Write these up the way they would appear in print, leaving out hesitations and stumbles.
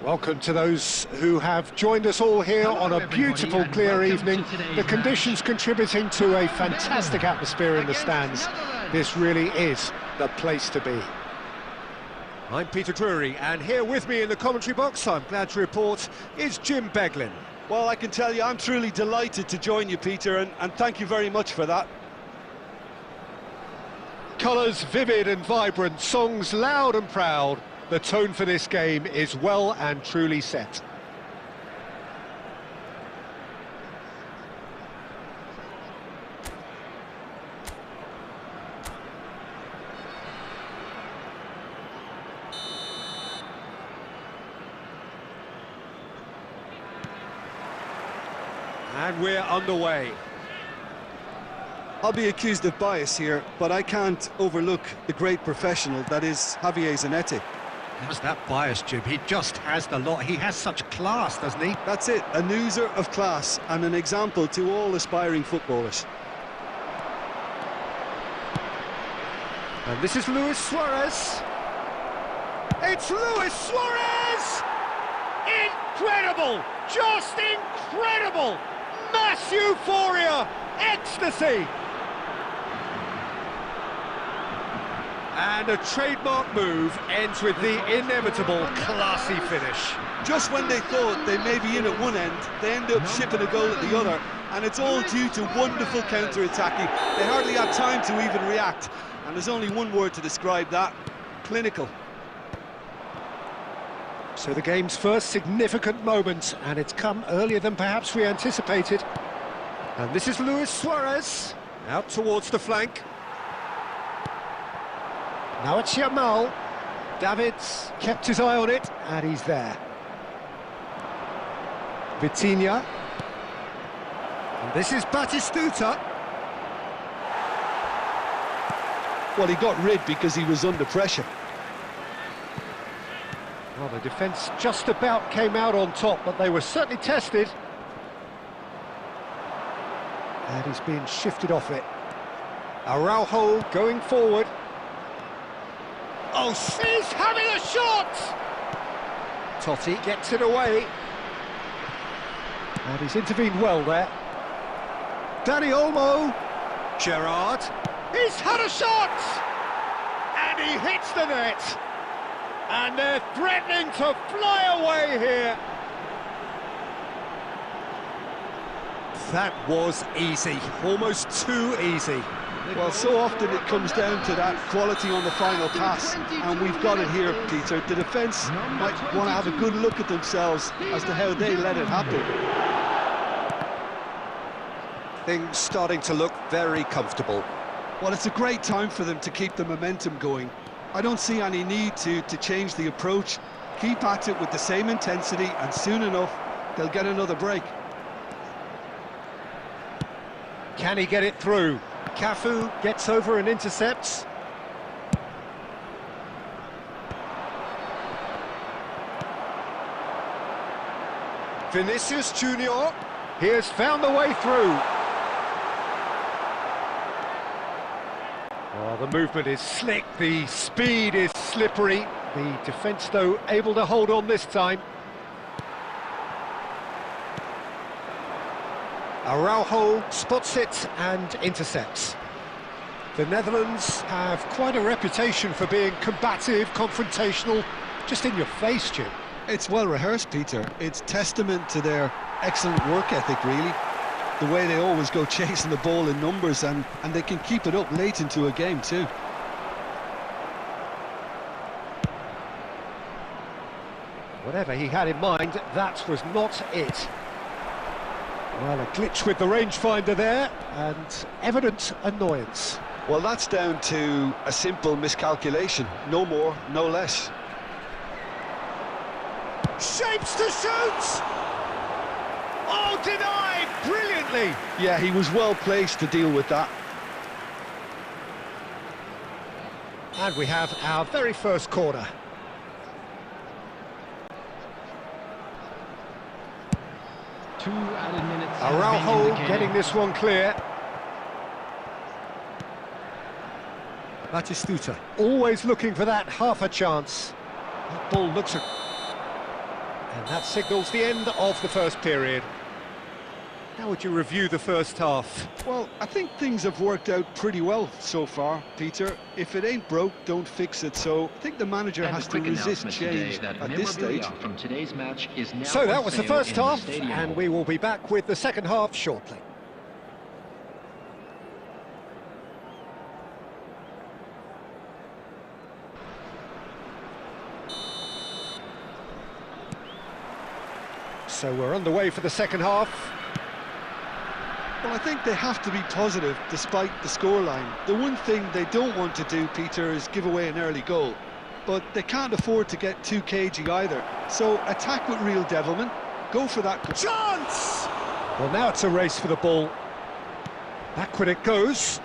Welcome to those who have joined us all here on a beautiful, clear evening. The conditions contributing to a fantastic atmosphere in the stands. This really is the place to be. I'm Peter Drury, and here with me in the commentary box, I'm glad to report, is Jim Beglin. Well, I can tell you, I'm truly delighted to join you, Peter, and thank you very much for that. Colours vivid and vibrant, songs loud and proud. The tone for this game is well and truly set. And we're underway. I'll be accused of bias here, but I can't overlook the great professional that is Javier Zanetti. How's that bias, Jim? He just has the lot. He has such class, doesn't he? That's it, an oozer of class and an example to all aspiring footballers. And this is Luis Suarez. It's Luis Suarez! Incredible! Just incredible! Mass euphoria! Ecstasy! And a trademark move ends with the inevitable classy finish. Just when they thought they may be in at one end, they end up shipping a goal at the other, and it's all due to wonderful counter-attacking. They hardly had time to even react, and there's only one word to describe that: clinical. So the game's first significant moment, and it's come earlier than perhaps we anticipated. And this is Luis Suarez, out towards the flank. Now it's Yamal, Davids kept his eye on it, and he's there. Vitinha. And this is Batistuta. Well, he got rid because he was under pressure. Well, the defence just about came out on top, but they were certainly tested. And he's being shifted off it. Araujo going forward. Oh, he's having a shot! Totti gets it away. And he's intervened well there. Dani Olmo. Gerrard. He's had a shot! And he hits the net. And they're threatening to fly away here. That was easy, almost too easy. Well, so often it comes down to that quality on the final pass, and we've got it here, Peter. The defence might want to have a good look at themselves as to how they let it happen. Things starting to look very comfortable. Well, it's a great time for them to keep the momentum going. I don't see any need to change the approach. Keep at it with the same intensity, and soon enough, they'll get another break. Can he get it through? Cafu gets over and intercepts. Vinicius Junior. He has found the way through. Oh, the movement is slick, the speed is slippery. The defence, though, able to hold on this time. Araujo spots it and intercepts. The Netherlands have quite a reputation for being combative, confrontational, just in your face, Jim. It's well rehearsed, Peter. It's testament to their excellent work ethic, really. The way they always go chasing the ball in numbers, and they can keep it up late into a game too. Whatever he had in mind, that was not it. Well, a glitch with the rangefinder there, and evident annoyance. Well, that's down to a simple miscalculation. No more, no less. Shapes to shoot! Oh, denied brilliantly! Yeah, he was well placed to deal with that. And we have our very first corner. Araujo getting this one clear. Batistuta always looking for that half a chance. That ball looks... And that signals the end of the first period. How would you review the first half? Well, I think things have worked out pretty well so far, Peter. If it ain't broke, don't fix it. So I think the manager has to resist change at this stage. From today's match is now so that was the first half, the and we will be back with the second half shortly. So we're underway for the second half. Well, I think they have to be positive despite the scoreline. The one thing they don't want to do, Peter, is give away an early goal. But they can't afford to get too cagey either. So attack with real devilment, go for that chance! Well, now it's a race for the ball. Backward it goes.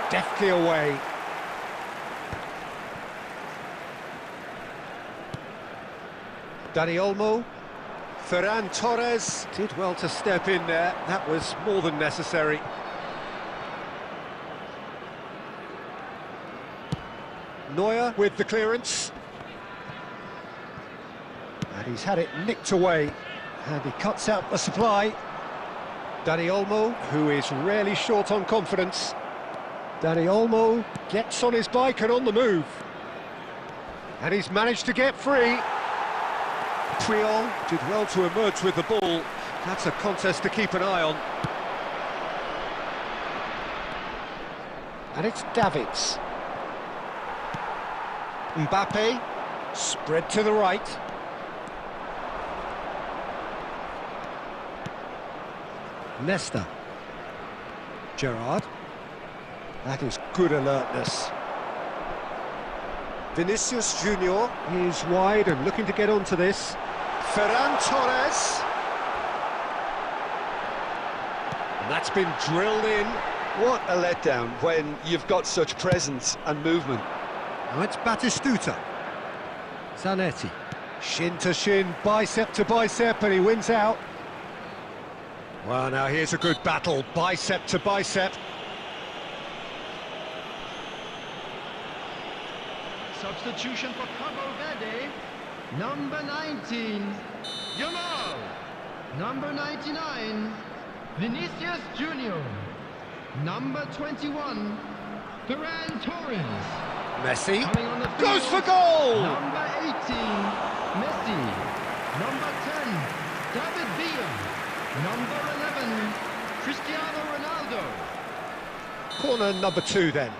Deftly away. Dani Olmo. Ferran Torres did well to step in there. That was more than necessary. Neuer with the clearance. And he's had it nicked away. And he cuts out the supply. Dani Olmo, who is rarely short on confidence. Dani Olmo gets on his bike and on the move. And he's managed to get free. Puyol did well to emerge with the ball. That's a contest to keep an eye on. And it's Davids. Mbappe, spread to the right. Nesta. Gerrard. That is good alertness. Vinicius Junior is wide and looking to get onto this. Ferran Torres. And that's been drilled in. What a letdown when you've got such presence and movement. Now it's Batistuta. Zanetti. Shin to shin, bicep to bicep, and he wins out. Well, now here's a good battle, bicep to bicep. Substitution for Cabo Verde. Number 19, Yamal. Number 99, Vinicius Junior. Number 21, Ferran Torres. Messi Coming on the field, goes for goal! Number 18, Messi. Number 10, David Villa. Number 11, Cristiano Ronaldo. Corner number 2 then.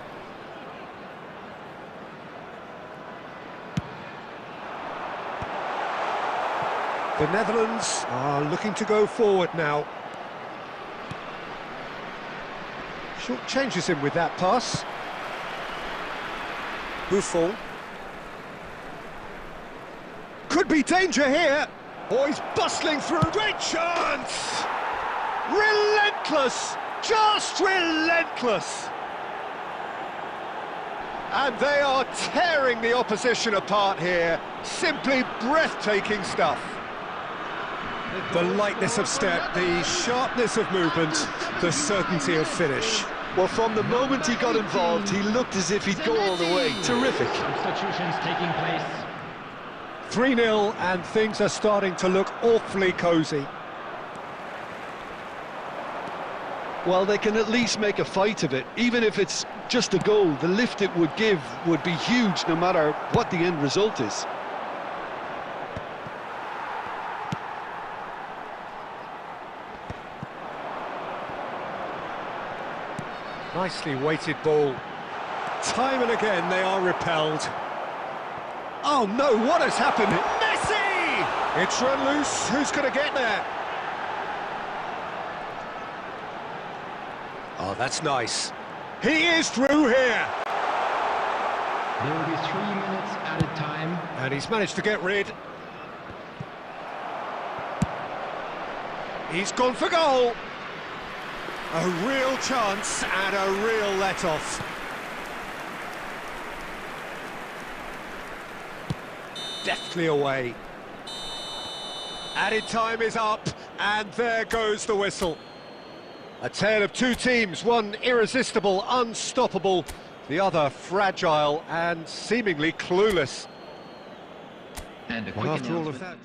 The Netherlands are looking to go forward now. Short changes him with that pass. Buffon. Could be danger here. Oh, he's bustling through. Great chance! Relentless! Just relentless! And they are tearing the opposition apart here. Simply breathtaking stuff. The lightness of step, the sharpness of movement, the certainty of finish. Well, from the moment he got involved, he looked as if he'd go all the way. Terrific. Substitutions taking place. 3-0, and things are starting to look awfully cosy. Well, they can at least make a fight of it. Even if it's just a goal, the lift it would give would be huge no matter what the end result is. Nicely weighted ball. Time and again they are repelled. Oh no, what has happened? Messi! It's run loose, who's going to get there? Oh, that's nice. He is through here! There will be 3 minutes added time. And he's managed to get rid. He's gone for goal! A real chance and a real let-off. Deftly away. Added time is up, and there goes the whistle. A tale of two teams, one irresistible, unstoppable, the other fragile and seemingly clueless. And a quick Well, after all announcement. of that...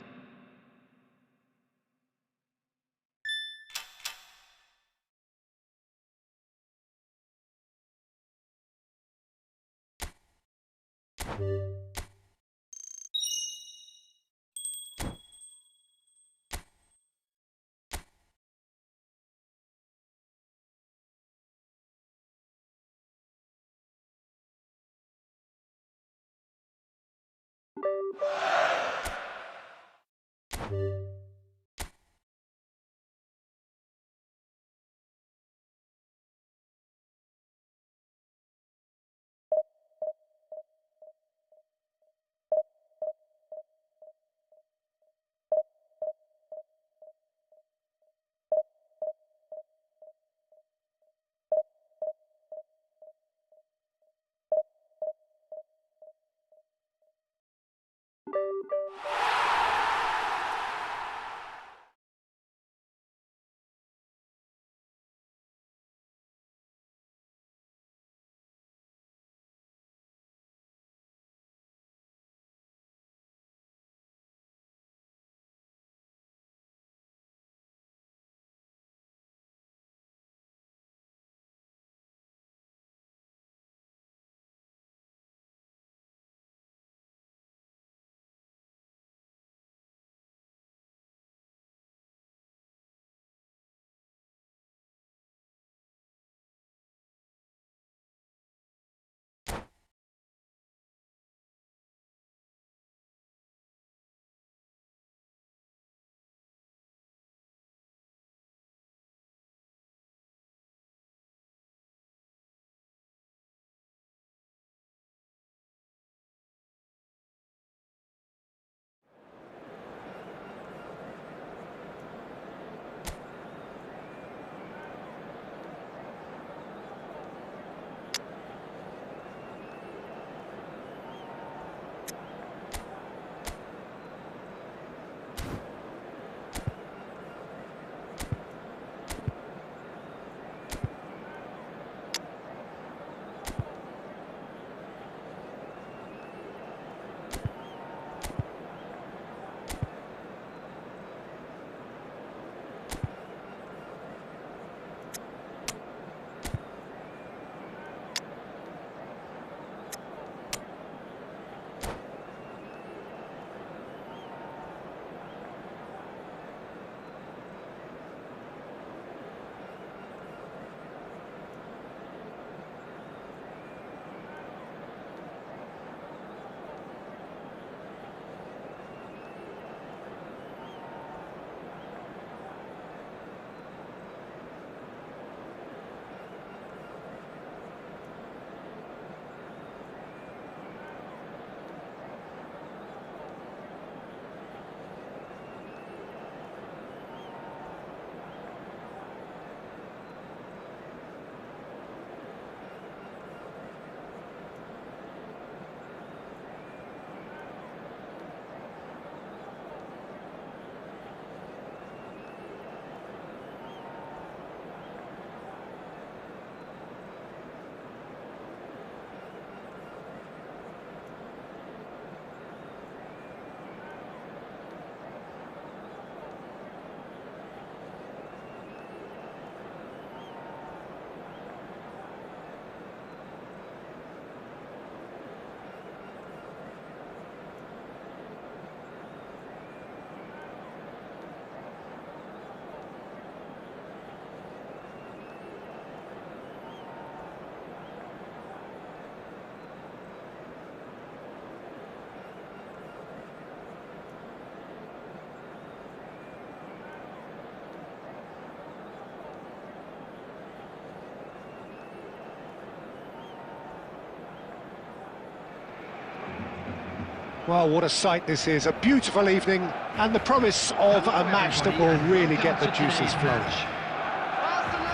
Well, what a sight this is, a beautiful evening, and the promise of a match that will really get the juices flowing.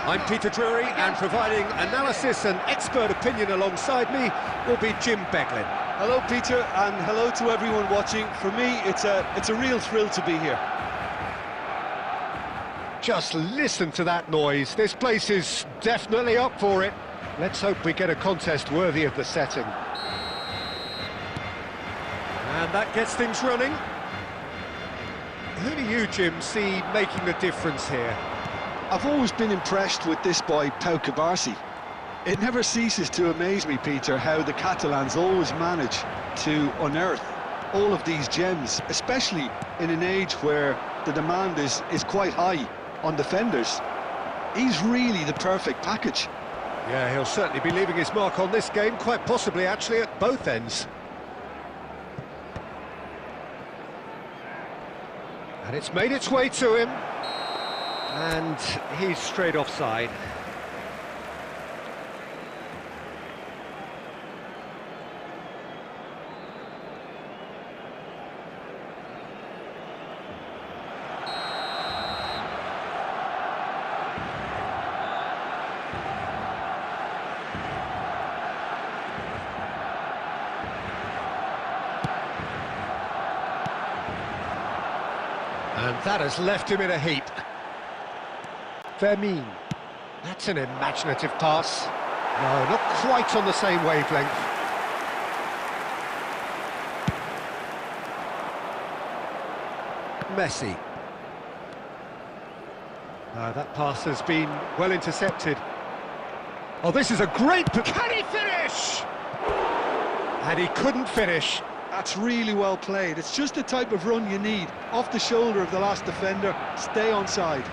I'm Peter Drury, and providing analysis and expert opinion alongside me will be Jim Beglin. Hello, Peter, and hello to everyone watching. For me, it's a real thrill to be here. Just listen to that noise. This place is definitely up for it. Let's hope we get a contest worthy of the setting. And that gets things running. Who do you, Jim, see making the difference here? I've always been impressed with this boy, Pau Cubarsí. It never ceases to amaze me, Peter, how the Catalans always manage to unearth all of these gems, especially in an age where the demand is quite high on defenders. He's really the perfect package. Yeah, he'll certainly be leaving his mark on this game, quite possibly actually at both ends. And it's made its way to him. And he's straight offside. And that has left him in a heap. Vermin. That's an imaginative pass. No, not quite on the same wavelength. Messi. That pass has been well intercepted. Oh, this is a great... Can he finish? And he couldn't finish. That's really well played. It's just the type of run you need. Off the shoulder of the last defender, stay onside.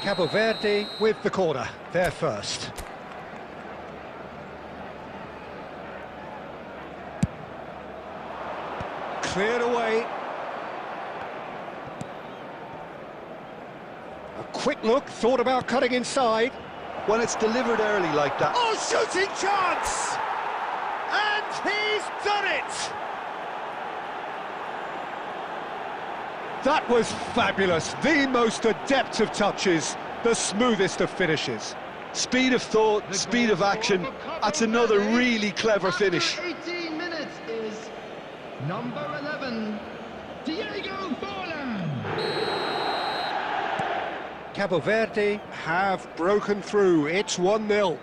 Cabo Verde with the corner, there first. Cleared away. A quick look, thought about cutting inside. When it's delivered early like that... Oh, shooting chance! And he's done it! That was fabulous, the most adept of touches, the smoothest of finishes. Speed of thought, speed of action, that's another really clever finish. 18 minutes is number 11, Diego Forlan. Cabo Verde have broken through, it's 1-0.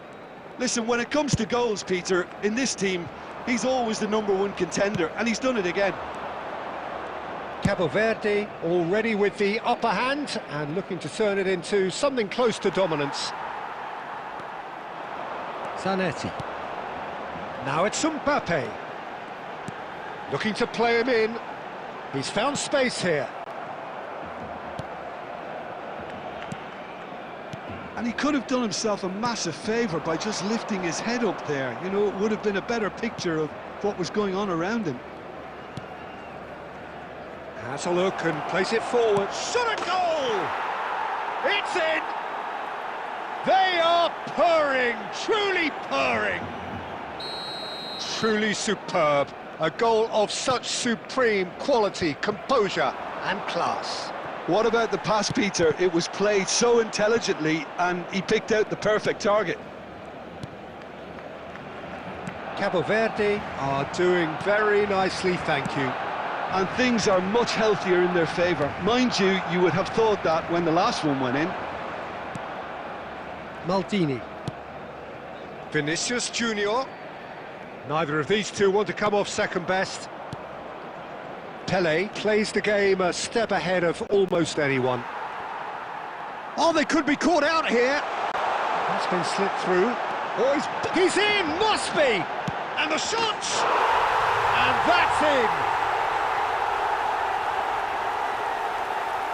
Listen, when it comes to goals, Peter, in this team, he's always the #1 contender, and he's done it again. Cabo Verde already with the upper hand and looking to turn it into something close to dominance. Zanetti. Now it's Mbappe. Looking to play him in. He's found space here. And he could have done himself a massive favour by just lifting his head up there. You know, it would have been a better picture of what was going on around him. Has a look and place it forward. Shot a goal! It's in! They are purring, truly purring. Truly superb. A goal of such supreme quality, composure and class. What about the pass, Peter? It was played so intelligently and he picked out the perfect target. Cabo Verde are doing very nicely, thank you. And things are much healthier in their favour. Mind you, you would have thought that when the last one went in. Maldini. Vinicius Junior. Neither of these two want to come off second best. Pelé plays the game a step ahead of almost anyone. Oh, they could be caught out here. That's been slipped through. Oh, he's in, must be! And the shot! And that's in!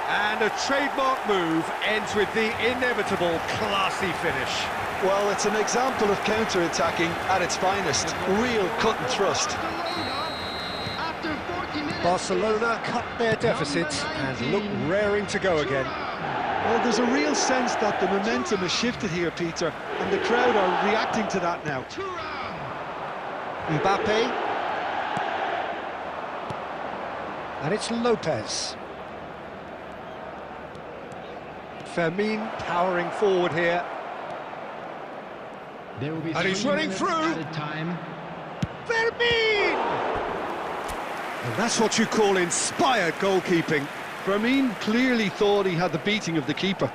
And a trademark move ends with the inevitable classy finish. Well, it's an example of counter-attacking at its finest. Real cut and thrust. Barcelona cut their deficit and look raring to go again. Well, there's a real sense that the momentum has shifted here, Peter, and the crowd are reacting to that now. Mbappe. And it's Lopez. Fermin powering forward here. There will be And he's 3 running minutes through. added time. Fermin! And that's what you call inspired goalkeeping. Fermin clearly thought he had the beating of the keeper.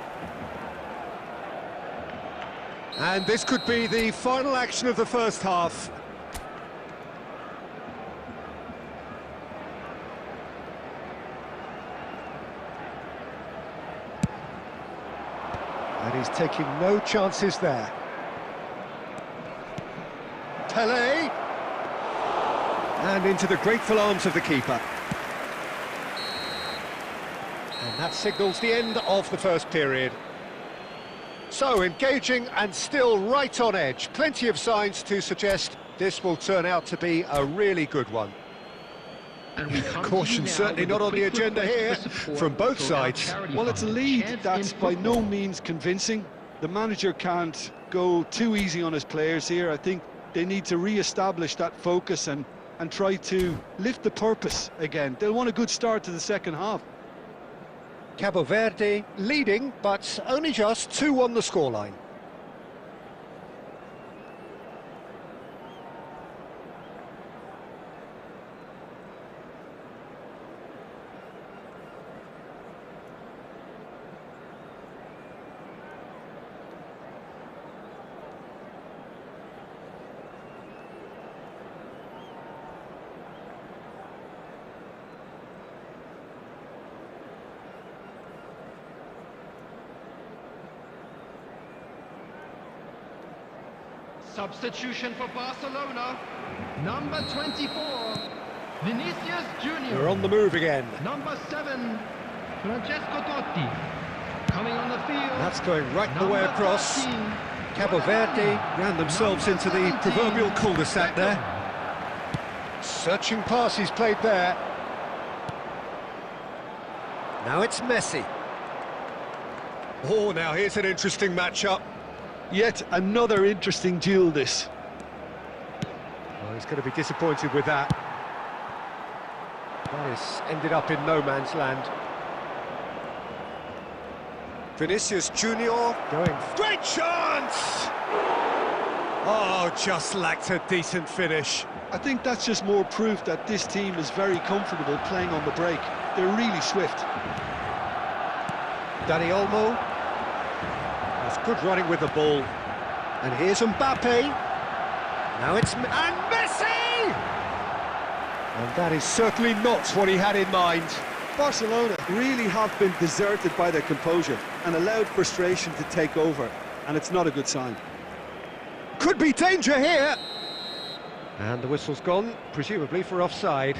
And this could be the final action of the first half. And he's taking no chances there. Pele. And into the grateful arms of the keeper. And that signals the end of the first period. So, engaging and still right on edge. Plenty of signs to suggest this will turn out to be a really good one. And we come to Caution you now certainly with not a on the quick agenda request here for support from both for our sides. charity Well, it's a fund, lead Chance that's in by no Football. means convincing. The manager can't go too easy on his players here. I think they need to re-establish that focus and try to lift the purpose again. They'll want a good start to the second half. Cabo Verde leading, but only just 2-1 the scoreline. Substitution for Barcelona. Number 24, Vinicius Junior. We're on the move again. Number 7, Francesco Totti. Coming on the field. That's going right the way Number across. 13, Cabo Verde ran themselves into the proverbial cul-de-sac there. Searching pass he's played there. Now it's Messi. Oh, now here's an interesting matchup. Yet another interesting duel, this. Well, he's going to be disappointed with that. That has ended up in no man's land. Vinicius Junior going... Great chance! Oh, just lacked a decent finish. I think that's just more proof that this team is very comfortable playing on the break. They're really swift. Dani Olmo. That's good running with the ball. And here's Mbappe. Now it's... And Messi! And that is certainly not what he had in mind. Barcelona really have been deserted by their composure and allowed frustration to take over, and it's not a good sign. Could be danger here! And the whistle's gone, presumably for offside.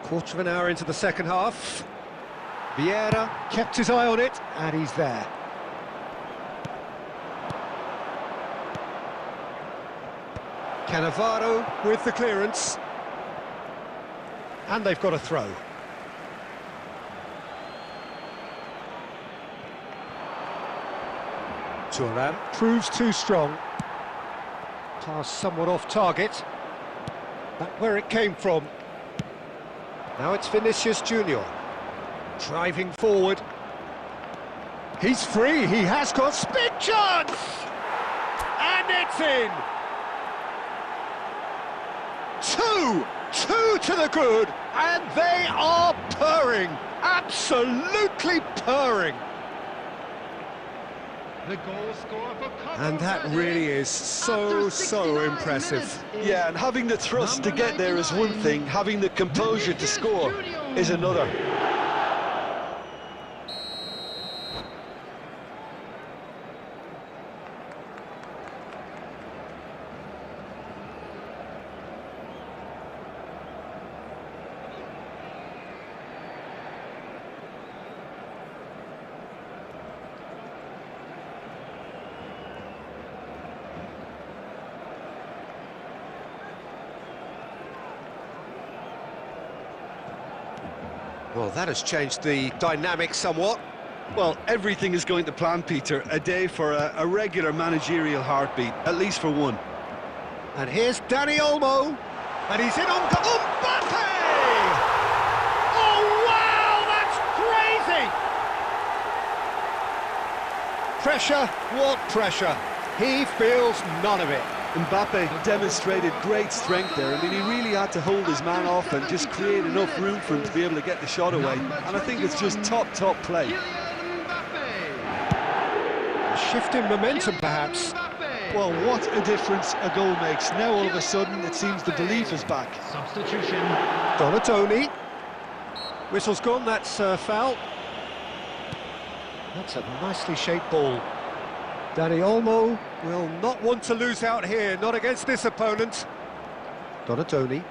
Quarter of an hour into the second half. Vieira kept his eye on it, and he's there. Cannavaro with the clearance. And they've got a throw. Thuram proves too strong. Pass somewhat off target. Back where it came from. Now it's Vinicius Junior. Driving forward. He's free, he has got big chance! And it's in! Two to the good, and they are purring, absolutely purring. The goal scorer for Cabo And that Verde really is so after 69 impressive. minutes is Yeah, and having the thrust to number get there is one 99, thing, having the composure to Vinicius score Junior. is another. Well, that has changed the dynamic somewhat. Well, everything is going to plan, Peter. A day for a regular managerial heartbeat, at least for one. And here's Dani Olmo, and he's in on Mbappe! Oh, wow, that's crazy! Pressure, what pressure? He feels none of it. Mbappe demonstrated great strength there. I mean, he really had to hold his man off and just create enough room for him to be able to get the shot away. And I think it's just top play. A shift in momentum, perhaps. Well, what a difference a goal makes. Now, all of a sudden, it seems the belief is back. Substitution. Donatoni. Whistle's gone, that's foul. That's a nicely shaped ball. Dani Olmo will not want to lose out here, not against this opponent. Donatoni.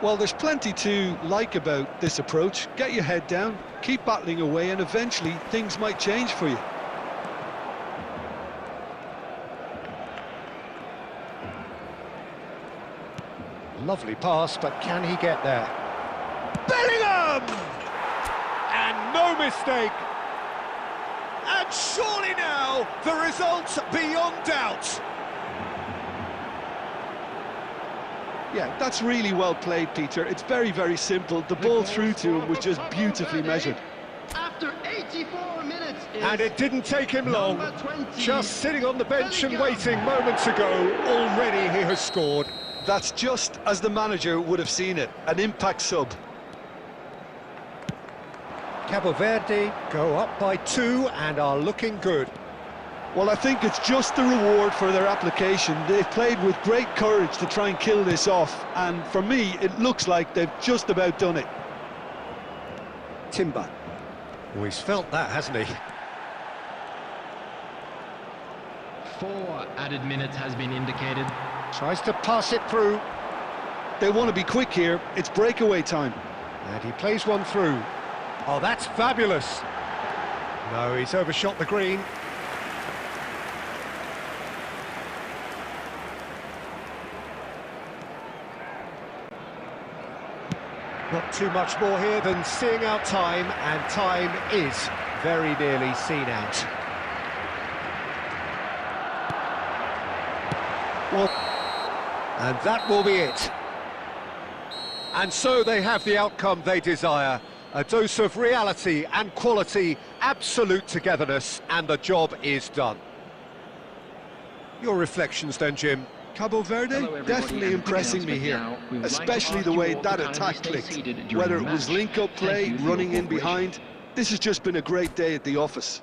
Well, there's plenty to like about this approach. Get your head down, keep battling away, and eventually things might change for you. Lovely pass, but can he get there? Bellingham! And no mistake! And surely now, the result's beyond doubt. Yeah, that's really well played, Peter. It's very simple. The ball through to him was just beautifully measured. After 84 minutes. And it didn't take him long. Just sitting on the bench and waiting moments ago, already he has scored. That's just as the manager would have seen it, an impact sub. Cabo Verde go up by 2 and are looking good. Well, I think it's just the reward for their application. They've played with great courage to try and kill this off, and for me, it looks like they've just about done it. Timber. Oh, he's felt that, hasn't he? 4 added minutes has been indicated. Tries to pass it through. They want to be quick here. It's breakaway time. And he plays one through. Oh, that's fabulous. No, he's overshot the green. Not too much more here than seeing out time, and time is very nearly seen out. Well, and that will be it. And so they have the outcome they desire. A dose of reality and quality, absolute togetherness, and the job is done. Your reflections then, Jim? Cabo Verde definitely impressing me here, especially the way that attack clicked. Whether it was link-up play, running in behind, this has just been a great day at the office.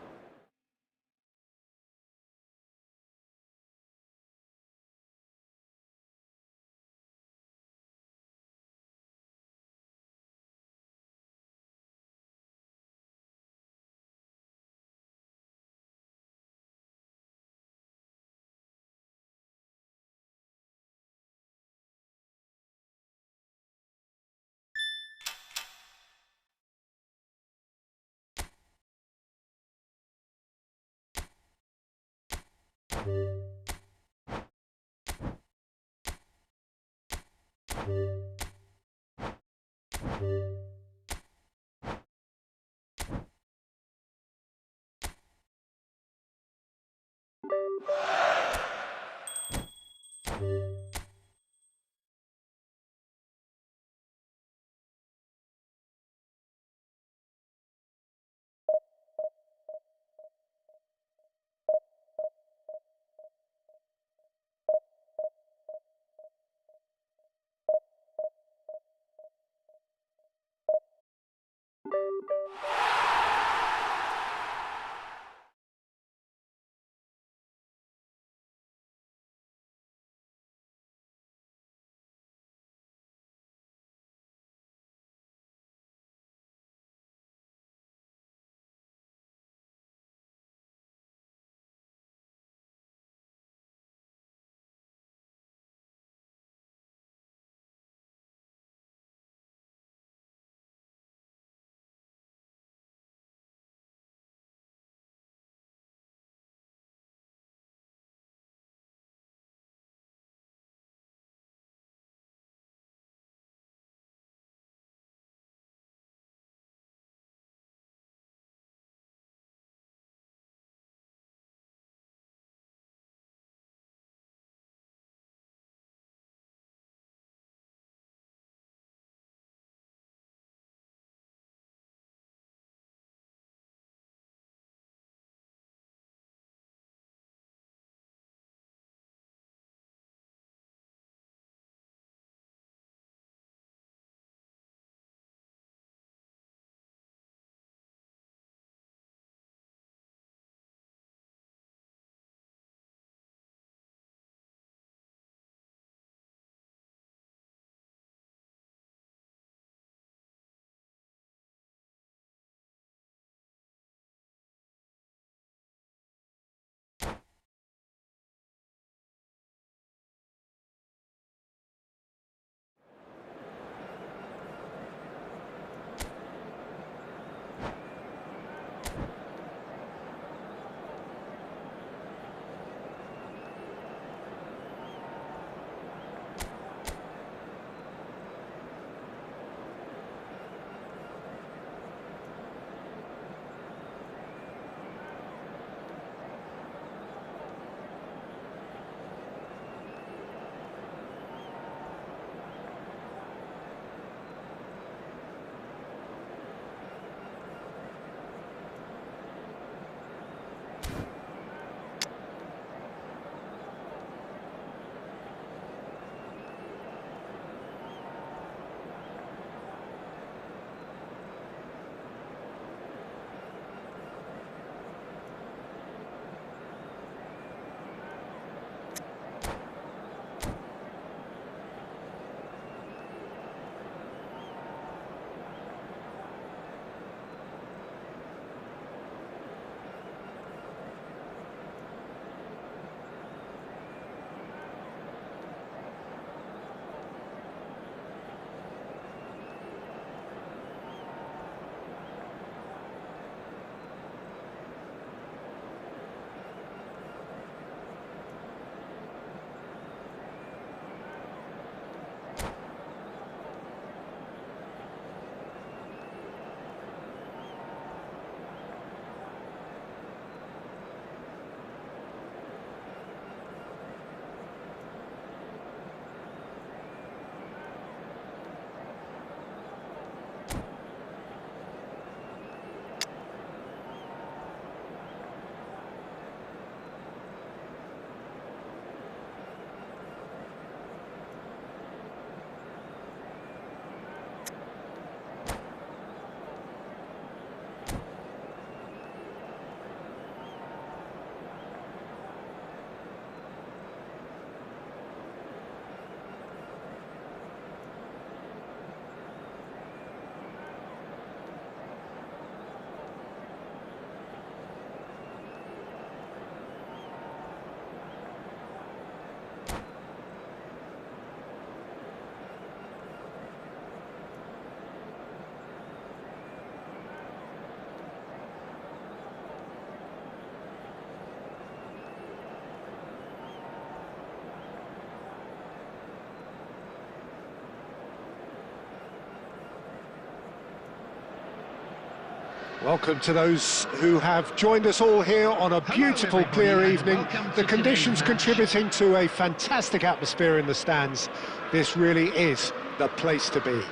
Welcome to those who have joined us all here on a beautiful, clear evening. The conditions contributing to a fantastic atmosphere in the stands. This really is the place to be.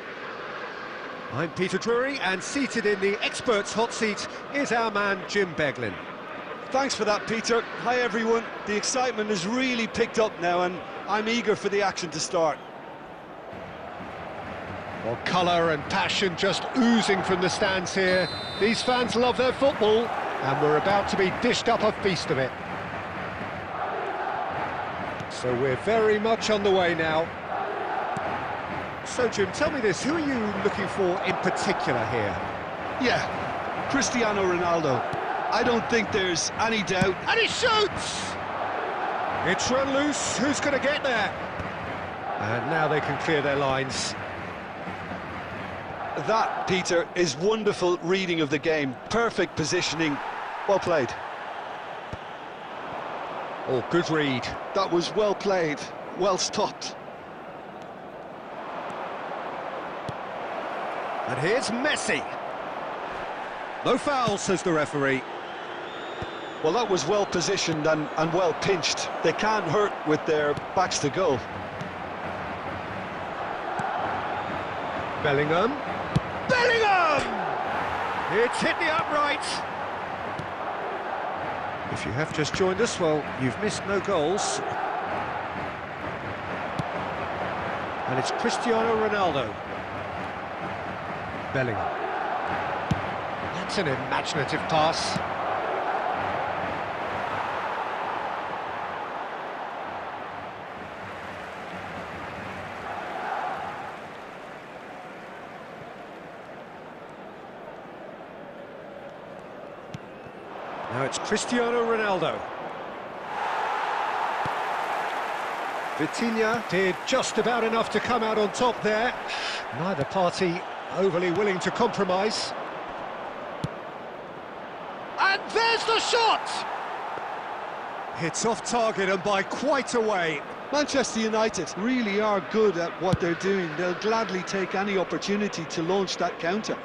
I'm Peter Drury, and seated in the experts' hot seat is our man Jim Beglin. Thanks for that, Peter. Hi, everyone. The excitement has really picked up now, and I'm eager for the action to start. Well, colour and passion just oozing from the stands here. These fans love their football, and we're about to be dished up a feast of it. So we're very much on the way now. So, Jim, tell me this, who are you looking for in particular here? Yeah, Cristiano Ronaldo. I don't think there's any doubt. And he shoots! It's run loose, who's going to get there? And now they can clear their lines. That, Peter, is wonderful reading of the game. Perfect positioning. Well played. Oh, good read. That was well played. Well stopped. And here's Messi. No foul, says the referee. Well, that was well positioned and well pinched. They can't hurt with their backs to goal. Bellingham. Bellingham! It's hit the upright. If you have just joined us, well, you've missed no goals. And it's Cristiano Ronaldo. Bellingham. That's an imaginative pass. Now it's Cristiano Ronaldo. Vitinha did just about enough to come out on top there. Neither party overly willing to compromise. And there's the shot! It's off target and by quite a way. Manchester United really are good at what they're doing. They'll gladly take any opportunity to launch that counter.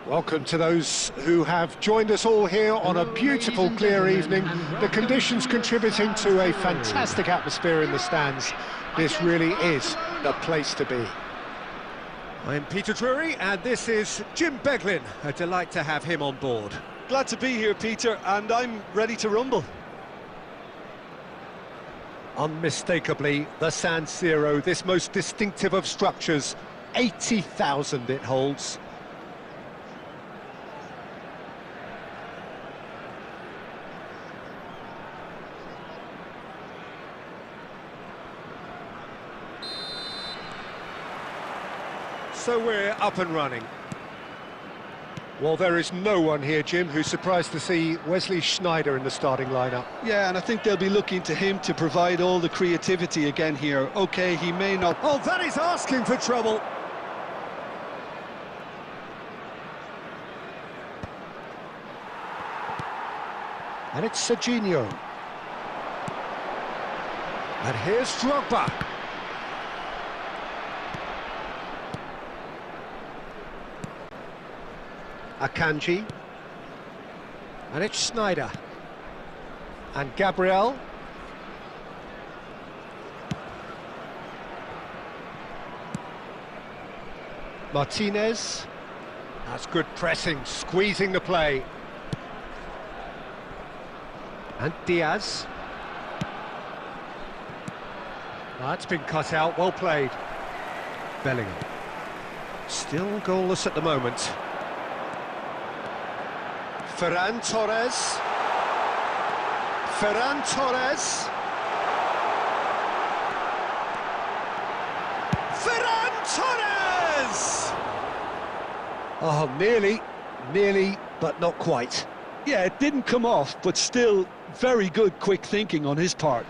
Welcome to those who have joined us all here on a beautiful, clear evening. The conditions contributing to a fantastic atmosphere in the stands. This really is the place to be. I'm Peter Drury, and this is Jim Beglin. A delight to have him on board. Glad to be here, Peter, and I'm ready to rumble. Unmistakably, the San Siro, this most distinctive of structures. 80,000 it holds. So we're up and running. Well, there is no one here, Jim, who's surprised to see Wesley Sneijder in the starting lineup. Yeah, and I think they'll be looking to him to provide all the creativity again here. OK, he may not... Oh, that is asking for trouble. And it's Serginho. And here's Drogba. Akanji. And it's Sneijder. And Gabriel. Martinez. That's good pressing, squeezing the play. And Diaz. That's been cut out, well played. Bellingham. Still goalless at the moment. Ferran Torres. Ferran Torres. Ferran Torres! Oh, nearly, but not quite. Yeah, it didn't come off, but still very good quick thinking on his part.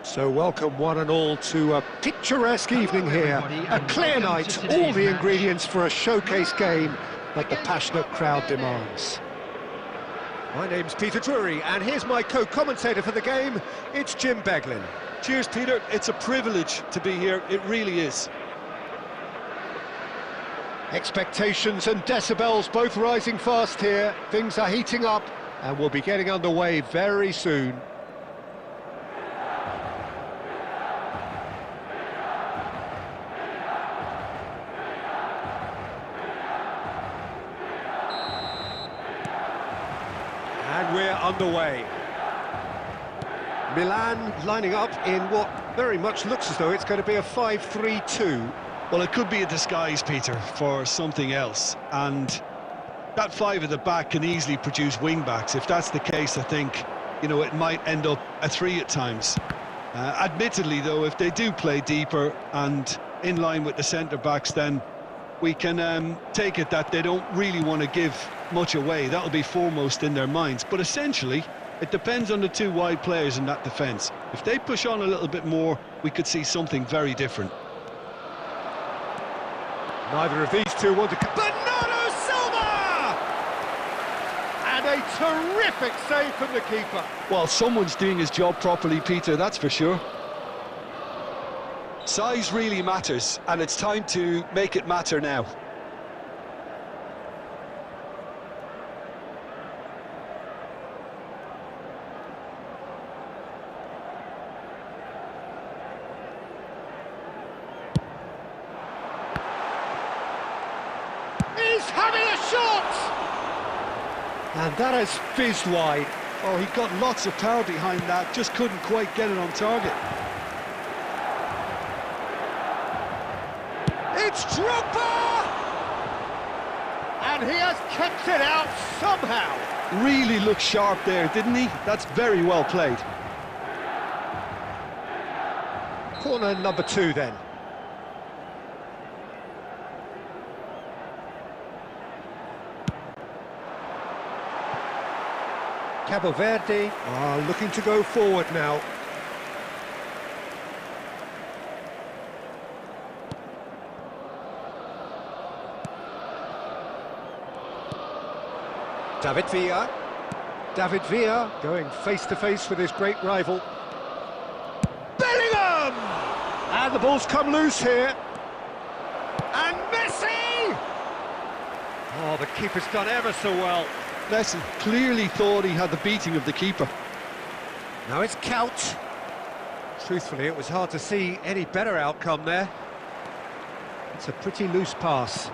So welcome one and all to a picturesque evening here, a clear night, all the ingredients for a showcase game that the passionate crowd demands. My name's Peter Drury, and here's my co-commentator for the game, it's Jim Beglin. Cheers, Peter. It's a privilege to be here, it really is. Expectations and decibels both rising fast here. Things are heating up and we'll be getting underway very soon. And we're underway. Milan lining up in what very much looks as though it's going to be a 5-3-2. Well, it could be a disguise, Peter, for something else. And that five at the back can easily produce wing-backs. If that's the case, I think, you know, it might end up a three at times. Admittedly, though, if they do play deeper and in line with the centre-backs, then we can take it that they don't really want to give much away. That'll be foremost in their minds. But essentially, it depends on the two wide players in that defence. If they push on a little bit more, we could see something very different. Neither of these two want to... Bernardo Silva! And a terrific save from the keeper. Well, someone's doing his job properly, Peter, that's for sure. Size really matters, and it's time to make it matter now. He's having a shot! And that has fizzed wide. Oh, he got lots of power behind that, just couldn't quite get it on target. It's Drogba! And he has kept it out somehow. Really looked sharp there, didn't he? That's very well played. Corner number 2 then. Cabo Verde are looking to go forward now. David Villa. David Villa going face-to-face with his great rival. Bellingham! And the ball's come loose here. And Messi! Oh, the keeper's done ever so well. Messi clearly thought he had the beating of the keeper. Now it's Couch. Truthfully, it was hard to see any better outcome there. It's a pretty loose pass.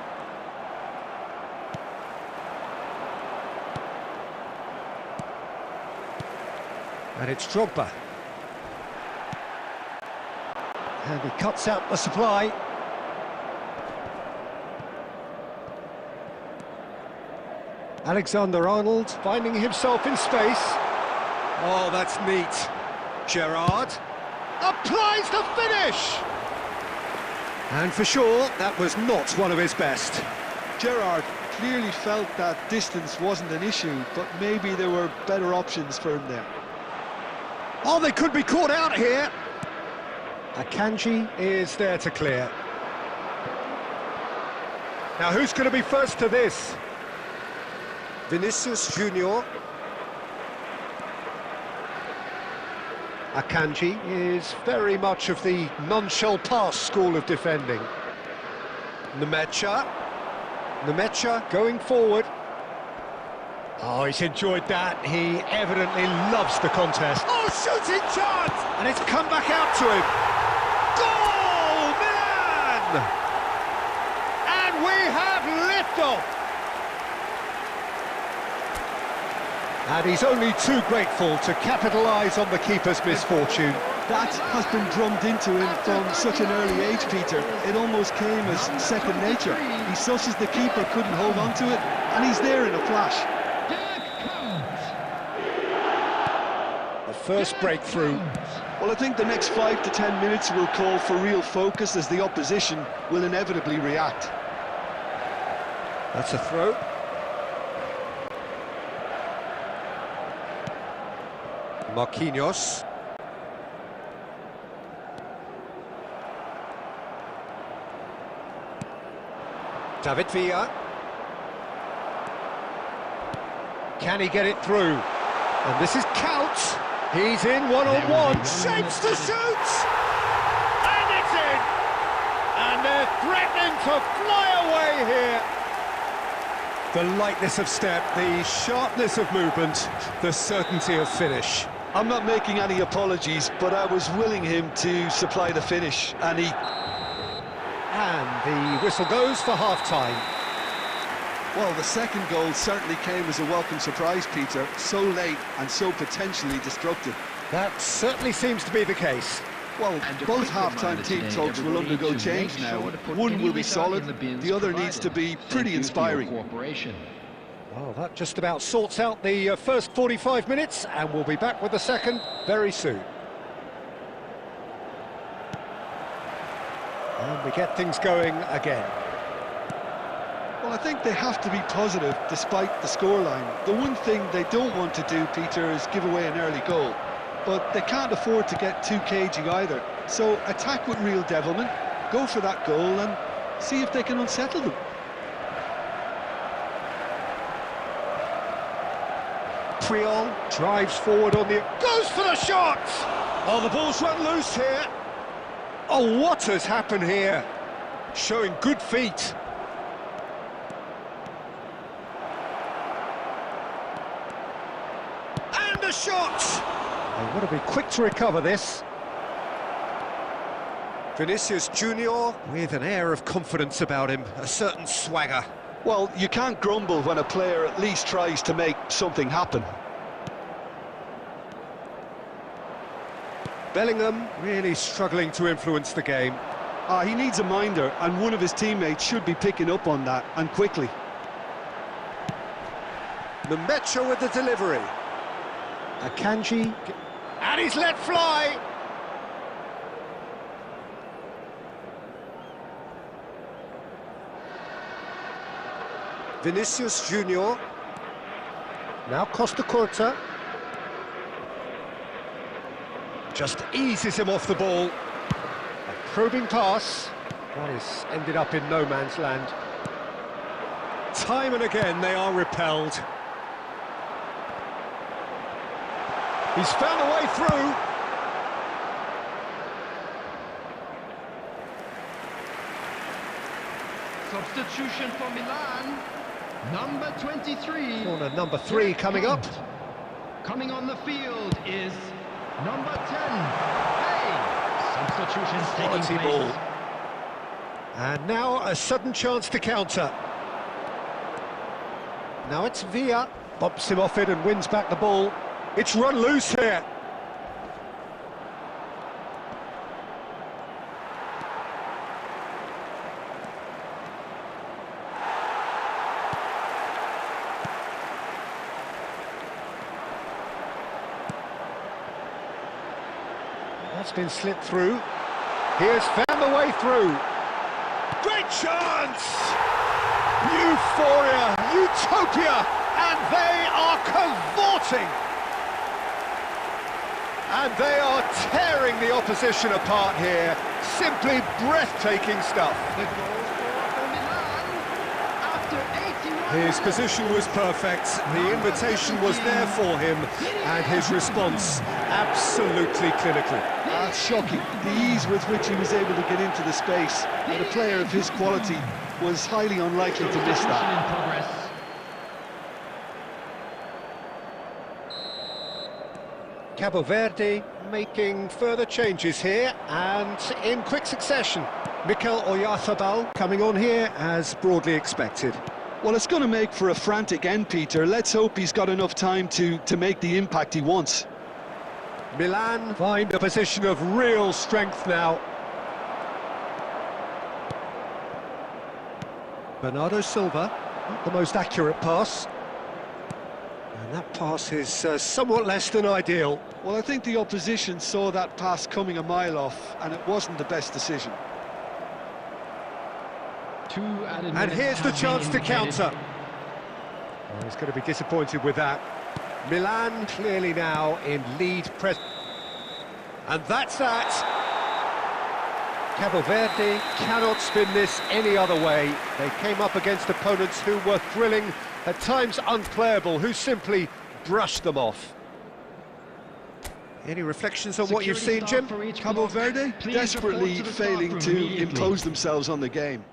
And it's Drogba. And he cuts out the supply. Alexander-Arnold finding himself in space. Oh, that's neat. Gerrard applies the finish! And for sure, that was not one of his best. Gerrard clearly felt that distance wasn't an issue, but maybe there were better options for him there. Oh, they could be caught out here. Akanji is there to clear. Now, who's going to be first to this? Vinicius Junior. Akanji is very much of the non-shall-pass school of defending. Nemecha going forward. Oh, he's enjoyed that. He evidently loves the contest. Oh, shooting chance! And it's come back out to him. Goal, Milan! And we have liftoff. And he's only too grateful to capitalise on the keeper's misfortune. That has been drummed into him from such an early age, Peter. It almost came as second nature. He susses the keeper couldn't hold on to it, and he's there in a flash. The first breakthrough. Well, I think the next 5 to 10 minutes will call for real focus, as the opposition will inevitably react. That's a throw. Marquinhos. David Villa. Can he get it through? And this is Couch. He's in one-on-one. Shapes to shoot! And it's in. And they're threatening to fly away here. The lightness of step, the sharpness of movement, the certainty of finish. I'm not making any apologies, but I was willing him to supply the finish, and he... And the whistle goes for half-time. Well, the second goal certainly came as a welcome surprise, Peter. So late and so potentially destructive. That certainly seems to be the case. Well, both half-time team talks will undergo change now. One will be solid, the other needs to be pretty inspiring. Well, that just about sorts out the first 45 minutes, and we'll be back with the second very soon. And we get things going again. Well, I think they have to be positive despite the scoreline. The one thing they don't want to do, Peter, is give away an early goal. But they can't afford to get too cagey either. So attack with real devilment, go for that goal and see if they can unsettle them. Triol drives forward on the... Goes for the shot! Oh, the ball's run loose here. Oh, what has happened here? Showing good feet. And a shot! They want to be quick to recover this. Vinicius Junior with an air of confidence about him, a certain swagger. Well, you can't grumble when a player at least tries to make something happen. Bellingham really struggling to influence the game. He needs a minder, and one of his teammates should be picking up on that, and quickly. The Mecha with the delivery. Akanji, and he's let fly! Vinicius Junior. Now Costa Curta. Just eases him off the ball. A probing pass. That is ended up in no man's land. Time and again they are repelled. He's found a way through. Substitution for Milan, number 23. Corner number 3 coming up. Coming on the field is number 10. Hey! Substitutions taking Quality place. ball. And now a sudden chance to counter. Now it's Villa. Bumps him off it and wins back the ball. It's run loose here. That's been slipped through. He has found the way through. Great chance! Euphoria, utopia, and they are cavorting. And they are tearing the opposition apart here. Simply breathtaking stuff. The goal scorer for Milan after 81 His position was perfect, the invitation was there for him, and his response absolutely clinical. That's shocking, the ease with which he was able to get into the space, and a player of his quality was highly unlikely to miss that. in progress. Cabo Verde making further changes here, and in quick succession. Mikel Oyarzabal coming on here as broadly expected. Well, it's going to make for a frantic end, Peter. Let's hope he's got enough time to make the impact he wants. Milan find a position of real strength now. Bernardo Silva, not the most accurate pass. And that pass is somewhat less than ideal. Well, I think the opposition saw that pass coming a mile off, and it wasn't the best decision. And here's the chance to counter. Oh, he's going to be disappointed with that. Milan clearly now in lead press. And that's that. Cabo Verde cannot spin this any other way. They came up against opponents who were thrilling, at times unplayable, who simply brushed them off. Any reflections on what you've seen, Jim? Cabo Verde desperately failing to impose themselves on the game.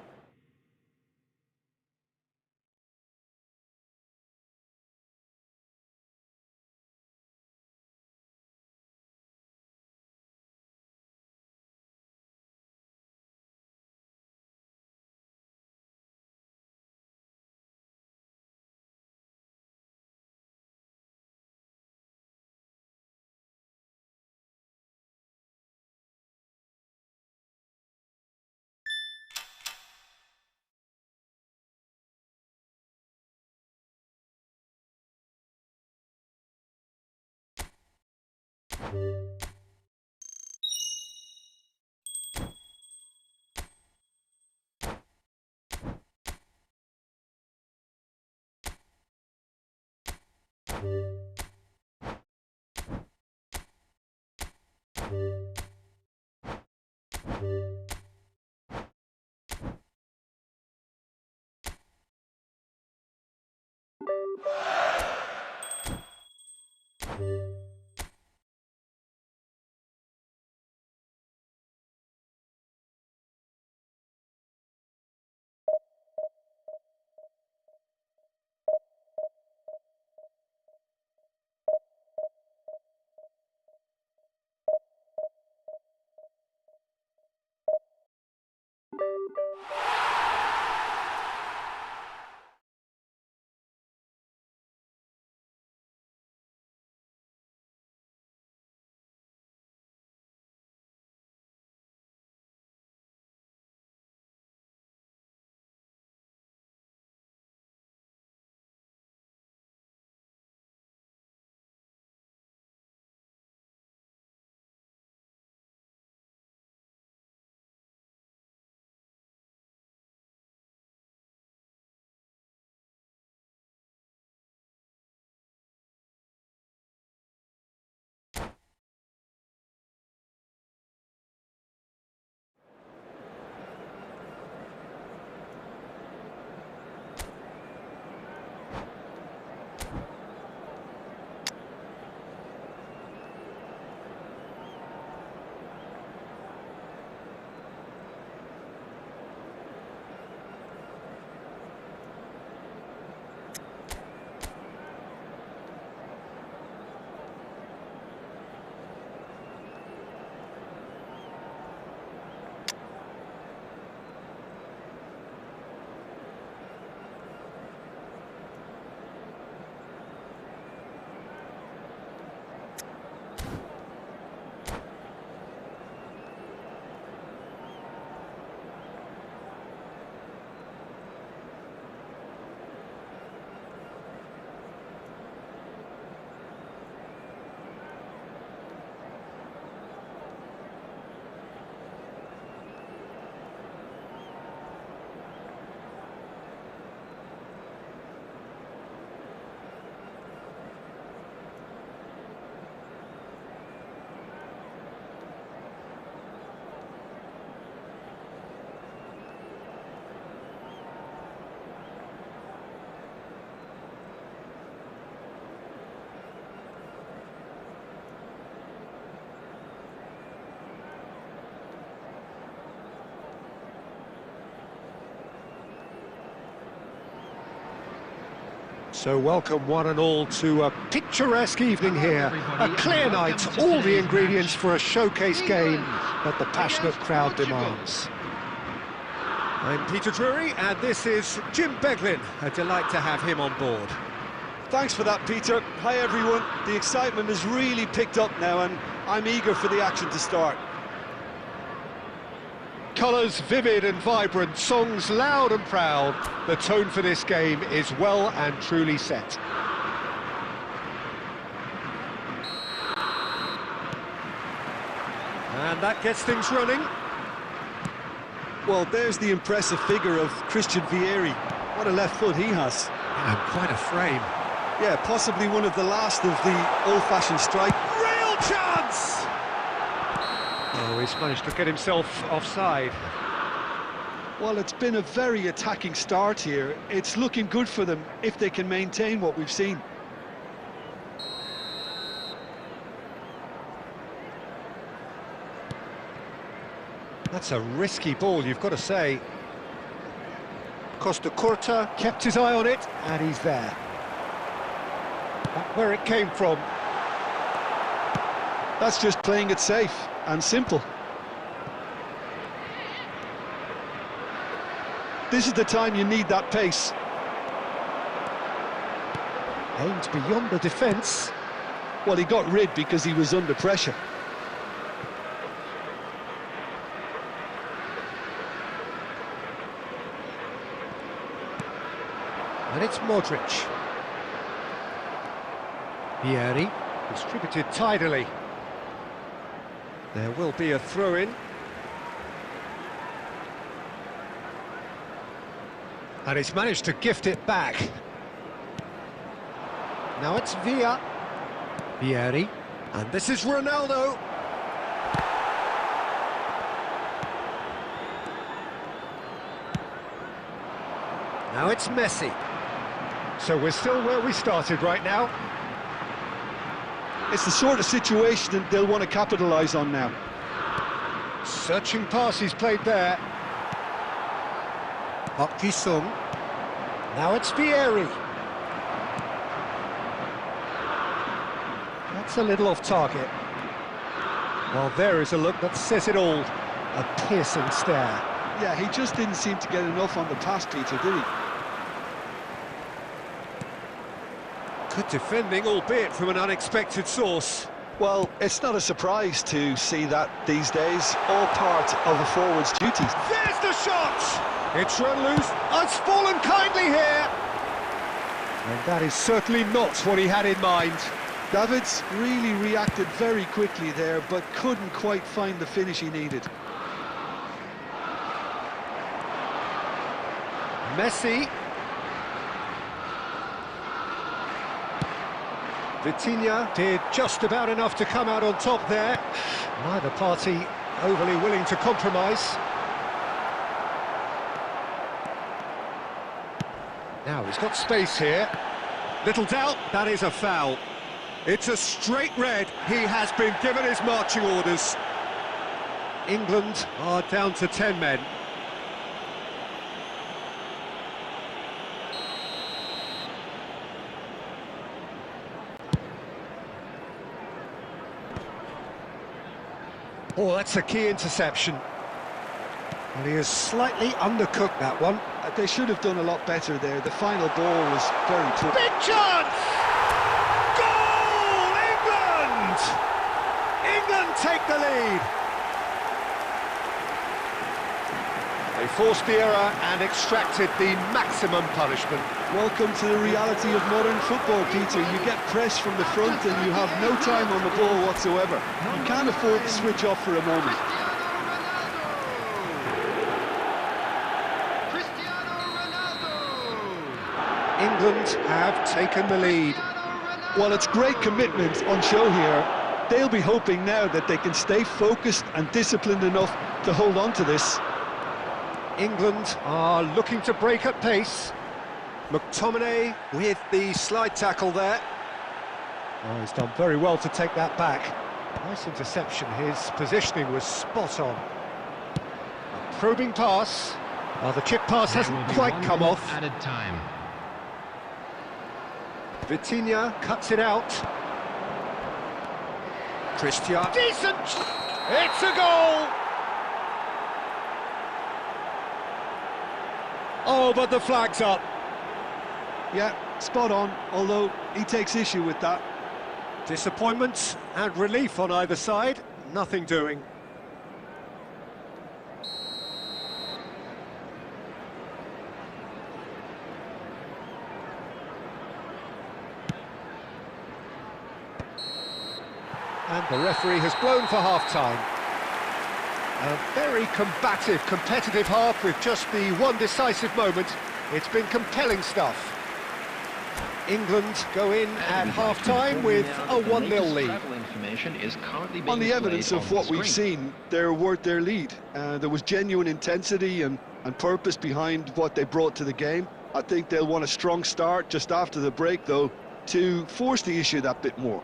So welcome one and all to a picturesque evening here, a clear night, all the ingredients for a showcase game that the passionate crowd demands. I'm Peter Drury and this is Jim Beglin, a delight to have him on board. Thanks for that, Peter. Hi everyone, the excitement has really picked up now and I'm eager for the action to start. Colours vivid and vibrant, songs loud and proud. The tone for this game is well and truly set. And that gets things running. Well, there's the impressive figure of Christian Vieri. What a left foot he has. And quite a frame. Yeah, possibly one of the last of the old-fashioned strike. Real chance! Oh, he's managed to get himself offside. Well, it's been a very attacking start here. It's looking good for them if they can maintain what we've seen. That's a risky ball, you've got to say. Costa Curta kept his eye on it, and he's there. Back where it came from. That's just playing it safe and simple. This is the time you need that pace. Aimed beyond the defence. Well, he got rid because he was under pressure. And it's Modric. Vieri, distributed tidily. There will be a throw-in. And he's managed to gift it back. Now it's Villa. Vieri. And this is Ronaldo. Now it's Messi. So we're still where we started right now. It's the sort of situation that they'll want to capitalise on now. Searching pass he's played there. Park Ji-sung. Now it's Vieri. That's a little off target. Well, there is a look that says it all. A piercing stare. Yeah, he just didn't seem to get enough on the pass, Peter, did he? Good defending, albeit from an unexpected source. Well, it's not a surprise to see that these days, all part of a forward's duties. There's the shot! It's run loose. It's fallen kindly here. And that is certainly not what he had in mind. Davids really reacted very quickly there, but couldn't quite find the finish he needed. Messi. Vitinha did just about enough to come out on top there. Neither party overly willing to compromise. Now he's got space here. Little doubt, that is a foul. It's a straight red. He has been given his marching orders. England are down to 10 men. Oh, that's a key interception. And he has slightly undercooked that one. They should have done a lot better there. The final ball was very tough. Big chance! Goal! England! England take the lead. They forced the error and extracted the maximum punishment. Welcome to the reality of modern football, Peter. You get press from the front and you have no time on the ball whatsoever. You can't afford to switch off for a moment. England have taken the lead. Well, it's great commitment on show here. They'll be hoping now that they can stay focused and disciplined enough to hold on to this. England are looking to break at pace. McTominay with the slide tackle there. Oh, he's done very well to take that back. Nice interception, his positioning was spot on. A probing pass. Well, the chip pass hasn't quite come off. Added time. Vitinha cuts it out. Christian. Decent! It's a goal! Oh, but the flag's up. Yeah, spot on, although he takes issue with that. Disappointment and relief on either side. Nothing doing. And the referee has blown for half-time. A very combative, competitive half with just the one decisive moment. It's been compelling stuff. England go in at half-time with a 1-0 lead. On the evidence of what we've seen, they're worth their lead. There was genuine intensity and purpose behind what they brought to the game. I think they'll want a strong start just after the break, though, to force the issue that bit more.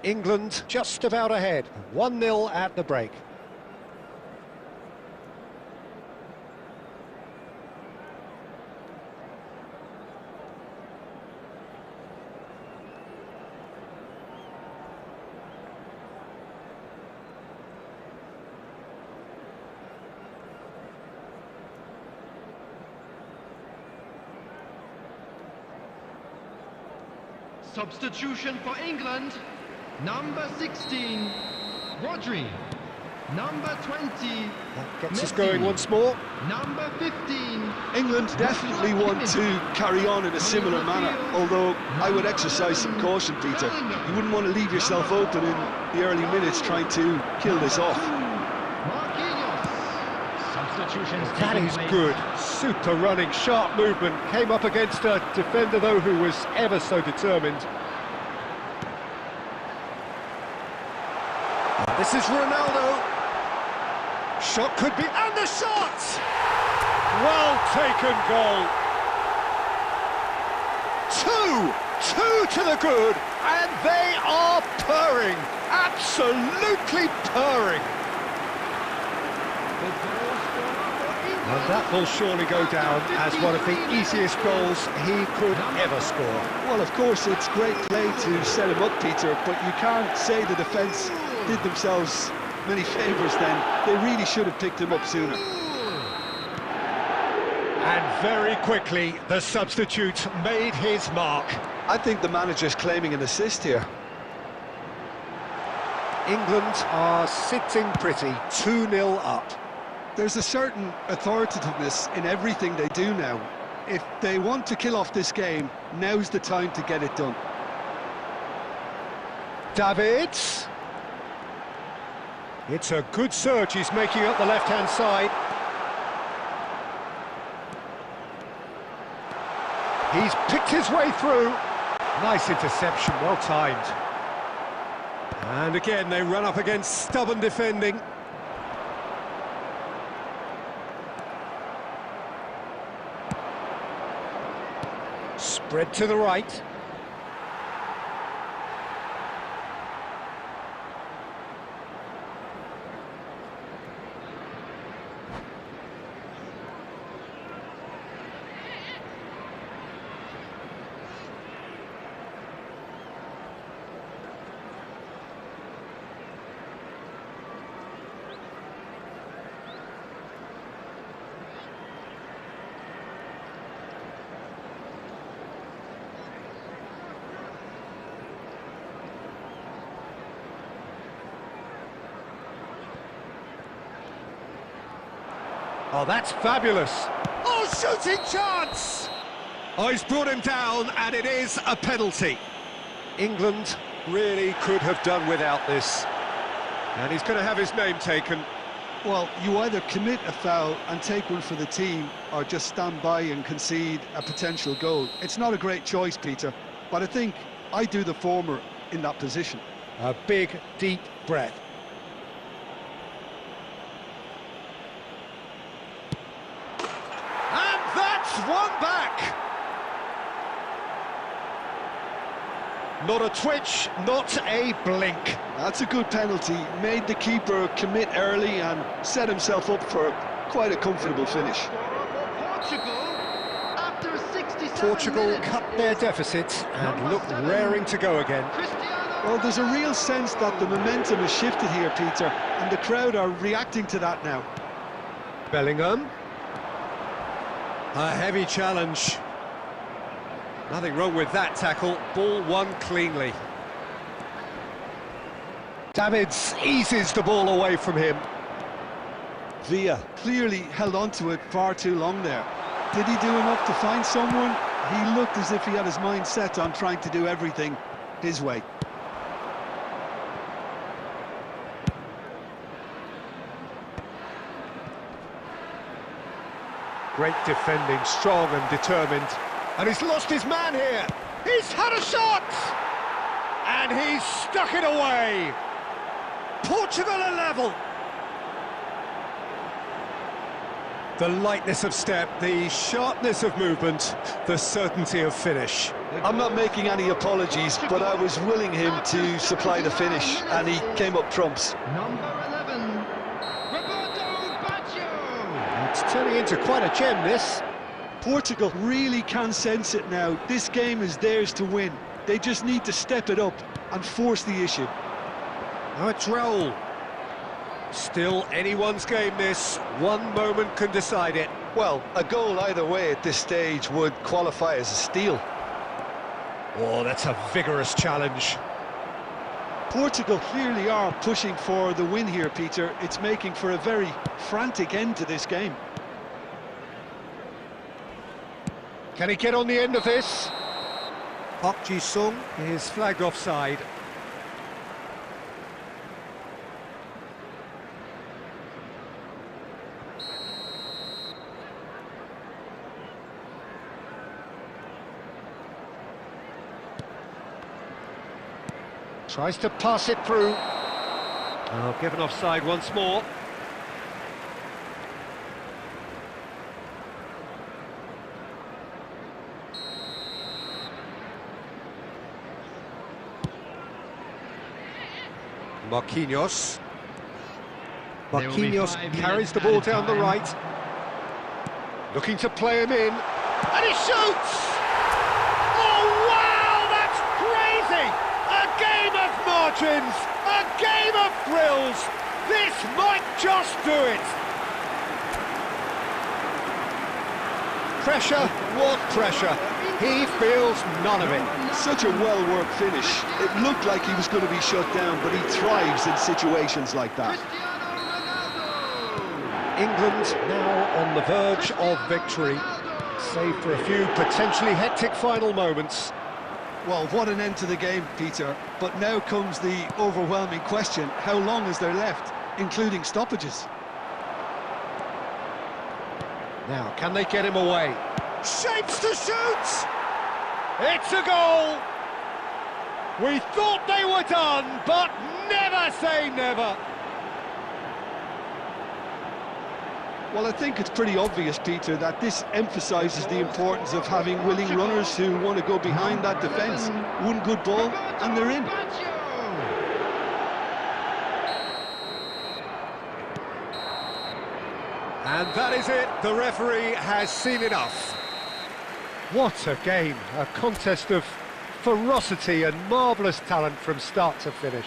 England just about ahead, 1-0 at the break. Substitution for England. Number 16, Rodri. Number 20, That gets us Messi. going once more. Number 15. England definitely want to carry on in a similar manner, although I would exercise some caution, Peter. You wouldn't want to leave yourself open in the early minutes trying to kill this off. Substitutions. That is good. Super running, sharp movement. Came up against a defender, though, who was ever so determined. This is Ronaldo. Shot could be... And the shot! Well taken goal. Two to the good, and they are purring. Absolutely purring. And that will surely go down as one of the easiest goals he could ever score. Well, of course, it's great play to set him up, Peter, but you can't say the defence did themselves many favours then. They really should have picked him up sooner. And very quickly, the substitute made his mark. I think the manager's claiming an assist here. England are sitting pretty, 2-0 up. There's a certain authoritativeness in everything they do now. If they want to kill off this game, now's the time to get it done. Davids. It's a good surge he's making up the left-hand side. He's picked his way through. Nice interception, well timed. And again, they run up against stubborn defending. Spread to the right. Oh, that's fabulous. Oh, shooting chance! Oh, he's brought him down, and it is a penalty. England really could have done without this. And he's going to have his name taken. Well, you either commit a foul and take one for the team, or just stand by and concede a potential goal. It's not a great choice, Peter, but I think I do the former in that position. A big, deep breath. And that's one back! Not a twitch, not a blink. That's a good penalty. Made the keeper commit early and set himself up for quite a comfortable finish. Portugal, after 60 seconds. Portugal cut their deficit and look raring to go again. Well, there's a real sense that the momentum has shifted here, Peter, and the crowd are reacting to that now. Bellingham. A heavy challenge. Nothing wrong with that tackle. Ball won cleanly. Davids eases the ball away from him. Villa clearly held on to it far too long there. Did he do enough to find someone? He looked as if he had his mind set on trying to do everything his way. Great defending, strong and determined. And he's lost his man here. He's had a shot! And he's stuck it away. Portugal are level. The lightness of step, the sharpness of movement, the certainty of finish. I'm not making any apologies, but I was willing him to supply the finish, and he came up trumps. Number 11, Roberto Baggio. It's turning into quite a gem, this. Portugal really can sense it now. This game is theirs to win. They just need to step it up and force the issue. Now it's Raul. Still anyone's game, this. One moment can decide it. Well, a goal either way at this stage would qualify as a steal. Oh, that's a vigorous challenge. Portugal clearly are pushing for the win here, Peter. It's making for a very frantic end to this game. Can he get on the end of this? Park Ji-sung is flagged offside. Tries to pass it through. Oh, given offside once more. Marquinhos. Marquinhos carries the ball down the right. Looking to play him in. And he shoots! Oh, wow, that's crazy! A game of margins, a game of thrills. This might just do it. Pressure, what pressure? He feels none of it. Such a well-worked finish. It looked like he was going to be shut down, but he thrives in situations like that. England now on the verge of victory, save for a few potentially hectic final moments. Well, what an end to the game, Peter. But now comes the overwhelming question: how long is there left, including stoppages? Now, can they get him away? Shapes to shoot! It's a goal! We thought they were done, but never say never! Well, I think it's pretty obvious, Peter, that this emphasises the importance of having willing runners who want to go behind that defence. One good ball, and they're in. And that is it, the referee has seen enough. What a game, a contest of ferocity and marvellous talent from start to finish.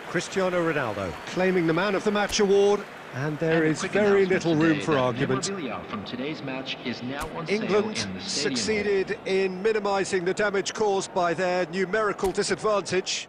Cristiano Ronaldo claiming the Man of the Match award, and there is very little room for argument. From today's match is now on England sale in the succeeded in minimising the damage caused by their numerical disadvantage.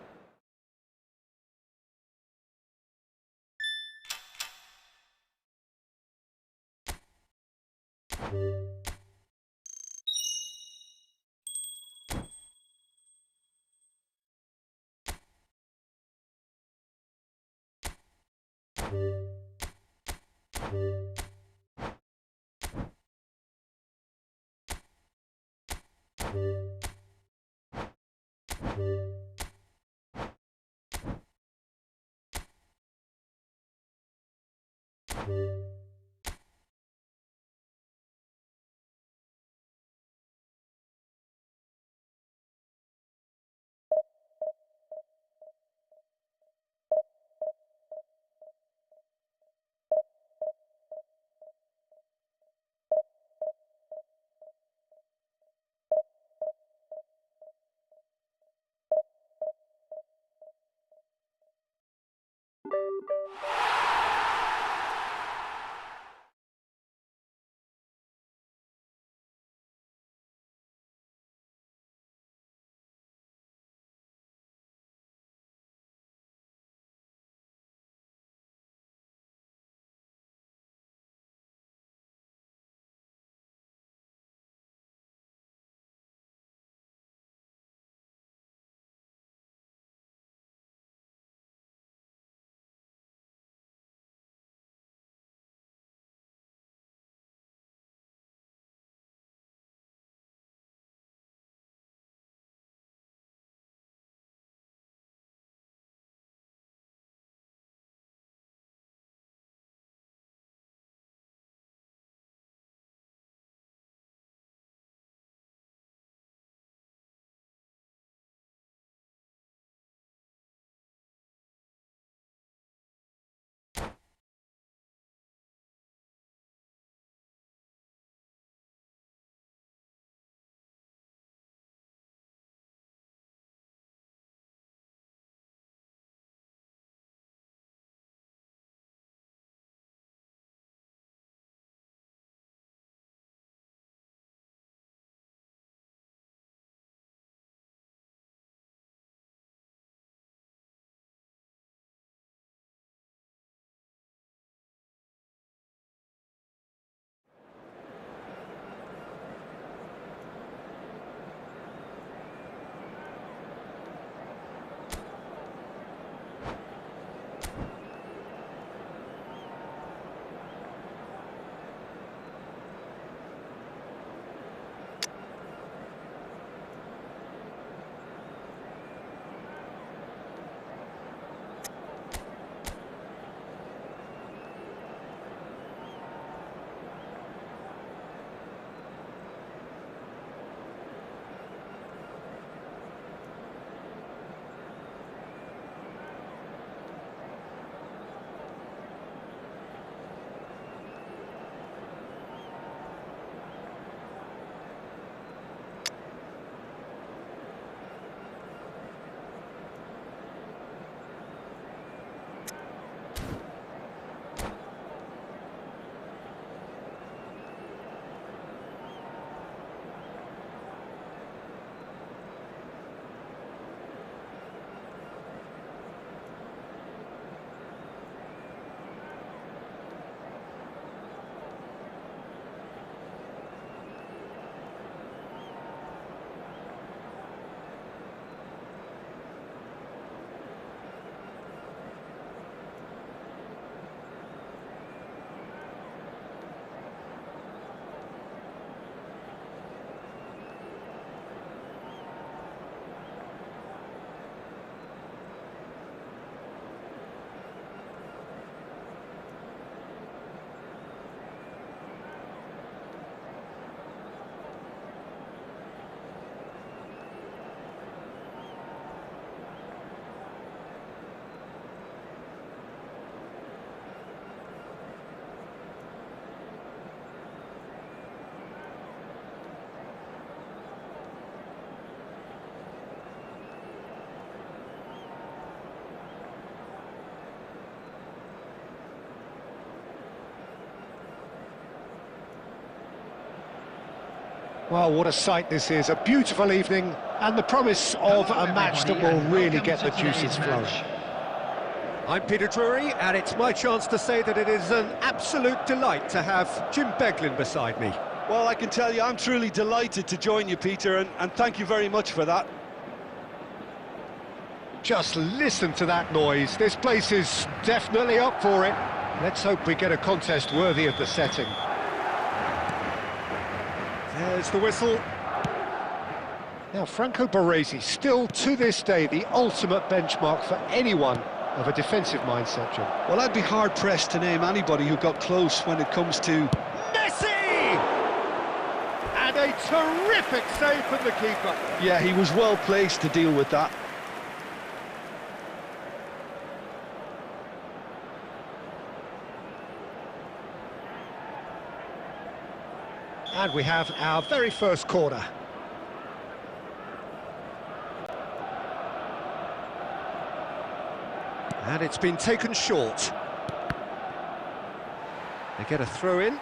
Well, what a sight this is, a beautiful evening, and the promise of a match that will really get the juices flowing. I'm Peter Drury, and it's my chance to say that it is an absolute delight to have Jim Beglin beside me. Well, I can tell you, I'm truly delighted to join you, Peter, and thank you very much for that. Just listen to that noise. This place is definitely up for it. Let's hope we get a contest worthy of the setting. There's the whistle. Now, Franco Baresi, still to this day the ultimate benchmark for anyone of a defensive mindset, Jim. Well, I'd be hard-pressed to name anybody who got close when it comes to... Messi! And a terrific save from the keeper. Yeah, he was well placed to deal with that. And we have our very first corner. And it's been taken short. They get a throw in.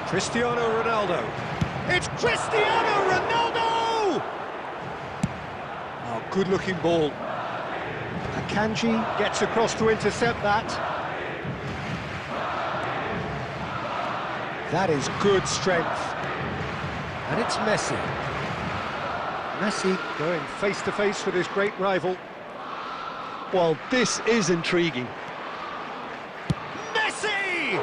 Cristiano Ronaldo. It's Cristiano Ronaldo! Oh, good-looking ball. Akanji gets across to intercept that. That is good strength. And it's Messi. Messi going face-to-face with his great rival. Well, this is intriguing. Messi!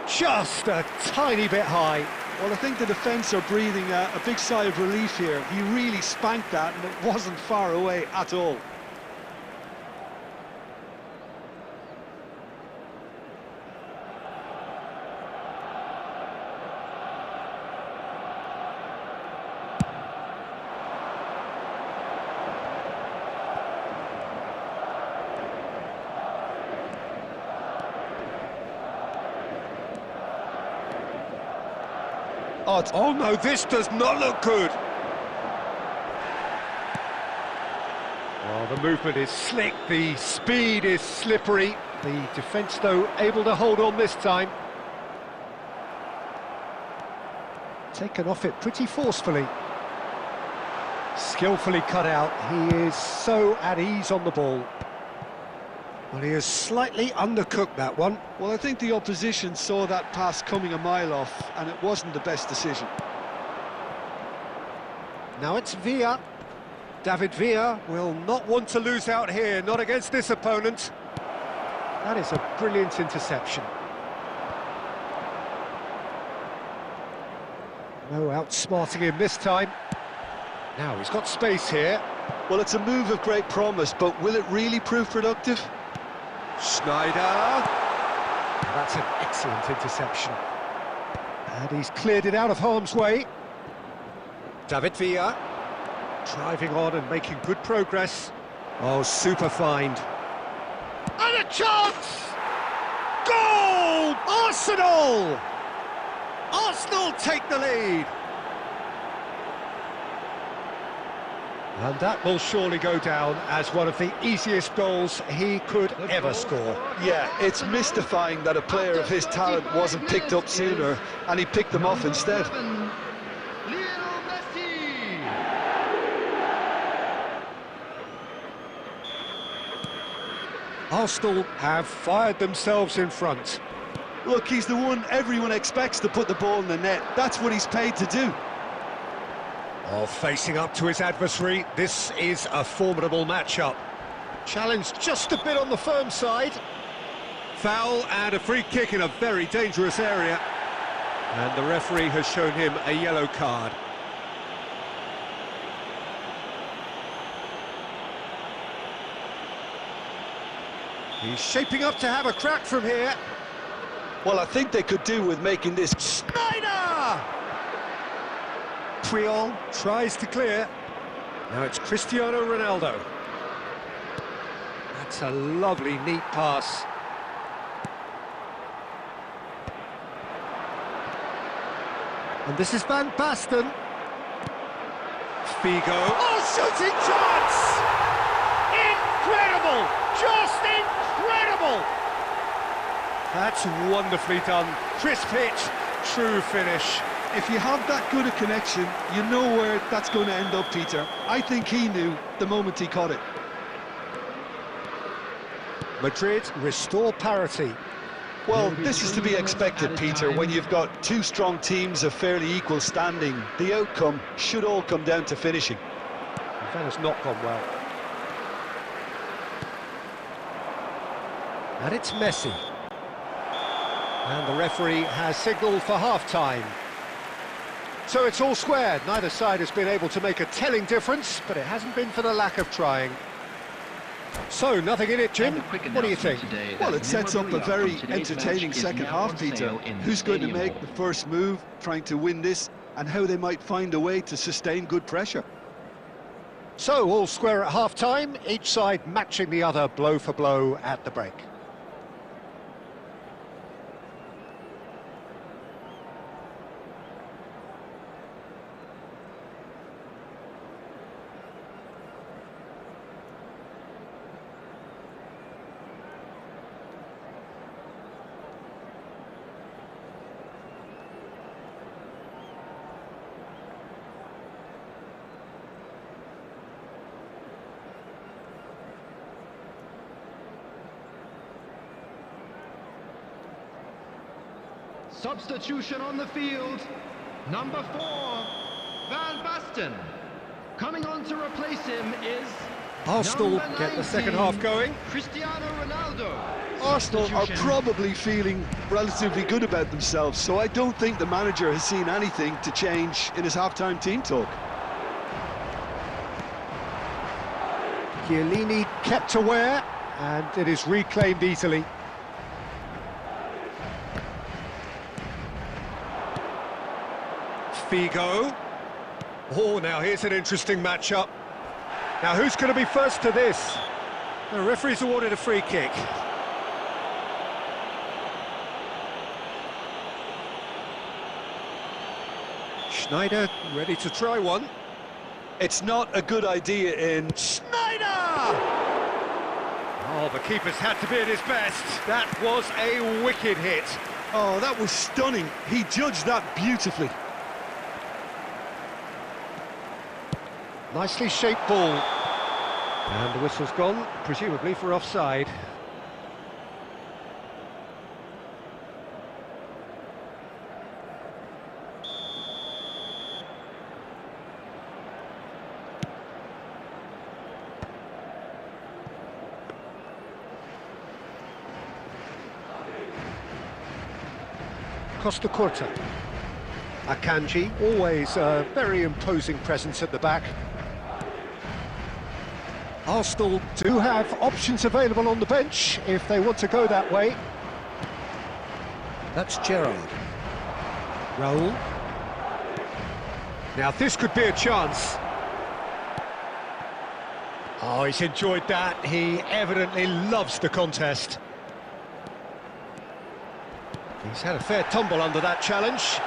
Just a tiny bit high. Well, I think the defence are breathing a big sigh of relief here. He really spanked that, and it wasn't far away at all. Oh no, this does not look good. Well, the movement is slick, the speed is slippery. The defence, though, able to hold on this time. Taken off it pretty forcefully. Skillfully cut out. He is so at ease on the ball. Well, he has slightly undercooked that one. Well, I think the opposition saw that pass coming a mile off, and it wasn't the best decision. Now it's Villa. David Villa will not want to lose out here, not against this opponent. That is a brilliant interception. No outsmarting him this time. Now he's got space here. Well, it's a move of great promise, but will it really prove productive? Schneider. That's an excellent interception. And he's cleared it out of harm's way. David Villa. Driving on and making good progress. Oh, super find. And a chance! Goal! Arsenal! Arsenal take the lead. And that will surely go down as one of the easiest goals he could ever score. Yeah, it's mystifying that a player of his talent wasn't picked up sooner, and he picked them off instead. Arsenal have fired themselves in front. Look, he's the one everyone expects to put the ball in the net. That's what he's paid to do. Oh, facing up to his adversary, this is a formidable matchup. Challenged just a bit on the firm side. Foul and a free kick in a very dangerous area. And the referee has shown him a yellow card. He's shaping up to have a crack from here. Well, I think they could do with making this... Schneider! Puyol tries to clear. Now it's Cristiano Ronaldo. That's a lovely, neat pass. And this is Van Basten. Figo. Oh, shooting chance! Incredible! Just incredible! That's wonderfully done. Crisp hit, true finish. If you have that good a connection, you know where that's going to end up, Peter. I think he knew the moment he caught it. Madrid restore parity. Well, this is to be expected, Peter, when you've got two strong teams of fairly equal standing. The outcome should all come down to finishing. That has not gone well. And it's Messi. And the referee has signalled for half-time. So it's all square. Neither side has been able to make a telling difference, but it hasn't been for the lack of trying. So, nothing in it, Jim. What do you think? Well, it sets up a very entertaining second half, Peter. Who's going to make the first move, trying to win this, and how they might find a way to sustain good pressure. So, all square at half-time, each side matching the other blow for blow at the break. Substitution on the field, number 4, Van Basten. Coming on to replace him is Arsenal number get the 19, second half going. Cristiano Ronaldo. Arsenal are Substitution. probably feeling relatively good about themselves, so I don't think the manager has seen anything to change in his half-time team talk. Chiellini kept aware, and it is reclaimed easily. Figo. Oh, now here's an interesting matchup. Now, who's going to be first to this? The referee's awarded a free kick. Schneider ready to try one. It's not a good idea in... Schneider! Oh, the keeper's had to be at his best. That was a wicked hit. Oh, that was stunning. He judged that beautifully. Nicely shaped ball. And the whistle's gone, presumably for offside. Costa Curta. Akanji, always a very imposing presence at the back. Arsenal do have options available on the bench if they want to go that way. That's Gerrard. Raul. Now, this could be a chance. Oh, he's enjoyed that. He evidently loves the contest. He's had a fair tumble under that challenge.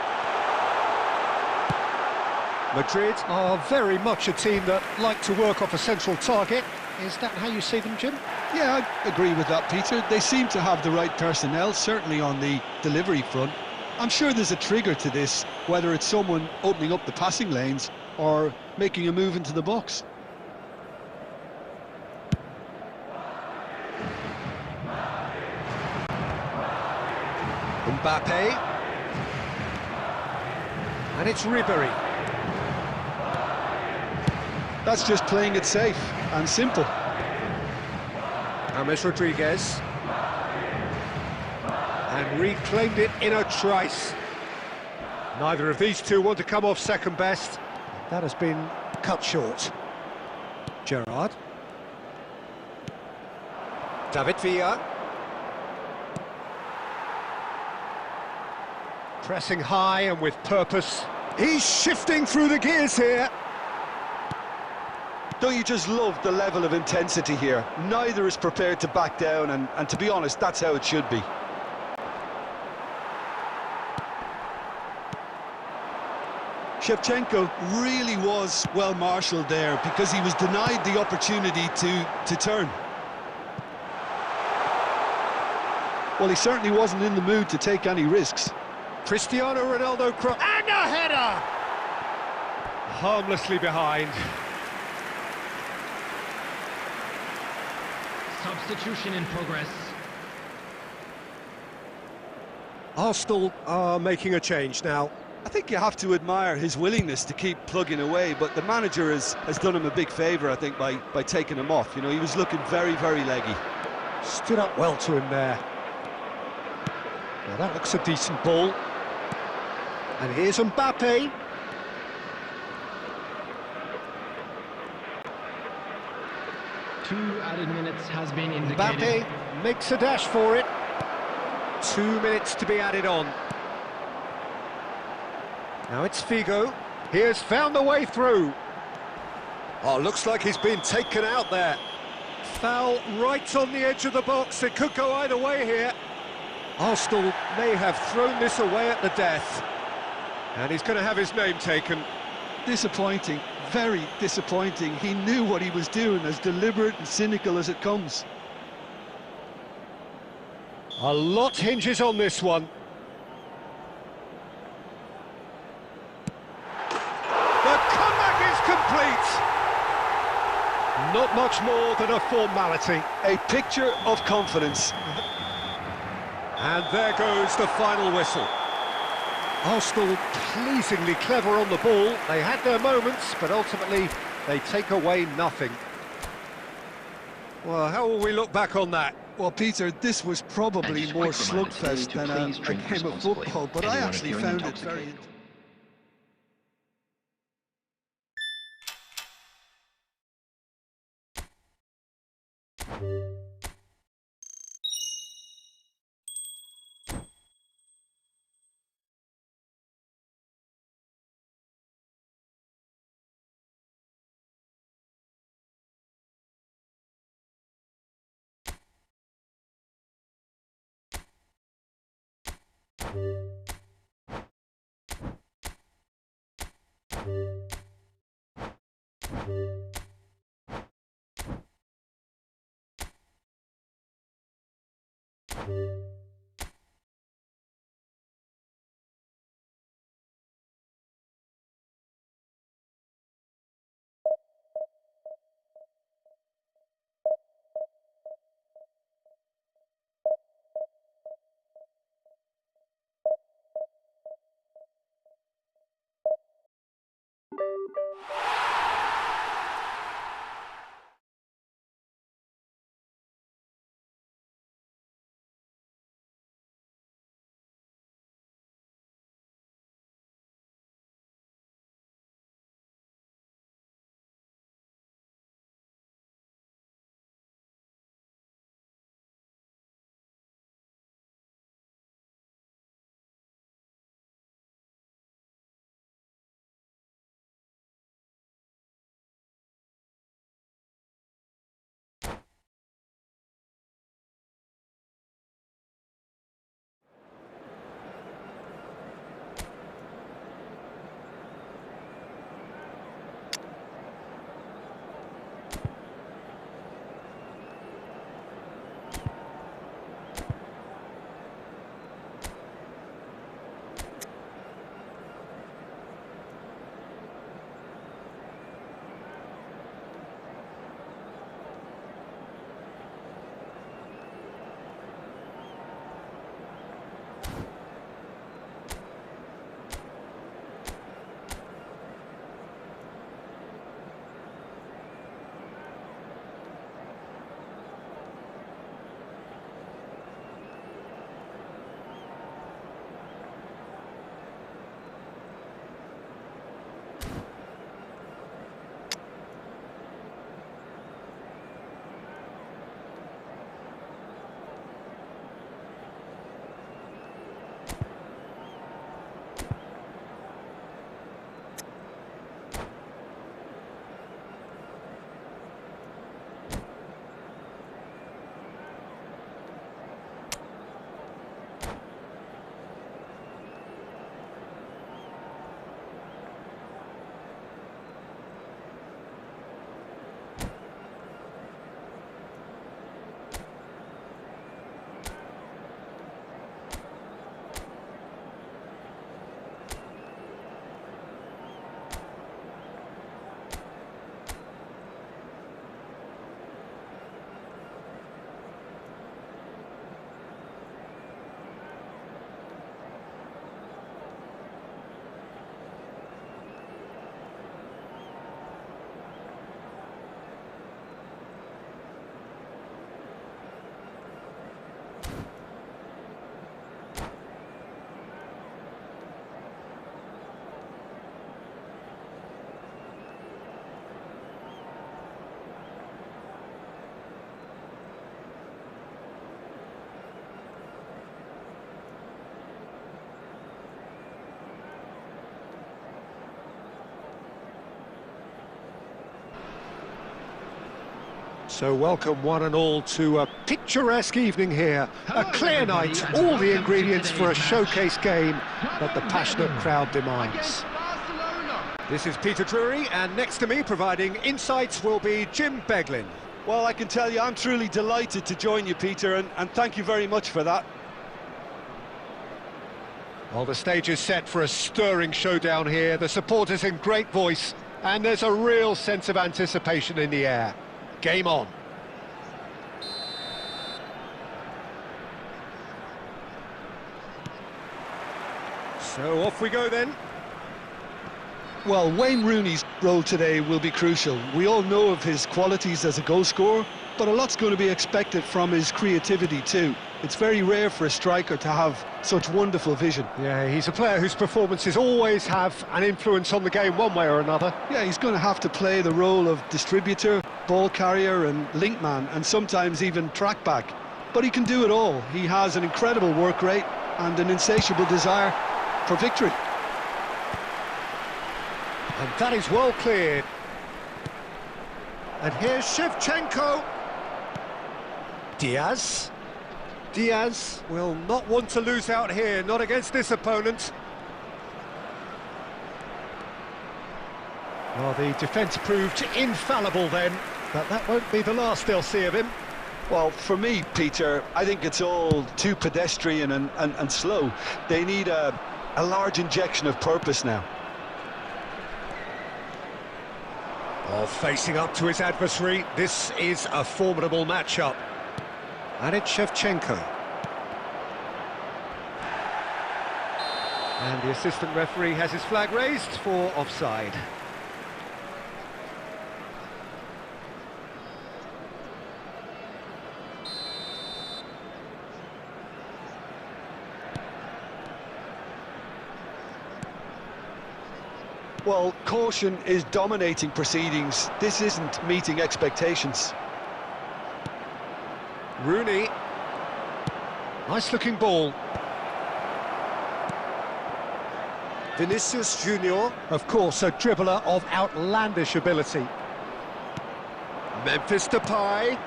Madrid are very much a team that like to work off a central target. Is that how you see them, Jim? Yeah, I agree with that, Peter. They seem to have the right personnel, certainly on the delivery front. I'm sure there's a trigger to this, whether it's someone opening up the passing lanes or making a move into the box. Mbappe. And it's Ribery. That's just playing it safe and simple. James Rodriguez. And reclaimed it in a trice. Neither of these two want to come off second best. That has been cut short. Gerrard. David Villa. Pressing high and with purpose. He's shifting through the gears here. Don't you just love the level of intensity here? Neither is prepared to back down, and to be honest, that's how it should be. Shevchenko really was well marshalled there because he was denied the opportunity to turn. Well, he certainly wasn't in the mood to take any risks. Cristiano Ronaldo cross and a header! Harmlessly behind. Substitution in progress. Arsenal are making a change now. I think you have to admire his willingness to keep plugging away, but the manager has done him a big favour, I think, by taking him off. You know, he was looking very, very leggy. Stood up well to him there. Well, that looks a decent ball. And here's Mbappe. Two added minutes has been indicated. Mbappe makes a dash for it. 2 minutes to be added on. Now it's Figo. He has found the way through. Oh, looks like he's been taken out there. Foul right on the edge of the box. It could go either way here. Arsenal may have thrown this away at the death. And he's going to have his name taken. Disappointing, very disappointing. He knew what he was doing, as deliberate and cynical as it comes. A lot hinges on this one. The comeback is complete. Not much more than a formality. A picture of confidence. And there goes the final whistle. Arsenal pleasingly clever on the ball. They had their moments, but ultimately they take away nothing. Well, how will we look back on that? Well, Peter, this was probably more slugfest than a game of football, but I actually found it very interesting. So welcome one and all to a picturesque evening here. A clear night, all the ingredients for a showcase game that the passionate crowd demands. This is Peter Drury, and next to me providing insights will be Jim Beglin. Well, I can tell you I'm truly delighted to join you, Peter, and thank you very much for that. Well, the stage is set for a stirring showdown here. The supporters in great voice, and there's a real sense of anticipation in the air. Game on. So off we go then. Well, Wayne Rooney's role today will be crucial. We all know of his qualities as a goal scorer, but a lot's going to be expected from his creativity too. It's very rare for a striker to have such wonderful vision. Yeah, he's a player whose performances always have an influence on the game one way or another. Yeah, he's going to have to play the role of distributor, ball carrier and link man, and sometimes even track back. But he can do it all. He has an incredible work rate and an insatiable desire for victory. And that is well cleared. And here's Shevchenko. Diaz. Diaz will not want to lose out here, not against this opponent. Well, the defence proved infallible then, but that won't be the last they'll see of him. Well, for me, Peter, I think it's all too pedestrian and slow. They need a large injection of purpose now. Oh, facing up to his adversary, this is a formidable matchup. And it's Shevchenko. And the assistant referee has his flag raised for offside. Well, caution is dominating proceedings. This isn't meeting expectations. Rooney. Nice looking ball. Vinicius Junior, of course, a dribbler of outlandish ability. Memphis Depay.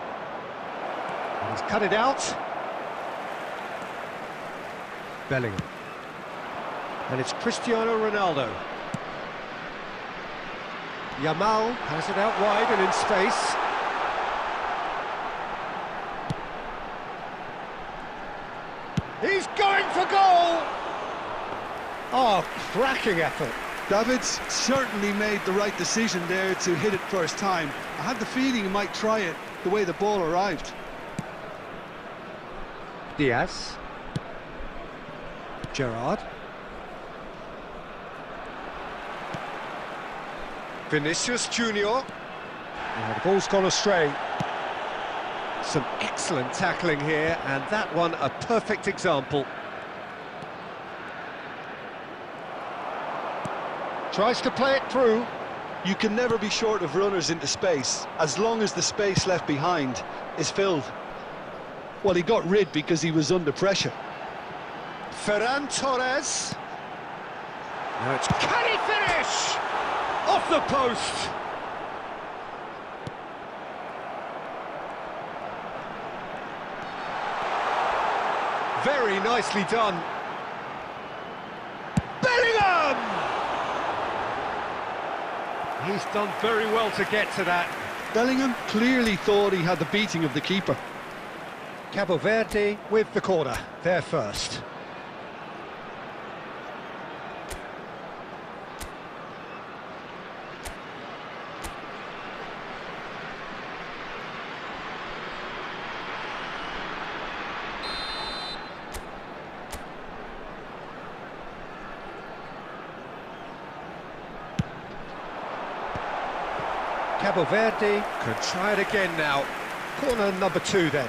And he's cut it out. Bellingham. And it's Cristiano Ronaldo. Yamal has it out wide and in space. He's going for goal! Oh, cracking effort. David's certainly made the right decision there to hit it first time. I had the feeling he might try it the way the ball arrived. Diaz. Gerrard. Vinicius Junior. Oh, the ball's gone astray. Some excellent tackling here, and that one a perfect example. Tries to play it through. You can never be short of runners into space, as long as the space left behind is filled. Well, he got rid because he was under pressure. Ferran Torres. Now it's... Can he finish? Off the post. Very nicely done. Bellingham! He's done very well to get to that. Bellingham clearly thought he had the beating of the keeper. Cabo Verde with the corner, there first. Cabo Verde could try it again now. Corner number 2 then.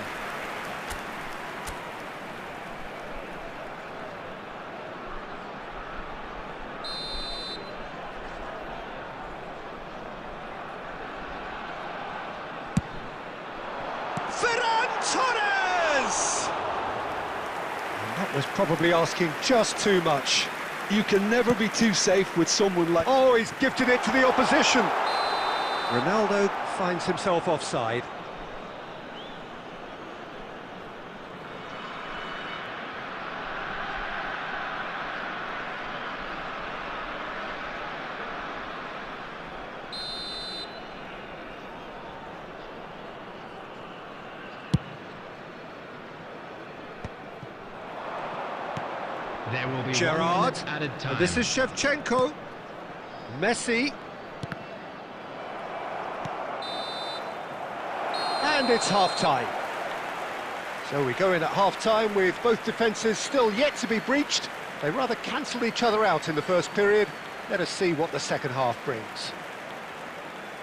Ferran Torres! And that was probably asking just too much. You can never be too safe with someone like... Oh, he's gifted it to the opposition. Ronaldo finds himself offside. There will be 1 Gerrard, minute added time. and this is Shevchenko. Messi. And it's half-time. So we go in at half-time with both defences still yet to be breached. They rather cancelled each other out in the first period. Let us see what the second half brings.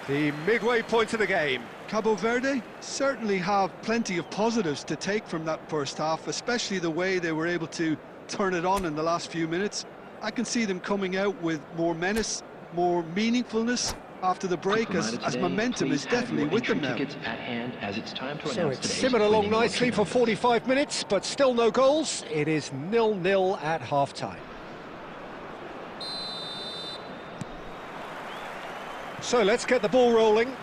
The midway point of the game. Cabo Verde certainly have plenty of positives to take from that first half, especially the way they were able to turn it on in the last few minutes. I can see them coming out with more menace, more meaningfulness after the break, as momentum is definitely with them now. So it's simmered along nicely for 45 minutes, but still no goals. It is 0-0 at half-time. So let's get the ball rolling.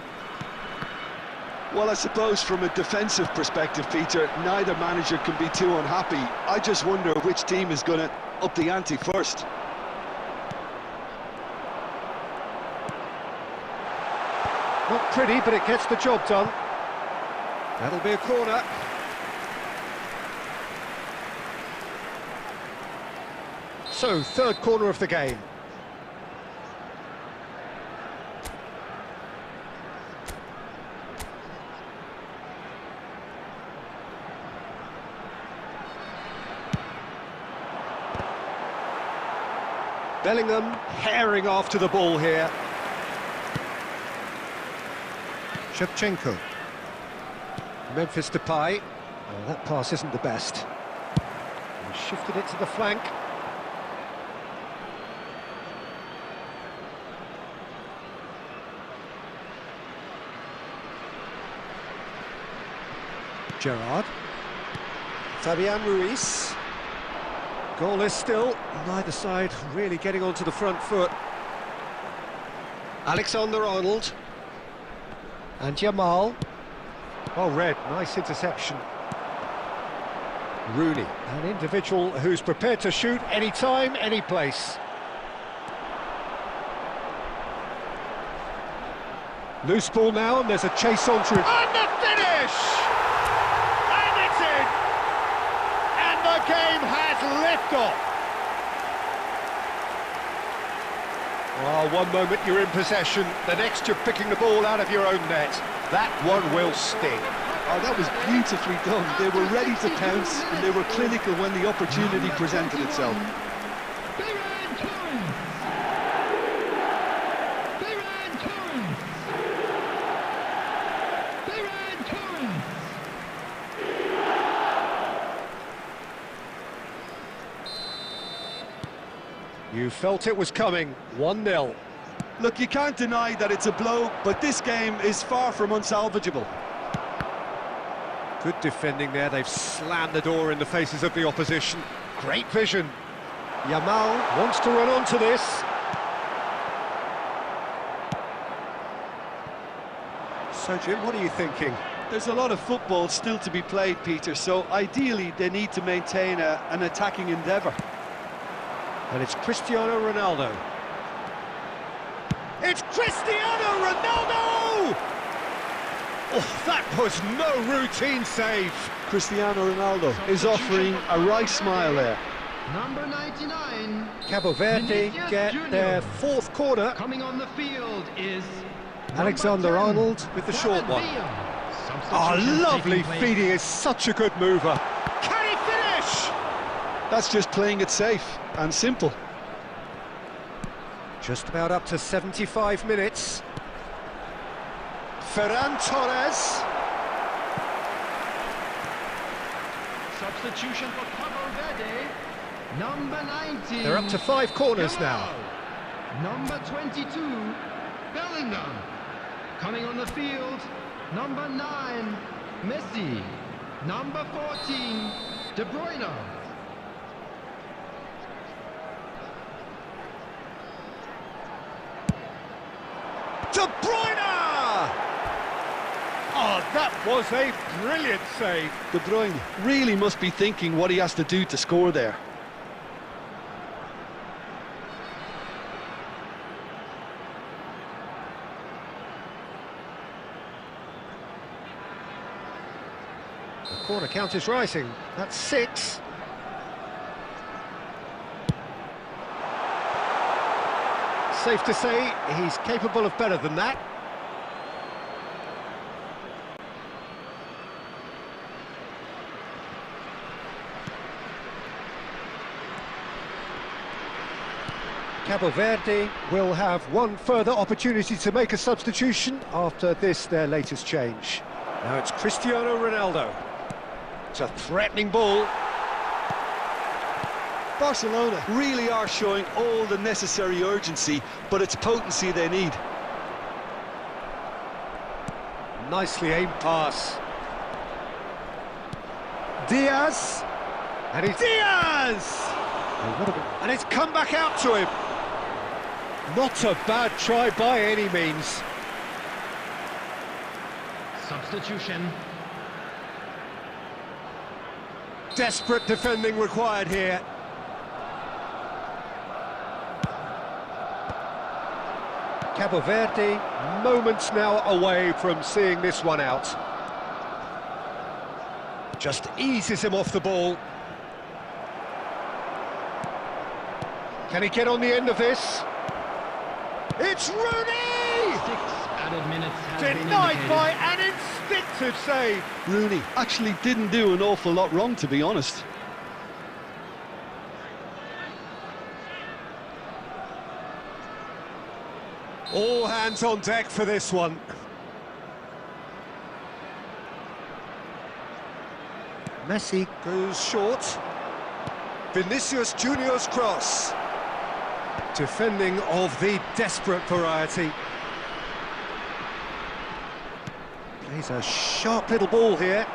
Well, I suppose from a defensive perspective, Peter, neither manager can be too unhappy. I just wonder which team is going to up the ante first. Not pretty, but it gets the job done. That'll be a corner. So, third corner of the game. Bellingham herring after the ball here. Shevchenko. Memphis Depay. Oh, that pass isn't the best. He shifted it to the flank. Gerrard. Fabian Ruiz. Goalless still, neither side really getting onto the front foot. Alexander-Arnold. And Yamal. Oh, Red, nice interception. Rooney, an individual who's prepared to shoot any time, any place. Loose ball now, and there's a chase on through. And the finish! And it's in! And the game has liftoff! Oh, one moment you're in possession, the next you're picking the ball out of your own net. That one will sting. Oh, that was beautifully done. They were ready to pounce, and they were clinical when the opportunity presented itself. You felt it was coming, 1-0. Look, you can't deny that it's a blow, but this game is far from unsalvageable. Good defending there, they've slammed the door in the faces of the opposition. Great vision. Yamal wants to run onto this. So, Jim, what are you thinking? There's a lot of football still to be played, Peter, so ideally they need to maintain an attacking endeavour. And it's Cristiano Ronaldo. It's Cristiano Ronaldo! Oh, that was no routine save. Cristiano Ronaldo is offering a right smile there. Number 99. Cabo Verde get their fourth corner. Coming on the field is Alexander-Arnold with the short one. Oh, lovely feeding, is such a good mover. Can he finish? That's just playing it safe and simple. Just about up to 75 minutes. Ferran Torres. Substitution for Cabo Verde. Number 19. They're up to 5 corners now. Number 22, Bellingham. Coming on the field, number 9, Messi. Number 14, De Bruyne. De Bruyne! Oh, that was a brilliant save. De Bruyne really must be thinking what he has to do to score there. The corner count is rising. That's 6. safe to say he's capable of better than that. Cabo Verde will have one further opportunity to make a substitution after this, their latest change. Now it's Cristiano Ronaldo. It's a threatening ball. Barcelona really are showing all the necessary urgency, but it's potency they need. Nicely aimed pass. Diaz. And it's Diaz! And it's come back out to him. Not a bad try by any means. Substitution. Desperate defending required here. Cabo Verde, moments now away from seeing this one out. Just eases him off the ball. Can he get on the end of this? It's Rooney! 6 added minutes has been Denied indicated. by an instinctive save. Rooney actually didn't do an awful lot wrong, to be honest. All hands on deck for this one. Messi goes short. Vinicius Junior's cross. Defending of the desperate variety. Plays a sharp little ball here.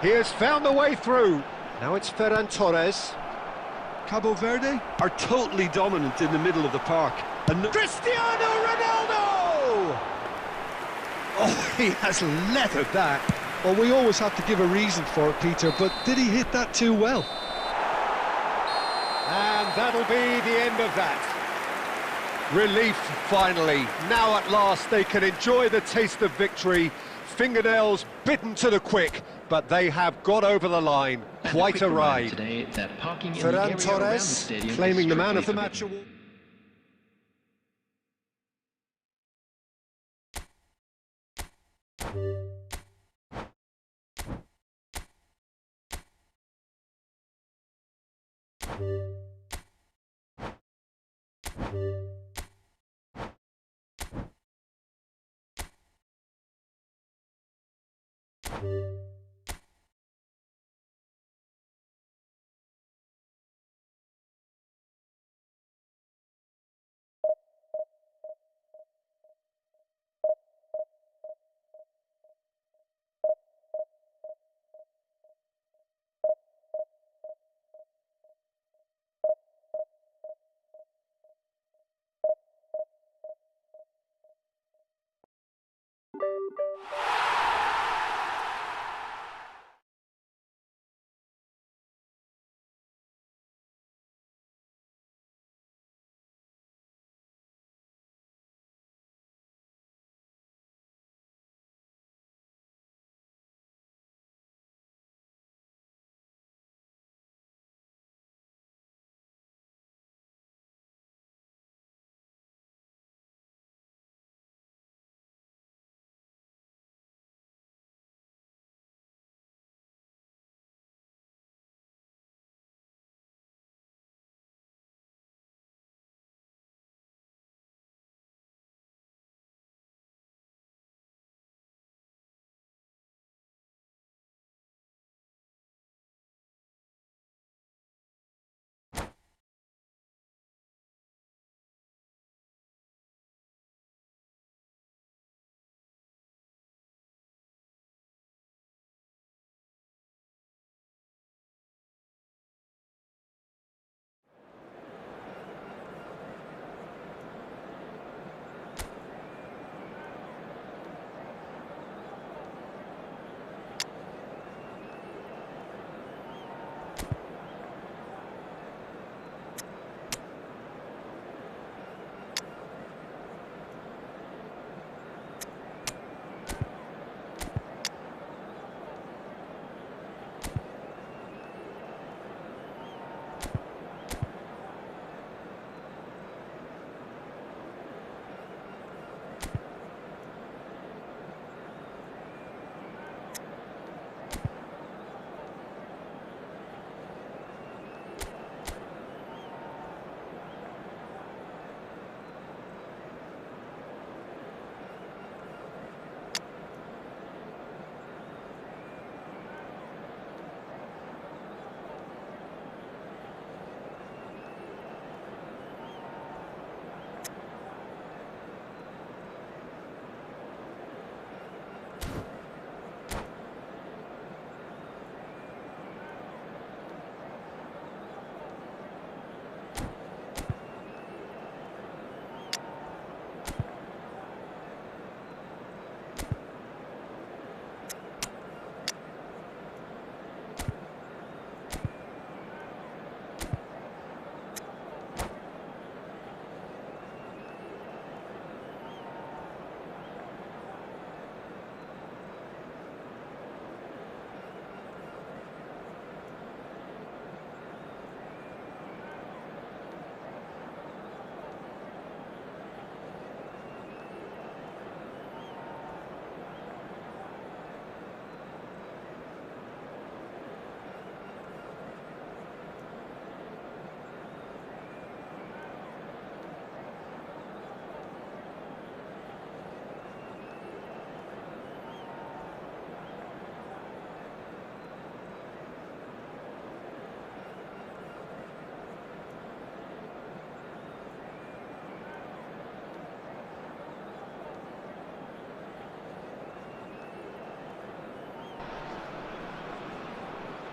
He has found the way through. Now it's Ferran Torres. Cabo Verde are totally dominant in the middle of the park. And Cristiano Ronaldo! Oh, he has leathered that. Well, we always have to give a reason for it, Peter, but did he hit that too well? And that'll be the end of that. Relief, finally. Now at last they can enjoy the taste of victory. Fingernails bitten to the quick, but they have got over the line. Quite a ride. Today, that parking in the area Ferran around the Torres stadium claiming is the man of strictly the match forbidden. award.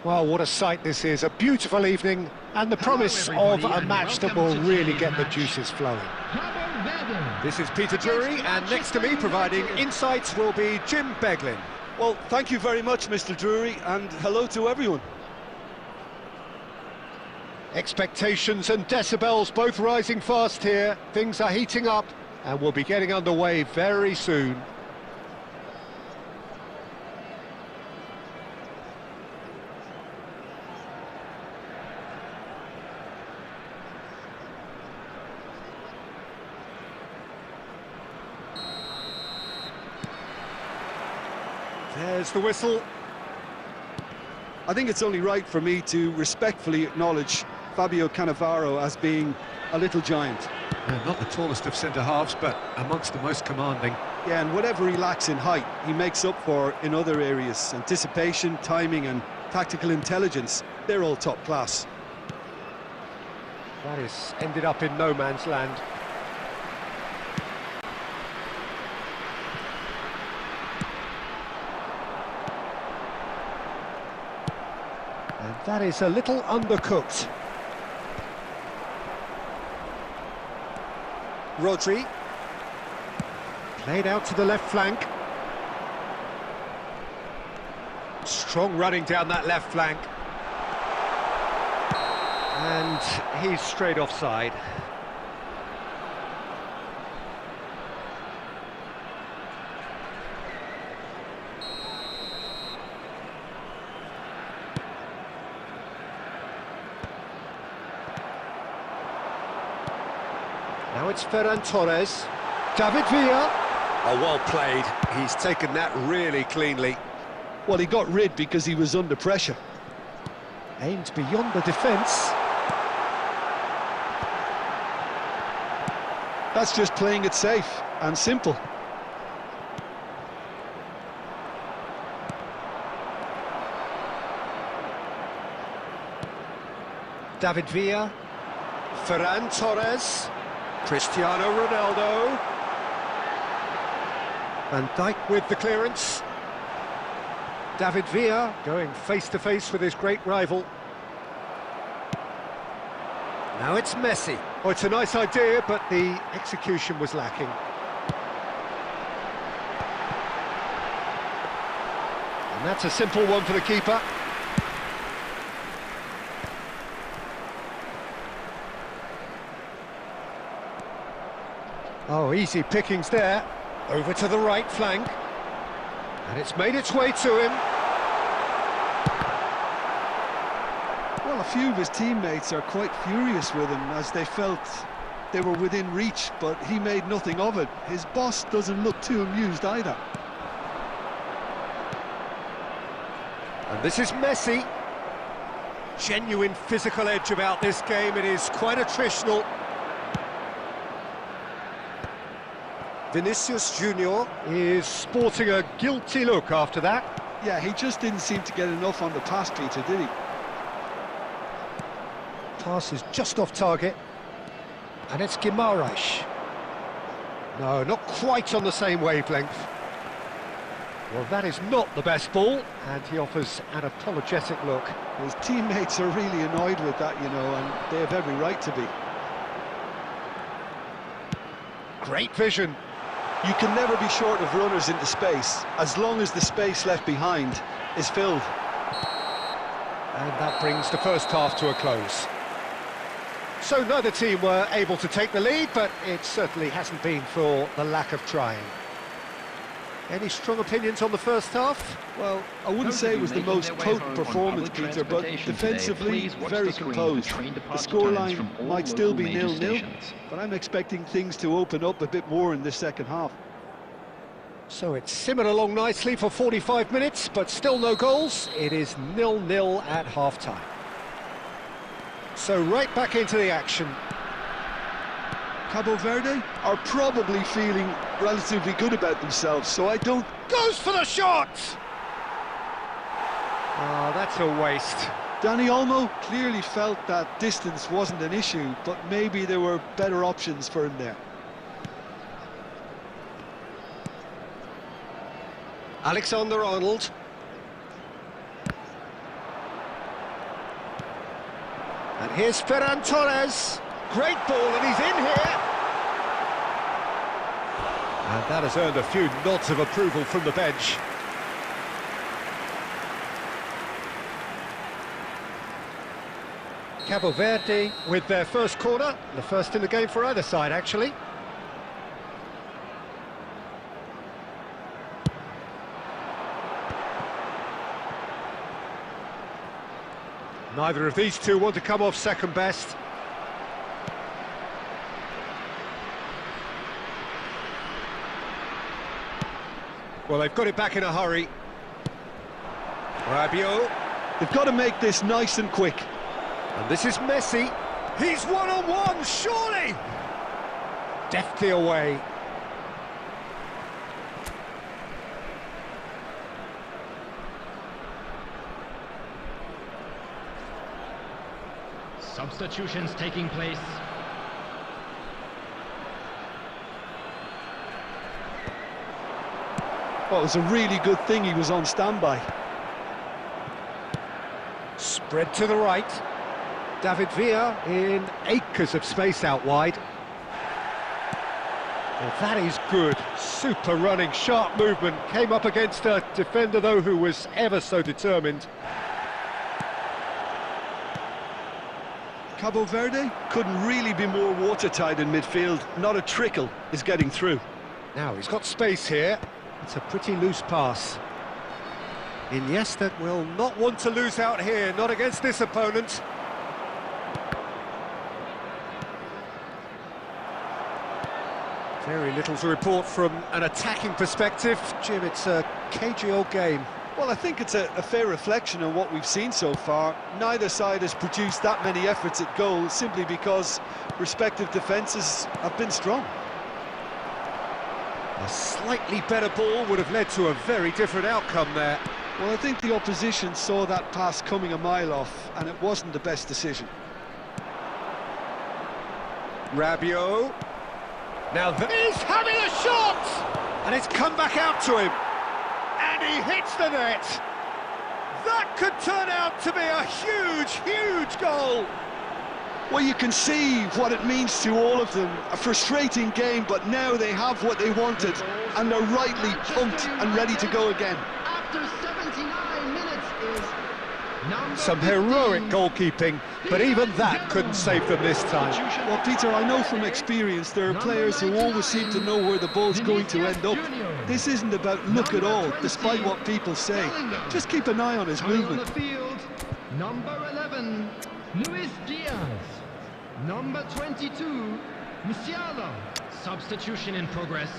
Well, what a sight this is, a beautiful evening, and the promise of a match that will really get the juices flowing. This is Peter Drury, and next to me providing insights will be Jim Beglin. Well, thank you very much, Mr. Drury, and hello to everyone. Expectations and decibels both rising fast here. Things are heating up, and we'll be getting underway very soon. There's the whistle. I think it's only right for me to respectfully acknowledge Fabio Cannavaro as being a little giant. Not the tallest of centre-halves, but amongst the most commanding. Yeah, and whatever he lacks in height, he makes up for in other areas. Anticipation, timing and tactical intelligence, they're all top class. That is ended up in no man's land. And that is a little undercooked. Rodri. Played out to the left flank. Strong running down that left flank. And he's straight offside. Now it's Ferran Torres. David Villa. Oh, well played. He's taken that really cleanly. Well, he got rid because he was under pressure. Aimed beyond the defence. That's just playing it safe and simple. David Villa. Ferran Torres. Cristiano Ronaldo. Van Dijk with the clearance. David Villa going face-to-face with his great rival. Now it's Messi. Oh, it's a nice idea, but the execution was lacking. And that's a simple one for the keeper. Oh, easy pickings there. Over to the right flank. And it's made its way to him. Well, a few of his teammates are quite furious with him as they felt they were within reach, but he made nothing of it. His boss doesn't look too amused either. And this is Messi. Genuine physical edge about this game. It is quite attritional. Vinicius Junior is sporting a guilty look after that. Yeah, he just didn't seem to get enough on the pass, Peter, did he? Pass is just off target. And it's Guimaraes. No, not quite on the same wavelength. Well, that is not the best ball, and he offers an apologetic look. His teammates are really annoyed with that, you know, and they have every right to be. Great vision. You can never be short of runners into space, as long as the space left behind is filled. And that brings the first half to a close. So neither team were able to take the lead, but it certainly hasn't been for the lack of trying. Any strong opinions on the first half? Well, I wouldn't say it was the most potent performance, Peter, but defensively, very composed. The scoreline might still be 0-0, but I'm expecting things to open up a bit more in this second half. So it's simmered along nicely for 45 minutes, but still no goals. It is 0-0 at half-time. So right back into the action. Cabo Verde are probably feeling relatively good about themselves, so I don't... Goes for the shot! Oh, that's a waste. Dani Olmo clearly felt that distance wasn't an issue, but maybe there were better options for him there. Alexander-Arnold. And here's Ferran Torres. Great ball, and he's in here. And that has earned a few nods of approval from the bench. Cabo Verde with their first corner, the first in the game for either side, actually. Neither of these two want to come off second best. Well, they've got it back in a hurry. Rabiot. They've got to make this nice and quick. And this is Messi. He's one-on-one, surely! Deftly away. Substitutions taking place. Well, it was a really good thing he was on standby. Spread to the right. David Villa in acres of space out wide. Well, that is good. Super running, sharp movement. Came up against a defender, though, who was ever so determined. Cabo Verde couldn't really be more watertight in midfield. Not a trickle is getting through. Now, he's got space here. It's a pretty loose pass. Iniesta will not want to lose out here, not against this opponent. Very little to report from an attacking perspective. Jim, it's a cagey old game. Well, I think it's a fair reflection on what we've seen so far. Neither side has produced that many efforts at goal simply because respective defences have been strong. A slightly better ball would have led to a very different outcome there. Well, I think the opposition saw that pass coming a mile off, and it wasn't the best decision. Rabiot. Now he's having a shot! And it's come back out to him. And he hits the net. That could turn out to be a huge, huge goal. Well, you can see what it means to all of them. A frustrating game, but now they have what they wanted, and they're rightly pumped and ready to go again. After 79 minutes is number Some 15. heroic goalkeeping, but even that couldn't save them this time. Well, Peter, I know from experience there are players who always seem to know where the ball's going to end up. This isn't about luck at all, despite what people say. Just keep an eye on his Coming movement. on the field, number 11, Luis Diaz. Number 22, Musiala. Substitution in progress.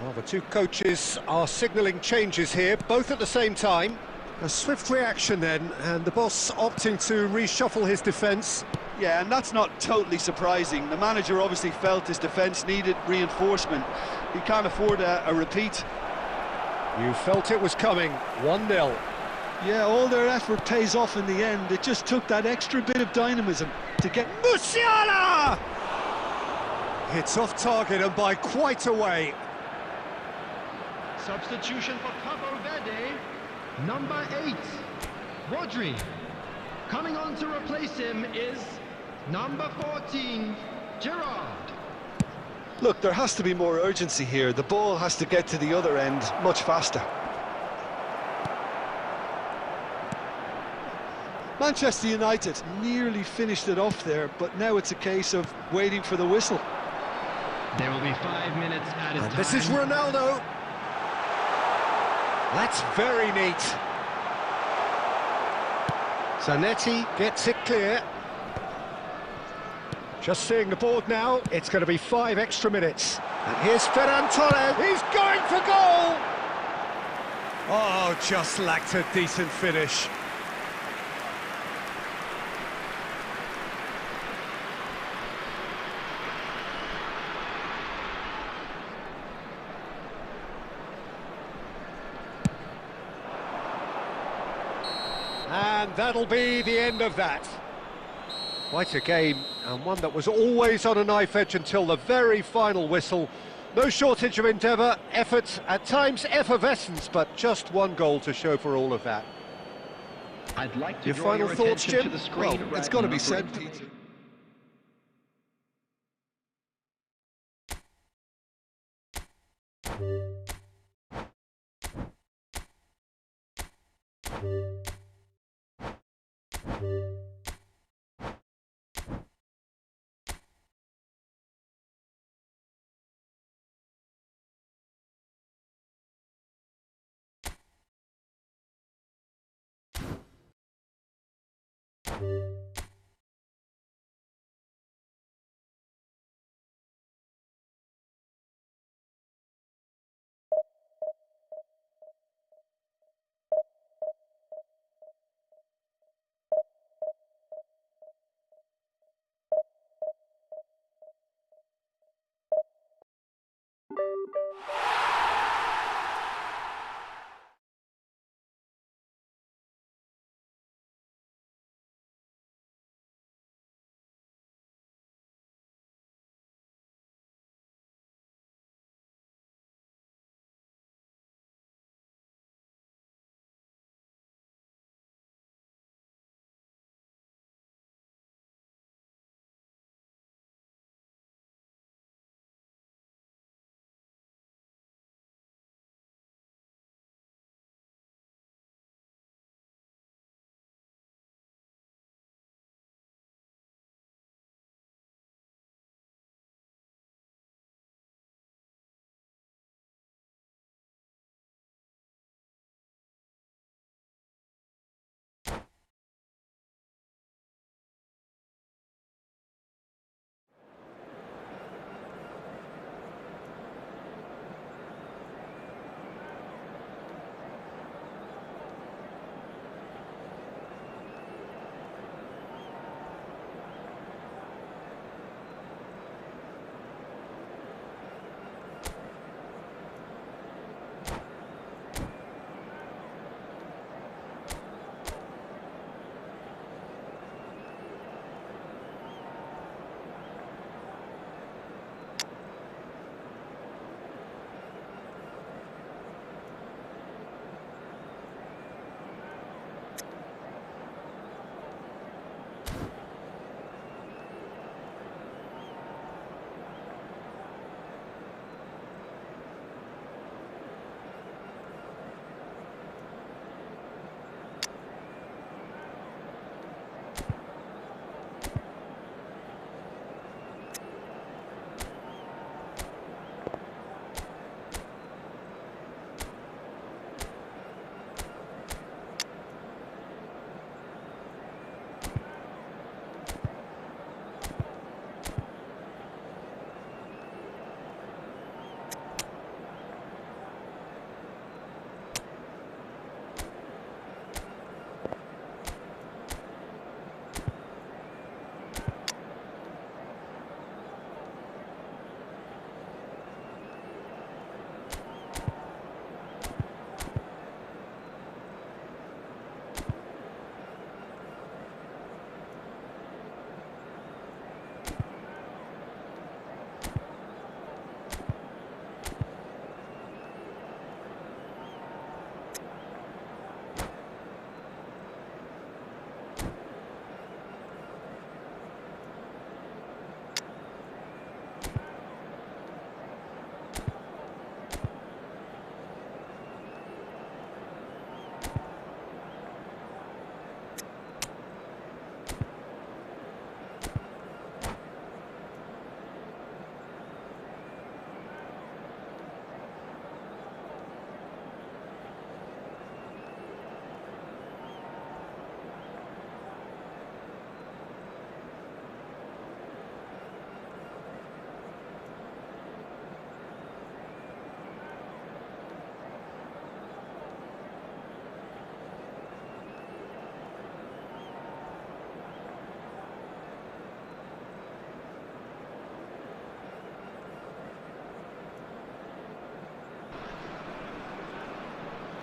Well, the two coaches are signalling changes here, both at the same time. A swift reaction then, and the boss opting to reshuffle his defence. Yeah, and that's not totally surprising. The manager obviously felt his defence needed reinforcement. He can't afford a repeat. You felt it was coming, 1-0. Yeah, all their effort pays off in the end. It just took that extra bit of dynamism to get... Musiala! It's off target and by quite a way. Substitution for Cabo Verde, number 8, Rodri. Coming on to replace him is number 14, Gerrard. Look, there has to be more urgency here. The ball has to get to the other end much faster. Manchester United nearly finished it off there, but now it's a case of waiting for the whistle. There will be 5 minutes added time. This is Ronaldo. That's very neat. Zanetti gets it clear. Just seeing the board now, it's going to be 5 extra minutes. And here's Ferran Torres, he's going for goal! Oh, just lacked a decent finish. And that'll be the end of that. Quite a game, and one that was always on a knife edge until the very final whistle. No shortage of endeavour, effort, at times effervescence, but just one goal to show for all of that. I'd like to Your draw final your thoughts, attention Jim? to the screen. Well, it's got to be said, Peter.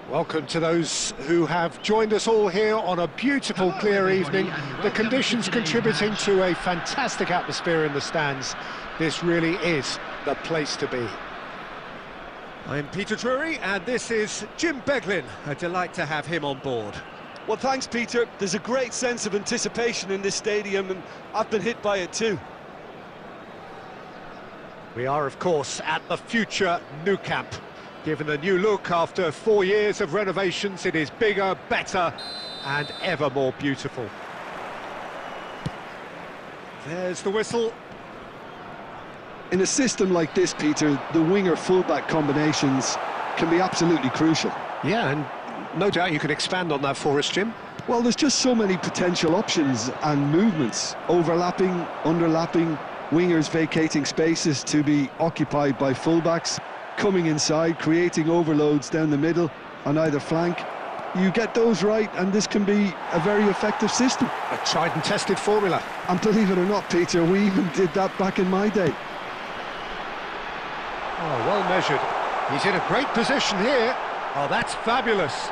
Welcome to those who have joined us all here on a beautiful, clear evening. The conditions contributing to a fantastic atmosphere in the stands. This really is the place to be. I'm Peter Drury, and this is Jim Beglin. A delight to have him on board. Well, thanks, Peter. There's a great sense of anticipation in this stadium, and I've been hit by it too. We are, of course, at the future Nou Camp. Given a new look after 4 years of renovations, it is bigger, better, and ever more beautiful. There's the whistle. In a system like this, Peter, the winger-fullback combinations can be absolutely crucial. Yeah, and no doubt you can expand on that for us, Jim. Well, there's just so many potential options and movements, overlapping, underlapping, wingers vacating spaces to be occupied by fullbacks, coming inside, creating overloads down the middle on either flank. You get those right, and this can be a very effective system. A tried and tested formula. And believe it or not, Peter, we even did that back in my day. Oh, well measured. He's in a great position here. Oh, that's fabulous.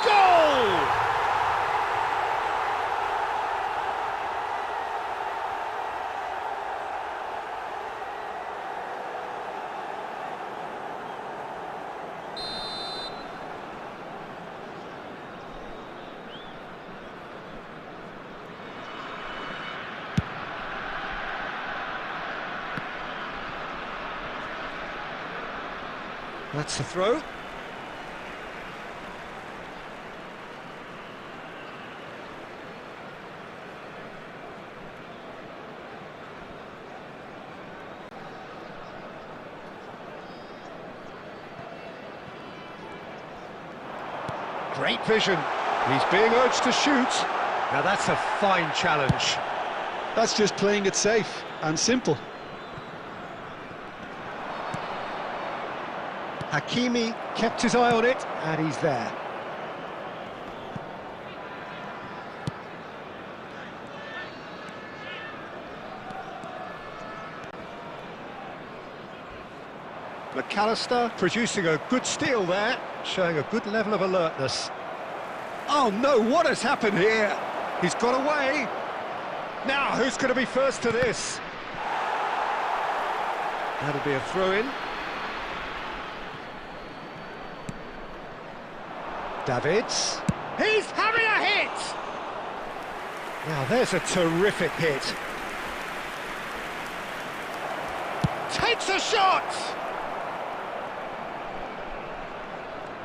Goal! That's the throw. Great vision. He's being urged to shoot. Now that's a fine challenge. That's just playing it safe and simple. Hakimi kept his eye on it, and he's there. McAllister producing a good steal there, showing a good level of alertness. Oh no, what has happened here? He's got away. Now, who's going to be first to this? That'll be a throw-in. Davids. He's having a hit! Now there's a terrific hit. Takes a shot!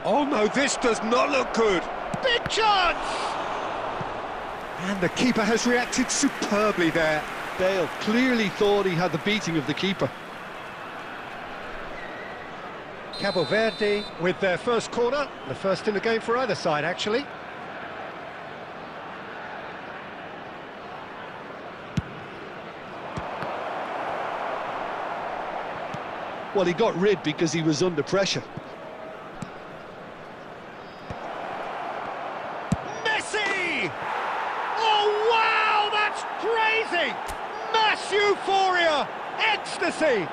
Oh no, this does not look good. Big chance! And the keeper has reacted superbly there. Bale clearly thought he had the beating of the keeper. Cabo Verde with their first corner, the first in the game for either side, actually. Well, he got rid because he was under pressure. Messi! Oh, wow, that's crazy! Mass euphoria! Ecstasy!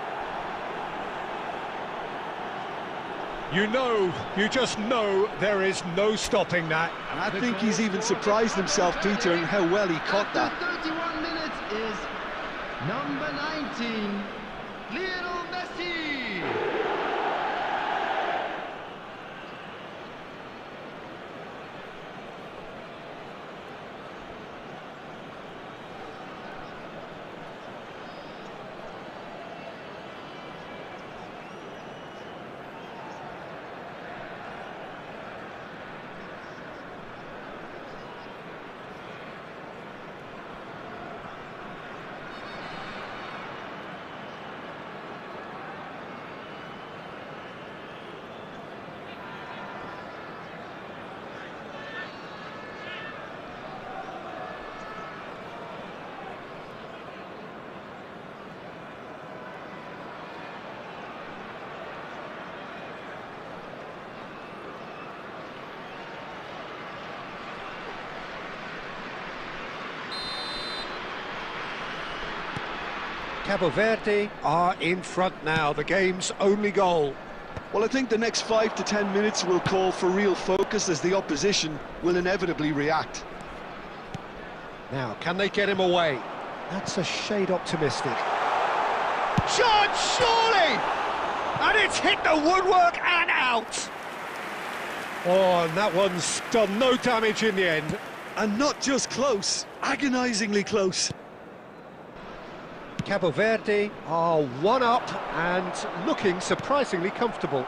You just know there is no stopping that. And I think he's even surprised himself, Peter, in how well he caught that. After 31 minutes is number 19, Lionel Messi. Cabo Verde are in front now, the game's only goal. Well, I think the next 5 to 10 minutes will call for real focus as the opposition will inevitably react. Now, can they get him away? That's a shade optimistic. Shot, surely! And it's hit the woodwork and out! Oh, and that one's done no damage in the end. And not just close, agonisingly close. Cabo Verde are one up and looking surprisingly comfortable.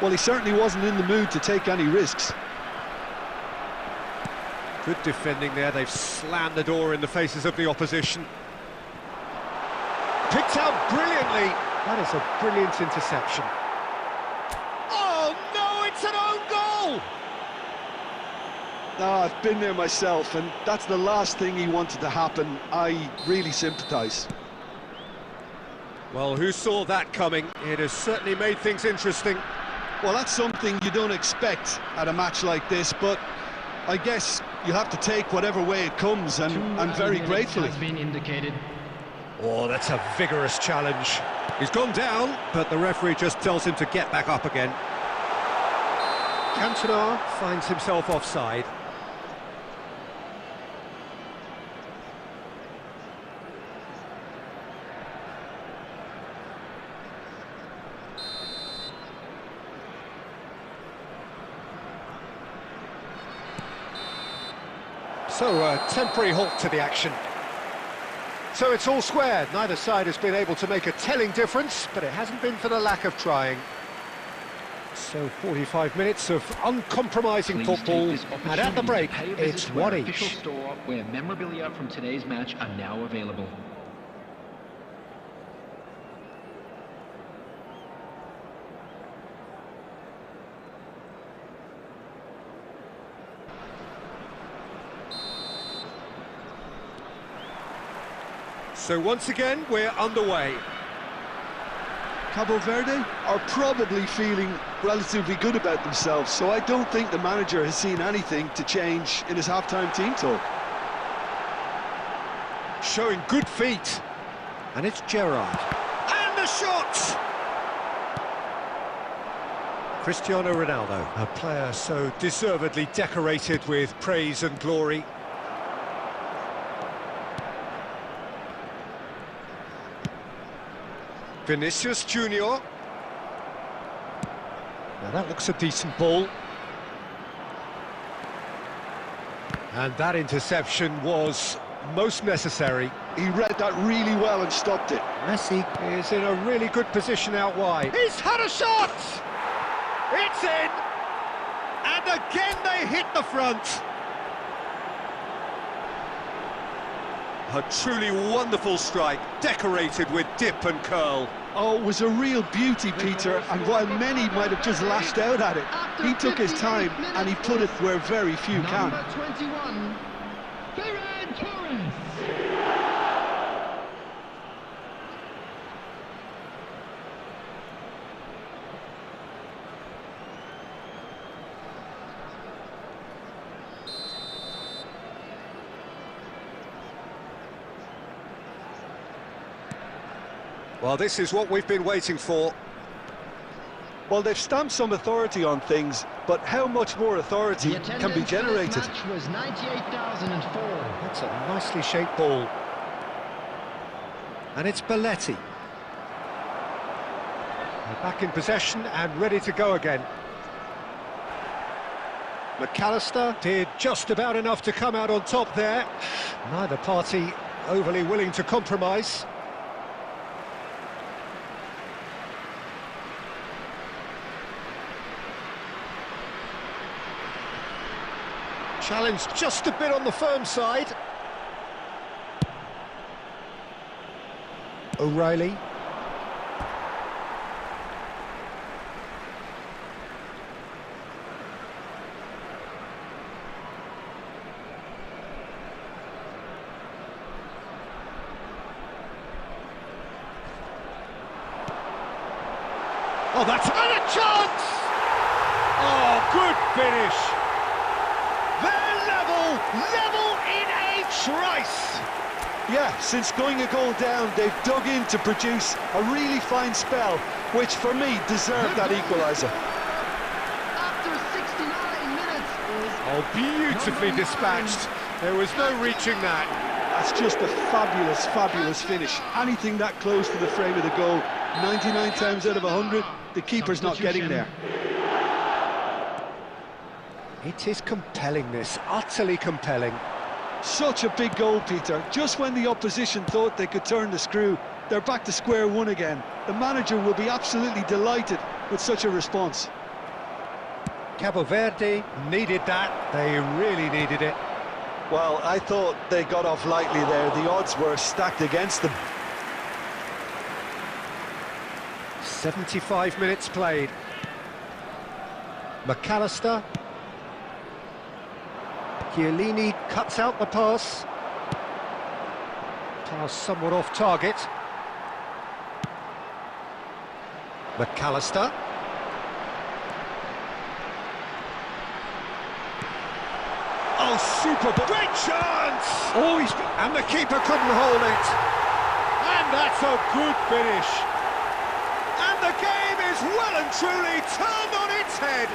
Well, he certainly wasn't in the mood to take any risks. Good defending there, they've slammed the door in the faces of the opposition. Picked out brilliantly. That is a brilliant interception. Oh no, it's an own goal! I've been there myself, and that's the last thing he wanted to happen. I really sympathise. Well, who saw that coming? It has certainly made things interesting. Well, that's something you don't expect at a match like this, but I guess you have to take whatever way it comes, and very gratefully. Has been indicated. Oh, that's a vigorous challenge. He's gone down, but the referee just tells him to get back up again. Cantona finds himself offside. So, a temporary halt to the action. So it's all square. Neither side has been able to make a telling difference, but it hasn't been for the lack of trying. So 45 minutes of uncompromising football, and at the break, it's one each. Official store where memorabilia from today's match are now available. So once again, we're underway. Cabo Verde are probably feeling relatively good about themselves, so I don't think the manager has seen anything to change in his half-time team talk. Showing good feet. And it's Gerrard. And the shot! Cristiano Ronaldo, a player so deservedly decorated with praise and glory. Vinicius Junior. Now that looks a decent ball. And that interception was most necessary. He read that really well and stopped it. Messi is in a really good position out wide. He's had a shot! It's in! And again they hit the front. A truly wonderful strike, decorated with dip and curl. Oh, it was a real beauty, Peter, and while many might have just lashed out at it, he took his time and he put it where very few can. Number 21, Ferran Torres. Well, this is what we've been waiting for. Well, they've stamped some authority on things, but how much more authority can be generated? The match was 98,004. That's a nicely shaped ball. And it's Belletti. They're back in possession and ready to go again. McAllister did just about enough to come out on top there. Neither party overly willing to compromise. Challenge just a bit on the firm side. O'Reilly. Oh, that's and a chance! Oh, good finish! They're level in a trice! Yeah, since going a goal down, they've dug in to produce a really fine spell, which for me deserved that equaliser. After 69 minutes is Oh, beautifully dispatched. There was no reaching that. That's just a fabulous, fabulous finish. Anything that close to the frame of the goal, 99 times out of 100, the keeper's not getting there. It is compelling, this, utterly compelling. Such a big goal, Peter. Just when the opposition thought they could turn the screw, they're back to square one again. The manager will be absolutely delighted with such a response. Cabo Verde needed that, they really needed it. Well, I thought they got off lightly there. The odds were stacked against them. 75 minutes played. McAllister. Chiellini cuts out the pass. Pass somewhat off target. McAllister. Oh, super ball. Great chance! Oh, and the keeper couldn't hold it. And that's a good finish. And the game is well and truly turned on its head.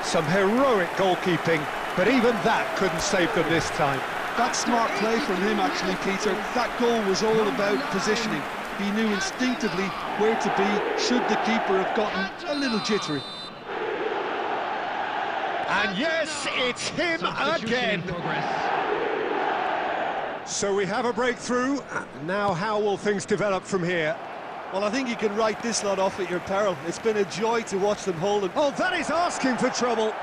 Some heroic goalkeeping, but even that couldn't save them this time. That's smart play from him, actually, Peter. That goal was all about positioning. He knew instinctively where to be should the keeper have gotten a little jittery. And yes, it's him again. So we have a breakthrough. Now how will things develop from here? Well, I think you can write this lot off at your peril. It's been a joy to watch them hold it. Oh, that is asking for trouble.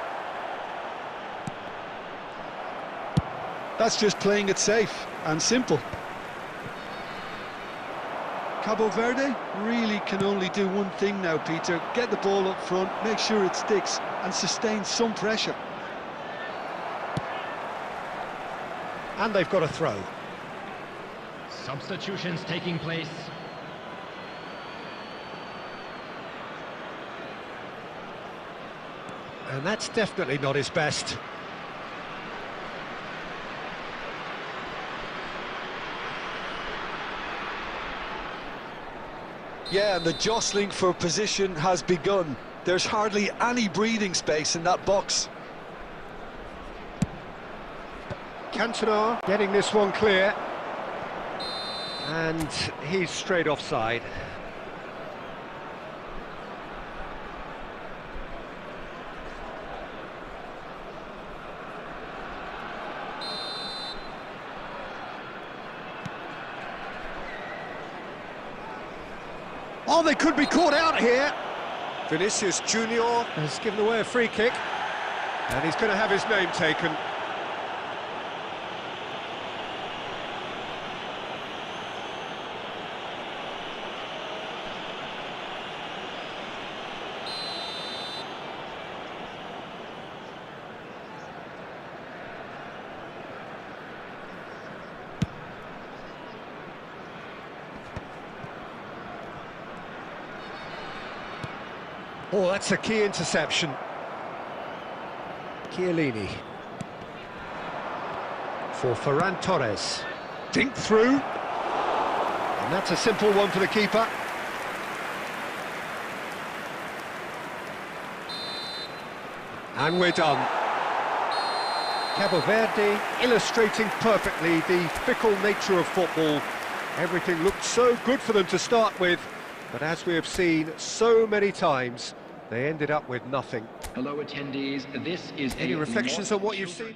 That's just playing it safe and simple. Cabo Verde really can only do one thing now, Peter. Get the ball up front, make sure it sticks, and sustain some pressure. And they've got a throw. substitutions taking place. And that's definitely not his best. Yeah, and the jostling for position has begun. There's hardly any breathing space in that box. Cantona getting this one clear. And he's straight offside. Oh, they could be caught out here. Vinicius Junior has given away a free kick. And he's going to have his name taken. Oh, that's a key interception. Chiellini. For Ferran Torres. Dink through. And that's a simple one for the keeper. And we're done. Cabo Verde illustrating perfectly the fickle nature of football. Everything looked so good for them to start with, but as we have seen so many times, they ended up with nothing. Hello, attendees. This is Any reflections on what you've seen?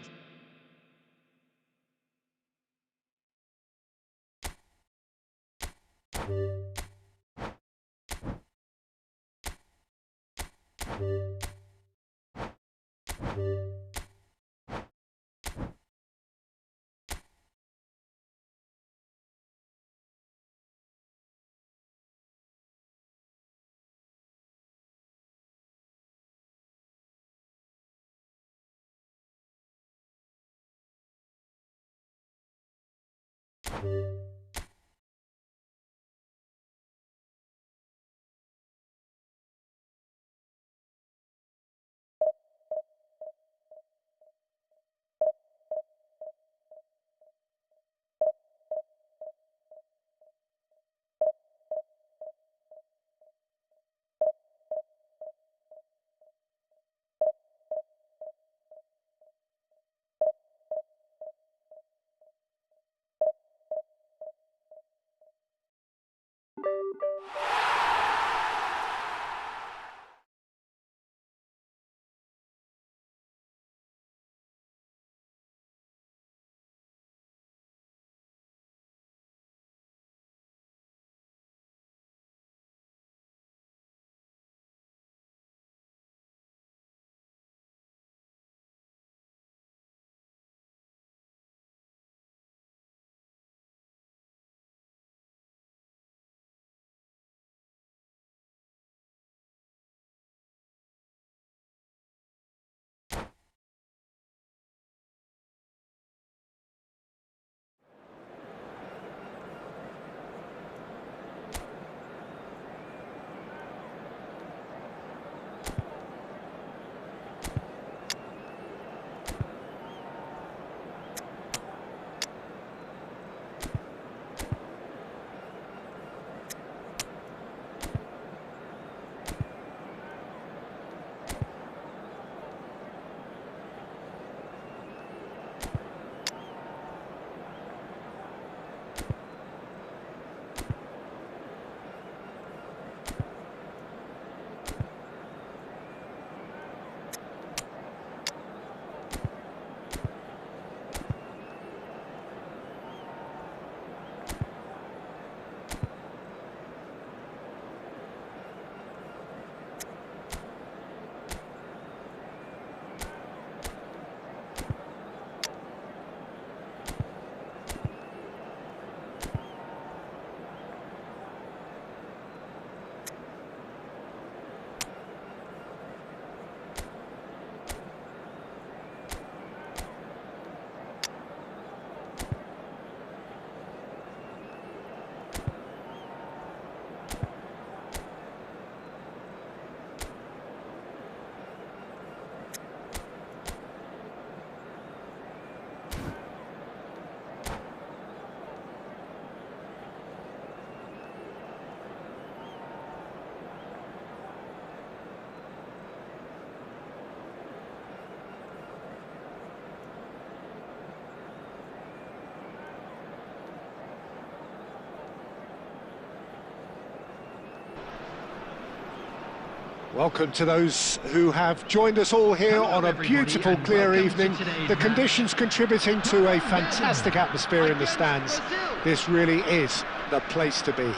Welcome to those who have joined us all here on a beautiful, clear evening. The conditions contributing to a fantastic atmosphere in the stands. This really is the place to be.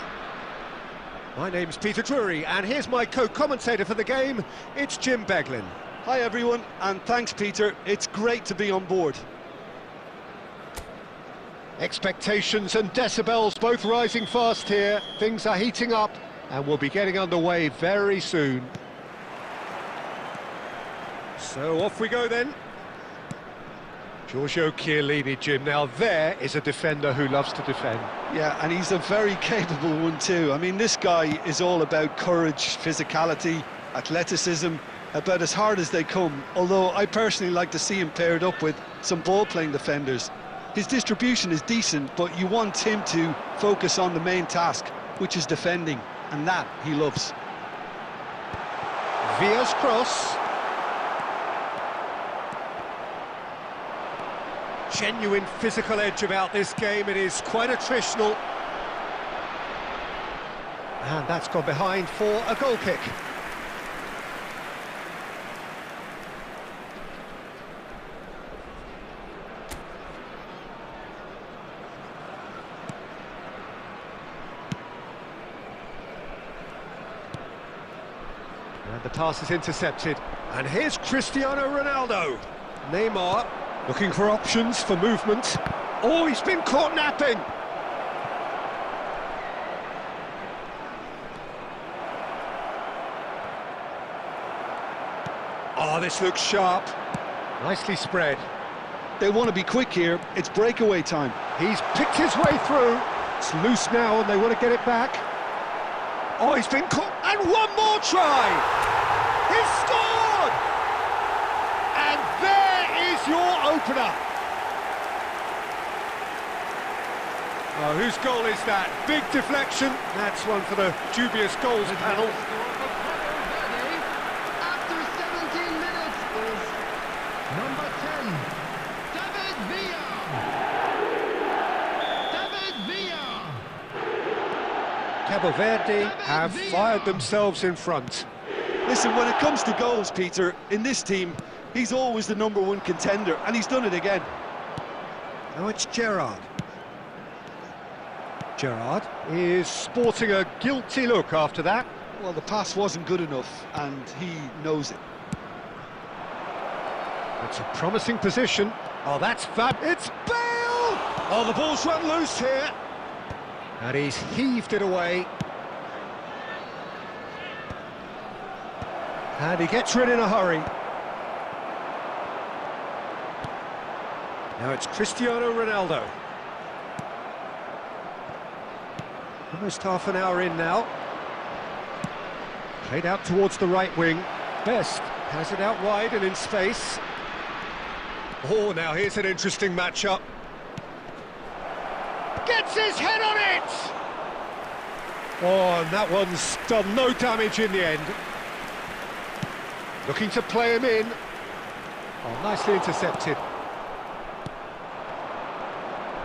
My name's Peter Drury, and here's my co-commentator for the game. It's Jim Beglin. Hi everyone, and thanks Peter. It's great to be on board. Expectations and decibels both rising fast here. Things are heating up, and we'll be getting underway very soon. So off we go then. Giorgio Chiellini, Jim. Now there is a defender who loves to defend. Yeah, and he's a very capable one too. I mean, this guy is all about courage, physicality, athleticism, about as hard as they come, although I personally like to see him paired up with some ball-playing defenders. His distribution is decent, but you want him to focus on the main task, which is defending, and that he loves. Villa's cross. Genuine physical edge about this game. It is quite attritional. And that's gone behind for a goal kick. And the pass is intercepted. And here's Cristiano Ronaldo. Neymar looking for options for movement. Oh, he's been caught napping. Oh, this looks sharp. Nicely spread. They want to be quick here. It's breakaway time. He's picked his way through. It's loose now and they want to get it back. Oh, he's been caught. And one more try. He's scored! And there is your opener. Oh, whose goal is that? Big deflection. That's one for the dubious goals panel. After 17 minutes is number 10, David Villa. Cabo Verde have fired themselves in front. Listen, when it comes to goals, Peter, in this team, he's always the #1 contender, and he's done it again. Now it's Gerrard. Gerrard is sporting a guilty look after that. Well, the pass wasn't good enough, and he knows it. It's a promising position. Oh, that's fab. It's Bale! Oh, the ball's run loose here. And he's heaved it away. And he gets rid in a hurry. Now it's Cristiano Ronaldo. Almost half an hour in now. Played out towards the right wing. Best has it out wide and in space. Oh, now here's an interesting matchup. Gets his head on it! Oh, and that one's done no damage in the end. Looking to play him in. Oh, nicely intercepted.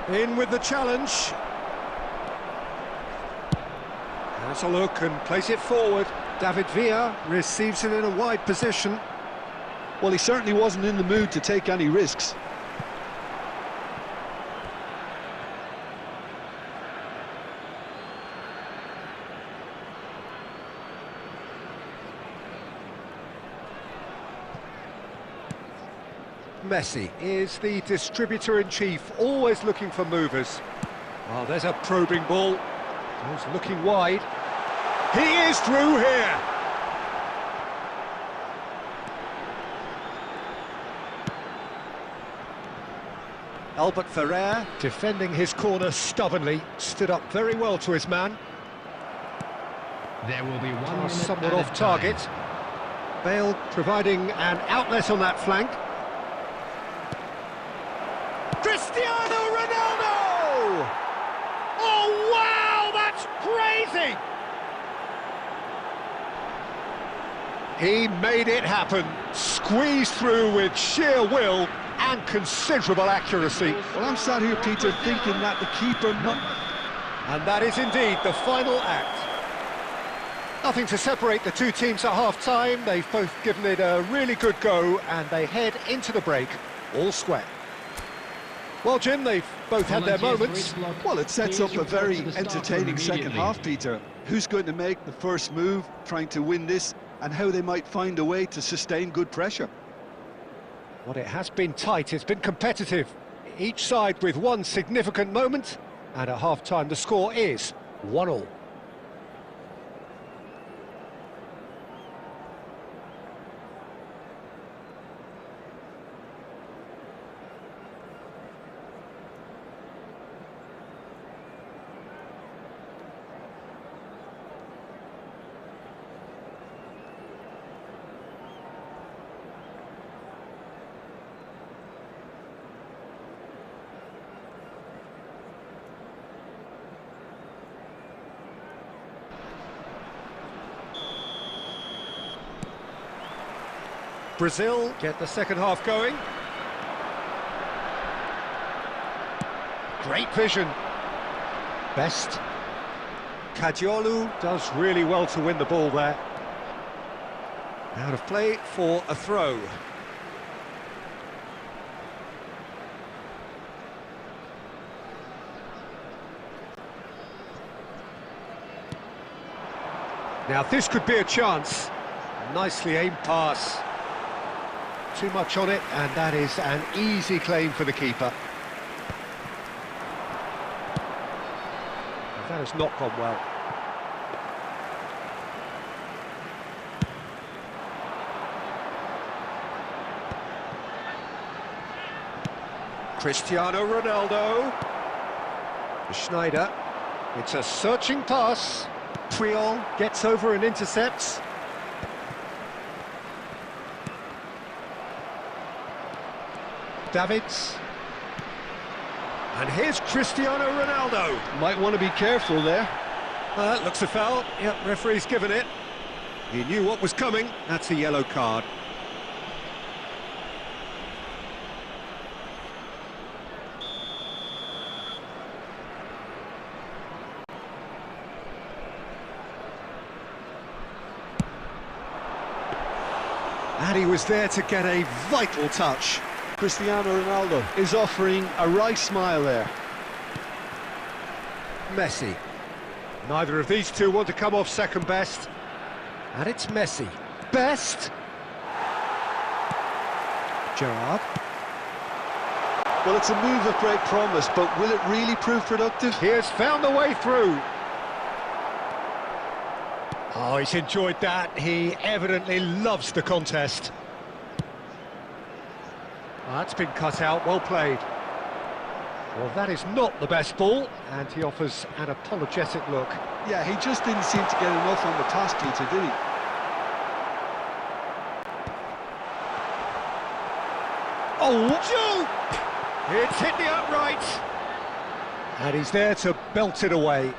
In with the challenge. Has a look and plays it forward. David Villa receives it in a wide position. Well, he certainly wasn't in the mood to take any risks. Messi is the distributor-in-chief, always looking for movers. Oh, there's a probing ball. He's looking wide. He is through here. Albert Ferrer, defending his corner stubbornly, stood up very well to his man. There will be 1 minute Somewhat added off target. time. Bale providing an outlet on that flank. Cristiano Ronaldo! Oh, wow, that's crazy! He made it happen, squeezed through with sheer will and considerable accuracy. Well, I'm sat here, Peter, thinking that the keeper... And that is indeed the final act. Nothing to separate the two teams at half-time. They've both given it a really good go, and they head into the break all square. Well, Jim, they've both had their moments. Well, it sets up a very entertaining second half, Peter. Who's going to make the first move, trying to win this, and how they might find a way to sustain good pressure? Well, it has been tight, it's been competitive. Each side with one significant moment, and at half-time the score is 1-1. Brazil get the second half going. Great vision. Best. Kheloge does really well to win the ball there. Out of play for a throw. Now this could be a chance. Nicely aimed pass. Too much on it, and that is an easy claim for the keeper. That has not gone well. Cristiano Ronaldo. Schneider. It's a searching pass. Puyol gets over and intercepts. Davids. And here's Cristiano Ronaldo. Might want to be careful there. Looks a foul. Yep, referee's given it. He knew what was coming. That's a yellow card. And he was there to get a vital touch. Cristiano Ronaldo is offering a right smile there. Messi. Neither of these two want to come off second best. And it's Messi. Best. Gerrard. Well, it's a move of great promise, but will it really prove productive? He has found the way through. Oh, he's enjoyed that. He evidently loves the contest. That's been cut out, well played. Well, that is not the best ball, and he offers an apologetic look. Yeah, he just didn't seem to get enough on the pass, Peter, did he? Oh, Joe! It's hit the upright. And he's there to belt it away.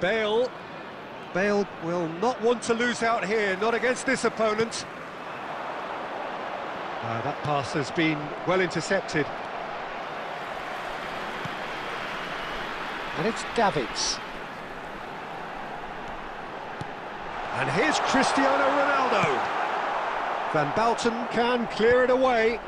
Bale. Bale will not want to lose out here, not against this opponent. That pass has been well intercepted. And it's Davids. And here's Cristiano Ronaldo. Van Bouten can clear it away.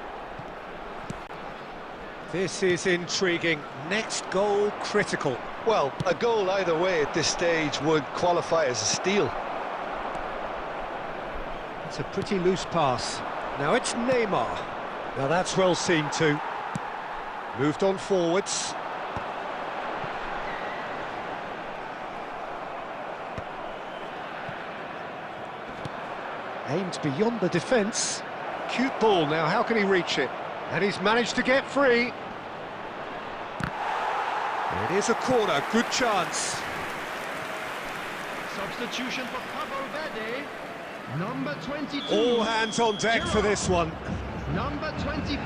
This is intriguing. Next goal critical. Well, a goal either way at this stage would qualify as a steal. It's a pretty loose pass. Now it's Neymar. Now that's well seen too. Moved on forwards. Aimed beyond the defence. Cute ball now, how can he reach it? And he's managed to get free. It is a corner, good chance. Substitution for Cabo Verde, number 22. All hands on deck for this one. Number 24,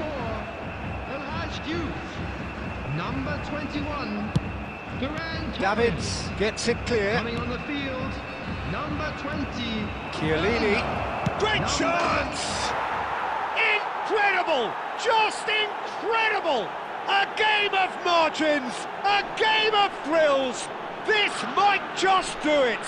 kheloge. Number 21, Durant. Davids gets it clear. Coming on the field, number 20. Chiellini. Great chance! Incredible! Just incredible! A game of margins, a game of thrills. This might just do it.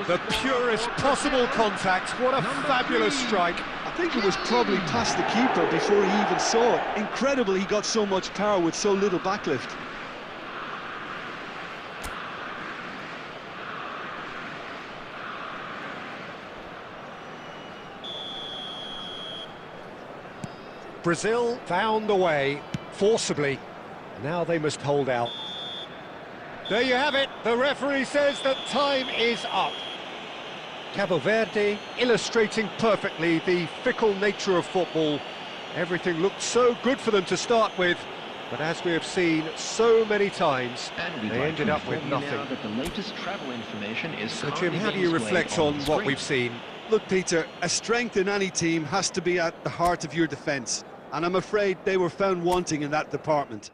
The purest possible contact. What a fabulous strike. I think it was probably past the keeper before he even saw it. Incredible he got so much power with so little backlift. Brazil found a way, forcibly. Now they must hold out. There you have it. The referee says that time is up. Cabo Verde illustrating perfectly the fickle nature of football. Everything looked so good for them to start with, but as we have seen so many times, they ended up with nothing. That the latest travel information is so Jim, how do you reflect on what we've seen? Look, Peter, a strength in any team has to be at the heart of your defence, and I'm afraid they were found wanting in that department.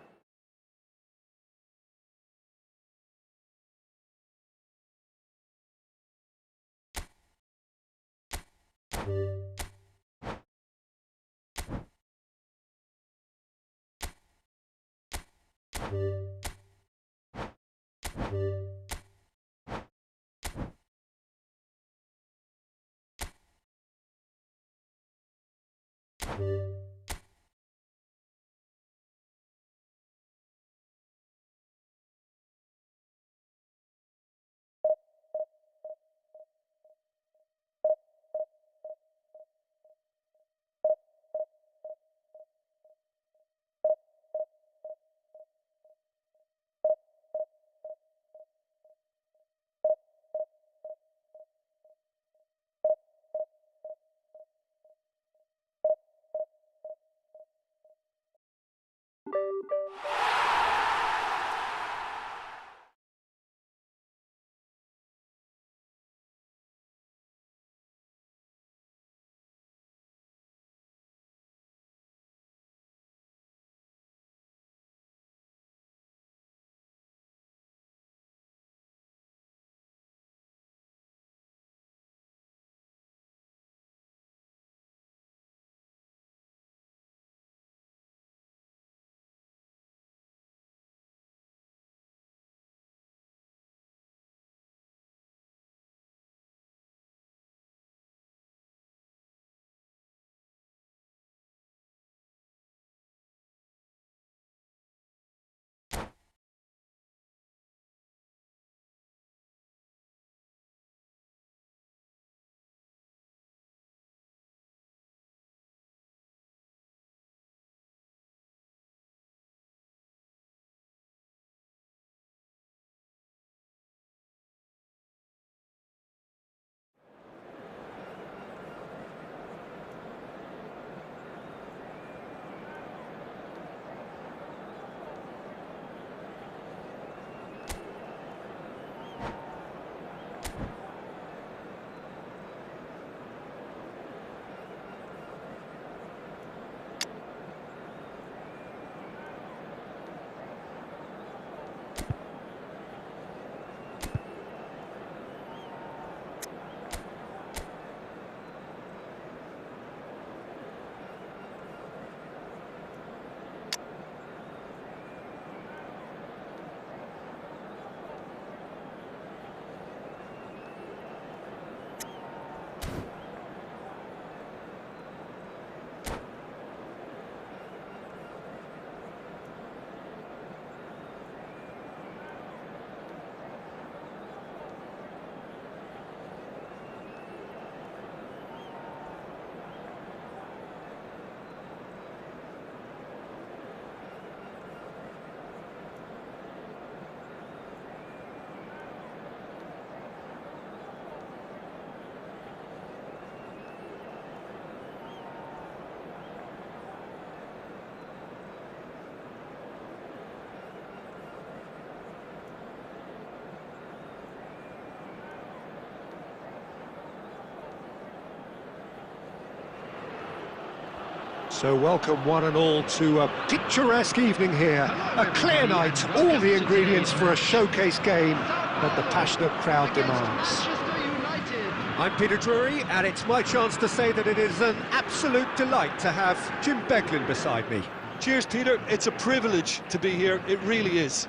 So welcome one and all to a picturesque evening here. A clear night, all the ingredients for a showcase game that the passionate crowd demands. Manchester United. I'm Peter Drury, and it's my chance to say that it is an absolute delight to have Jim Beglin beside me. Cheers, Peter. It's a privilege to be here. It really is.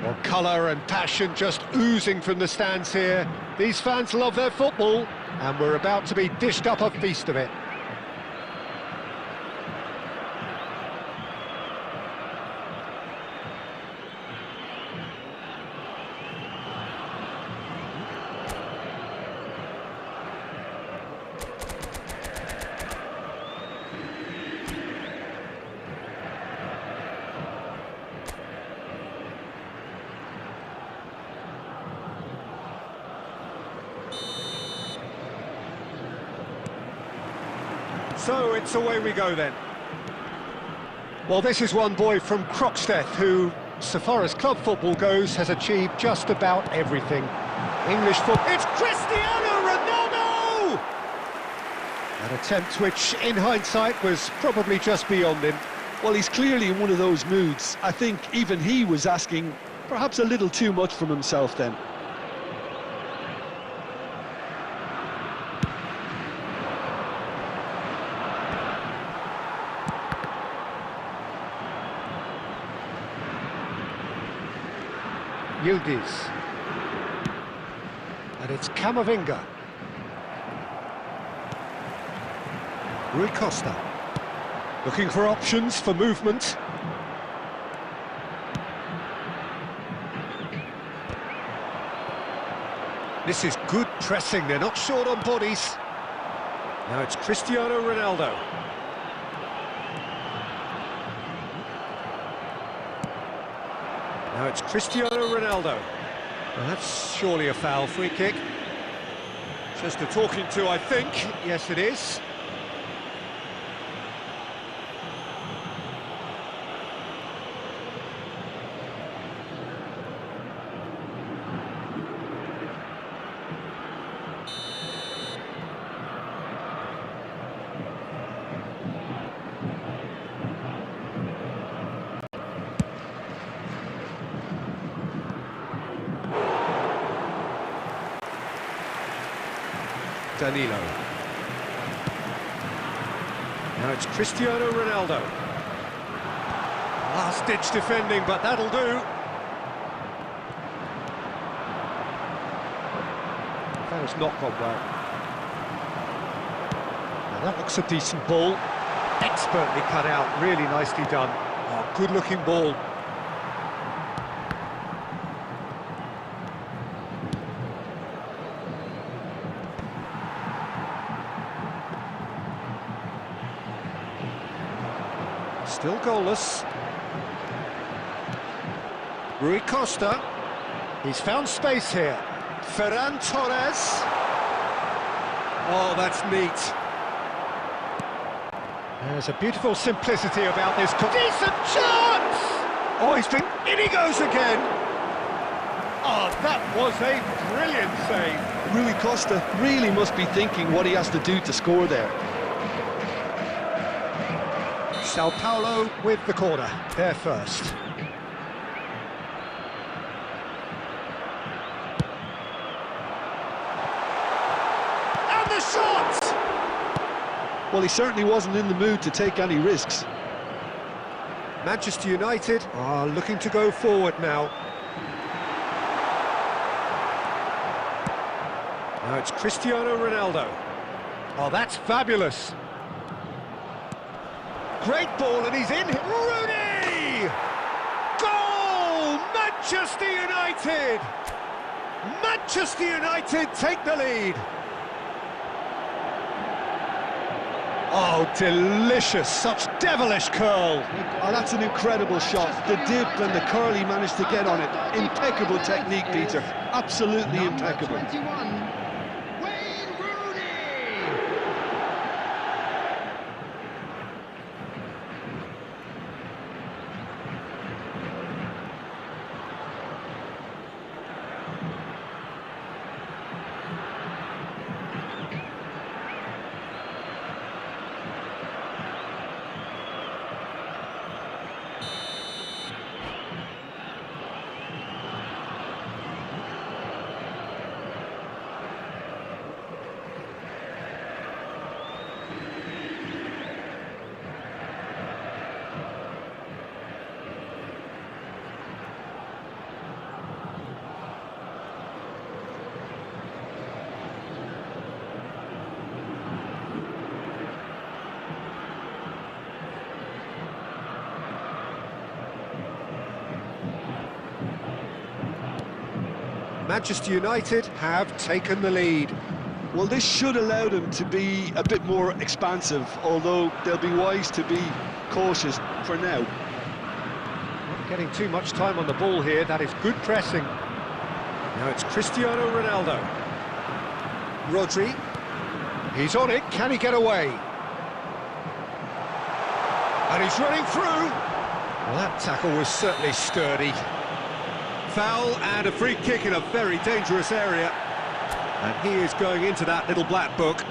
Well, colour and passion just oozing from the stands here. These fans love their football, and we're about to be dished up a feast of it. So it's away we go then. Well, this is one boy from Croxteth who, so far as club football goes, has achieved just about everything. English football. It's Cristiano Ronaldo! An attempt which, in hindsight, was probably just beyond him. Well, he's clearly in one of those moods. I think even he was asking perhaps a little too much from himself then. Yildiz. And it's Camavinga. Rui Costa. Looking for options for movement. This is good pressing, they're not short on bodies. Now it's Cristiano Ronaldo. Now it's Cristiano Ronaldo. Well, that's surely a foul, free kick. Just a talking to, I think. Yes, it is. Danilo. Now it's Cristiano Ronaldo. Last-ditch defending, but that'll do. That has not gone well. Now that looks a decent ball. Expertly cut out, really nicely done. Oh, good-looking ball. Still goalless. Rui Costa. He's found space here. Ferran Torres. Oh, that's neat. There's a beautiful simplicity about this. Decent chance! Oh, in he goes again. Oh, that was a brilliant save. Rui Costa really must be thinking what he has to do to score there. Sao Paulo with the corner, there first. And the shot! Well, he certainly wasn't in the mood to take any risks. Manchester United are looking to go forward now. Now it's Cristiano Ronaldo. Oh, that's fabulous. Great ball, and he's in. Rooney! Goal! Manchester United! Manchester United take the lead. Oh, delicious. Such devilish curl. Oh, that's an incredible shot. The dip and the curl he managed to get on it. Impeccable technique, Peter. Absolutely impeccable. 21. Manchester United have taken the lead. Well, this should allow them to be a bit more expansive, although they'll be wise to be cautious for now. Not getting too much time on the ball here, that is good pressing. Now it's Cristiano Ronaldo. Rodri, he's on it, can he get away? And he's running through. Well, that tackle was certainly sturdy. Foul and a free kick in a very dangerous area. And he is going into that little black book.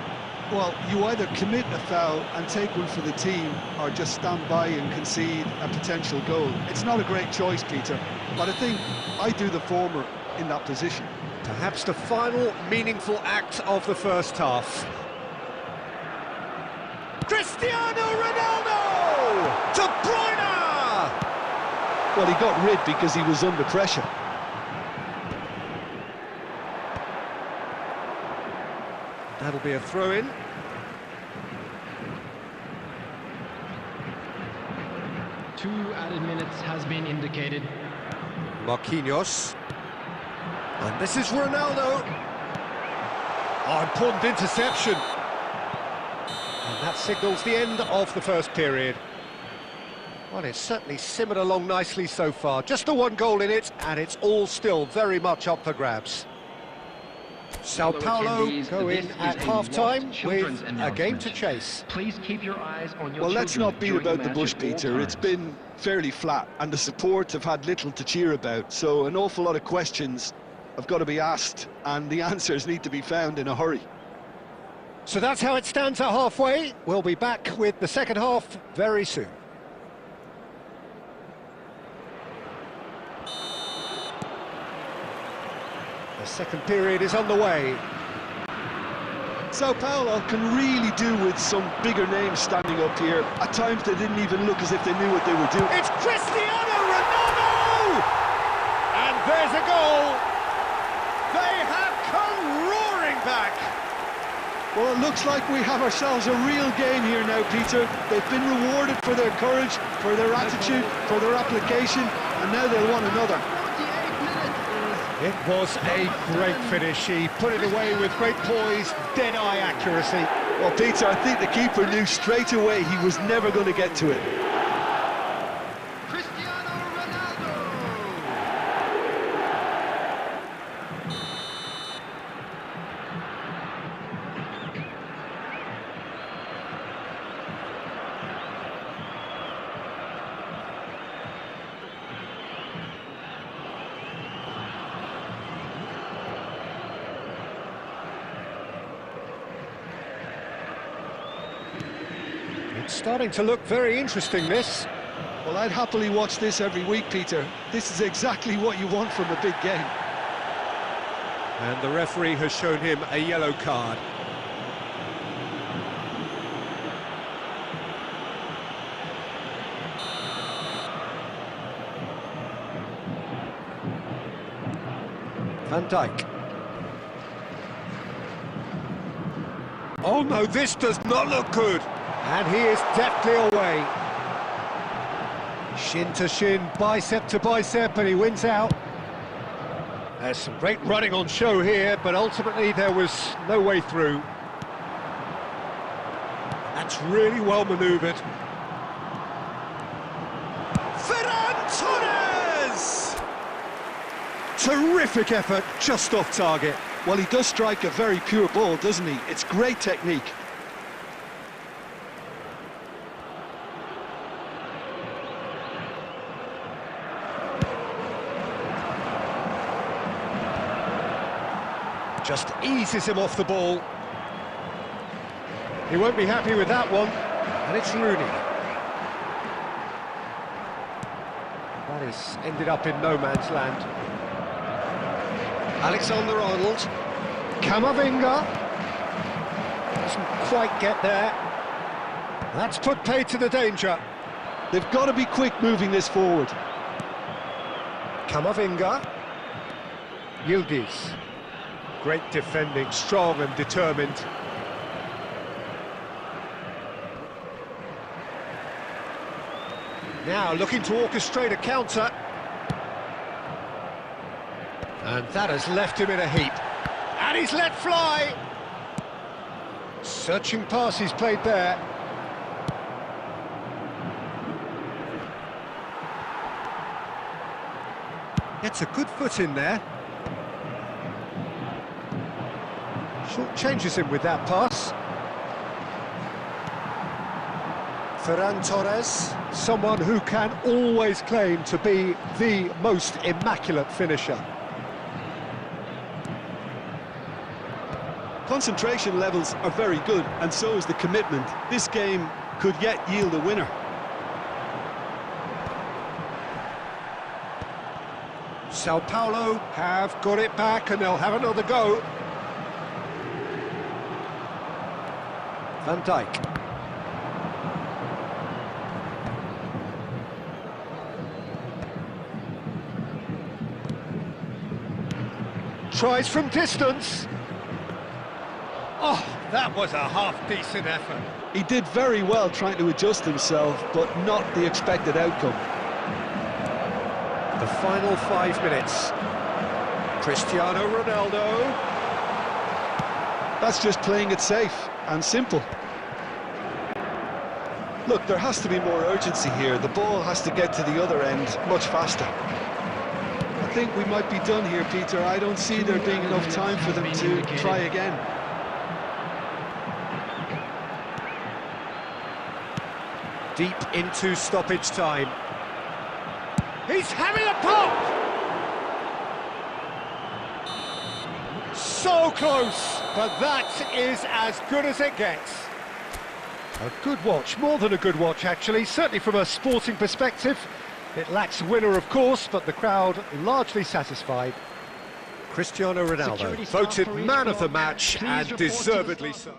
Well, you either commit a foul and take one for the team, or just stand by and concede a potential goal. It's not a great choice, Peter, but I think I do the former in that position. Perhaps the final meaningful act of the first half. Cristiano Ronaldo! De Bruyne! Well, he got rid because he was under pressure. That'll be a throw-in. Two added minutes has been indicated. Marquinhos. And this is Ronaldo. Oh, important interception. And that signals the end of the first period. Well, it's certainly simmered along nicely so far. Just the one goal in it, and it's all still very much up for grabs. Sao Paulo go in at half-time with a game to chase. Please keep your eyes on your Well, let's not beat about the bush, Peter. It's times. been fairly flat, and the support have had little to cheer about, so an awful lot of questions have got to be asked, and the answers need to be found in a hurry. So that's how it stands at halfway. We'll be back with the second half very soon. The second period is on the way. Sao Paulo can really do with some bigger names standing up here. At times they didn't even look as if they knew what they were doing. It's Cristiano Ronaldo! And there's a goal! They have come roaring back! Well, it looks like we have ourselves a real game here now, Peter. They've been rewarded for their courage, for their attitude, for their application, and now they'll want another. 48 minutes is... It was a great finish. He put it away with great poise, dead-eye accuracy. Well, Peter, I think the keeper knew straight away he was never going to get to it. Cristiano Ronaldo! It's starting to look very interesting, this. Well, I'd happily watch this every week, Peter. This is exactly what you want from a big game. And the referee has shown him a yellow card. Van Dijk. Oh no, this does not look good. And he is deftly away. Shin to shin, bicep to bicep, and he wins out. There's some great running on show here, but ultimately there was no way through. That's really well manoeuvred. Ferran Torres! Terrific effort, just off target. Well, he does strike a very pure ball, doesn't he? It's great technique. Just eases him off the ball. He won't be happy with that one, and it's Rooney. That has ended up in no man's land. Alexander-Arnold. Camavinga. Doesn't quite get there. That's put paid to the danger. They've got to be quick moving this forward. Camavinga. Yildiz. Great defending, strong and determined. Now looking to orchestrate a counter. And that has left him in a heap. And he's let fly! Searching pass he's played there. Gets a good foot in there. Short changes him with that pass. Ferran Torres, someone who can always claim to be the most immaculate finisher. Concentration levels are very good, and so is the commitment. This game could yet yield a winner. Sao Paulo have got it back and they'll have another go. Van Dijk. Tries from distance. Oh, that was a half-decent effort. He did very well trying to adjust himself, but not the expected outcome. The final 5 minutes. Cristiano Ronaldo. That's just playing it safe and simple. Look, there has to be more urgency here. The ball has to get to the other end much faster. I think we might be done here, Peter. I don't see there being enough time for them to try again. Deep into stoppage time. He's having a pop! So close, but that is as good as it gets. A good watch, more than a good watch actually, certainly from a sporting perspective. It lacks a winner, of course, but the crowd largely satisfied. Cristiano Ronaldo, voted man of the match, and deservedly so.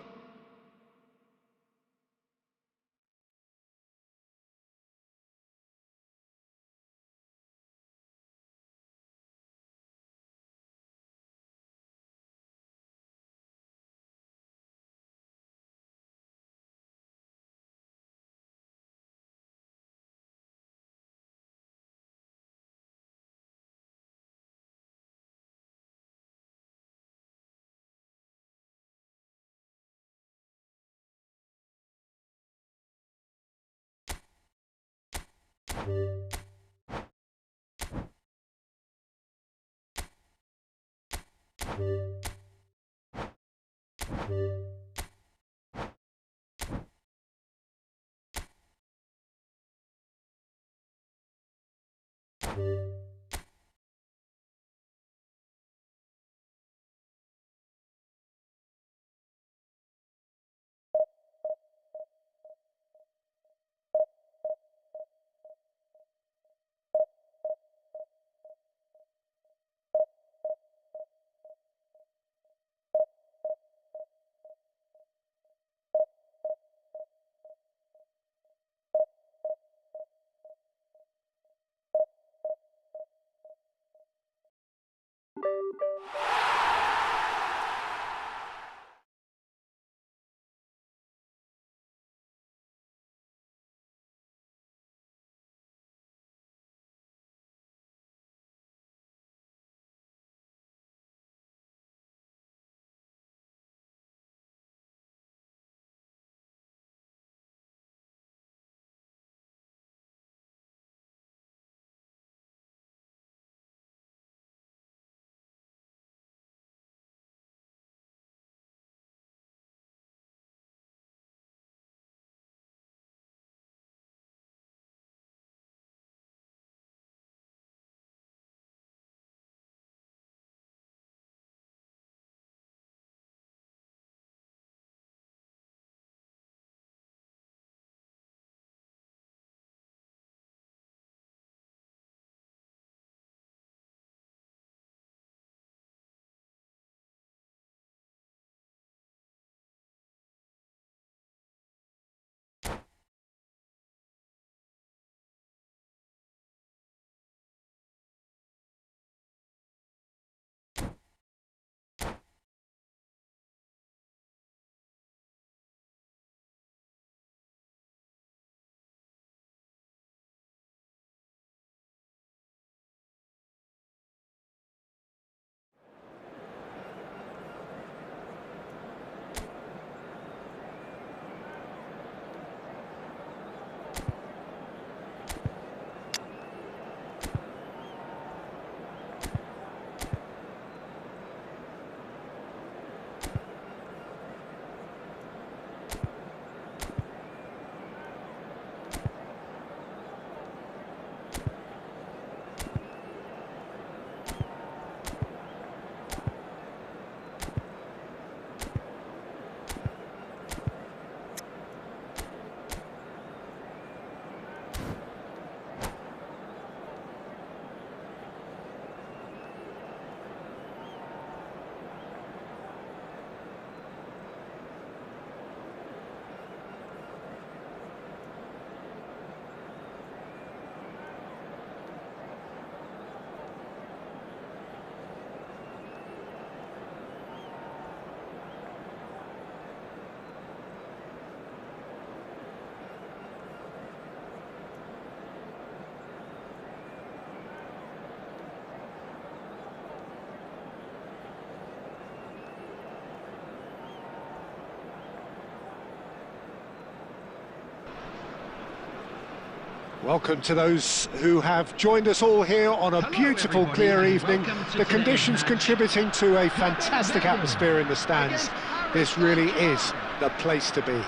Welcome to those who have joined us all here on a beautiful, clear evening. The conditions contributing to a fantastic atmosphere in the stands. This really is the place to be.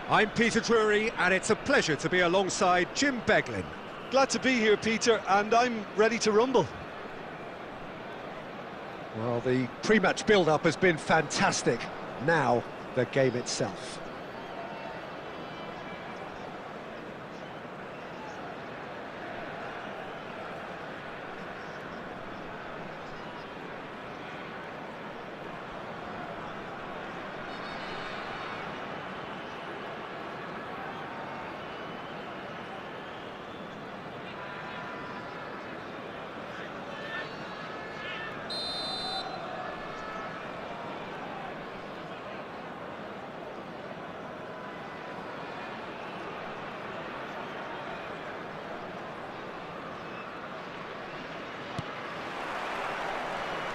I'm Peter Drury, and it's a pleasure to be alongside Jim Beglin. Glad to be here, Peter, and I'm ready to rumble. Well, the pre-match build-up has been fantastic. Now, the game itself.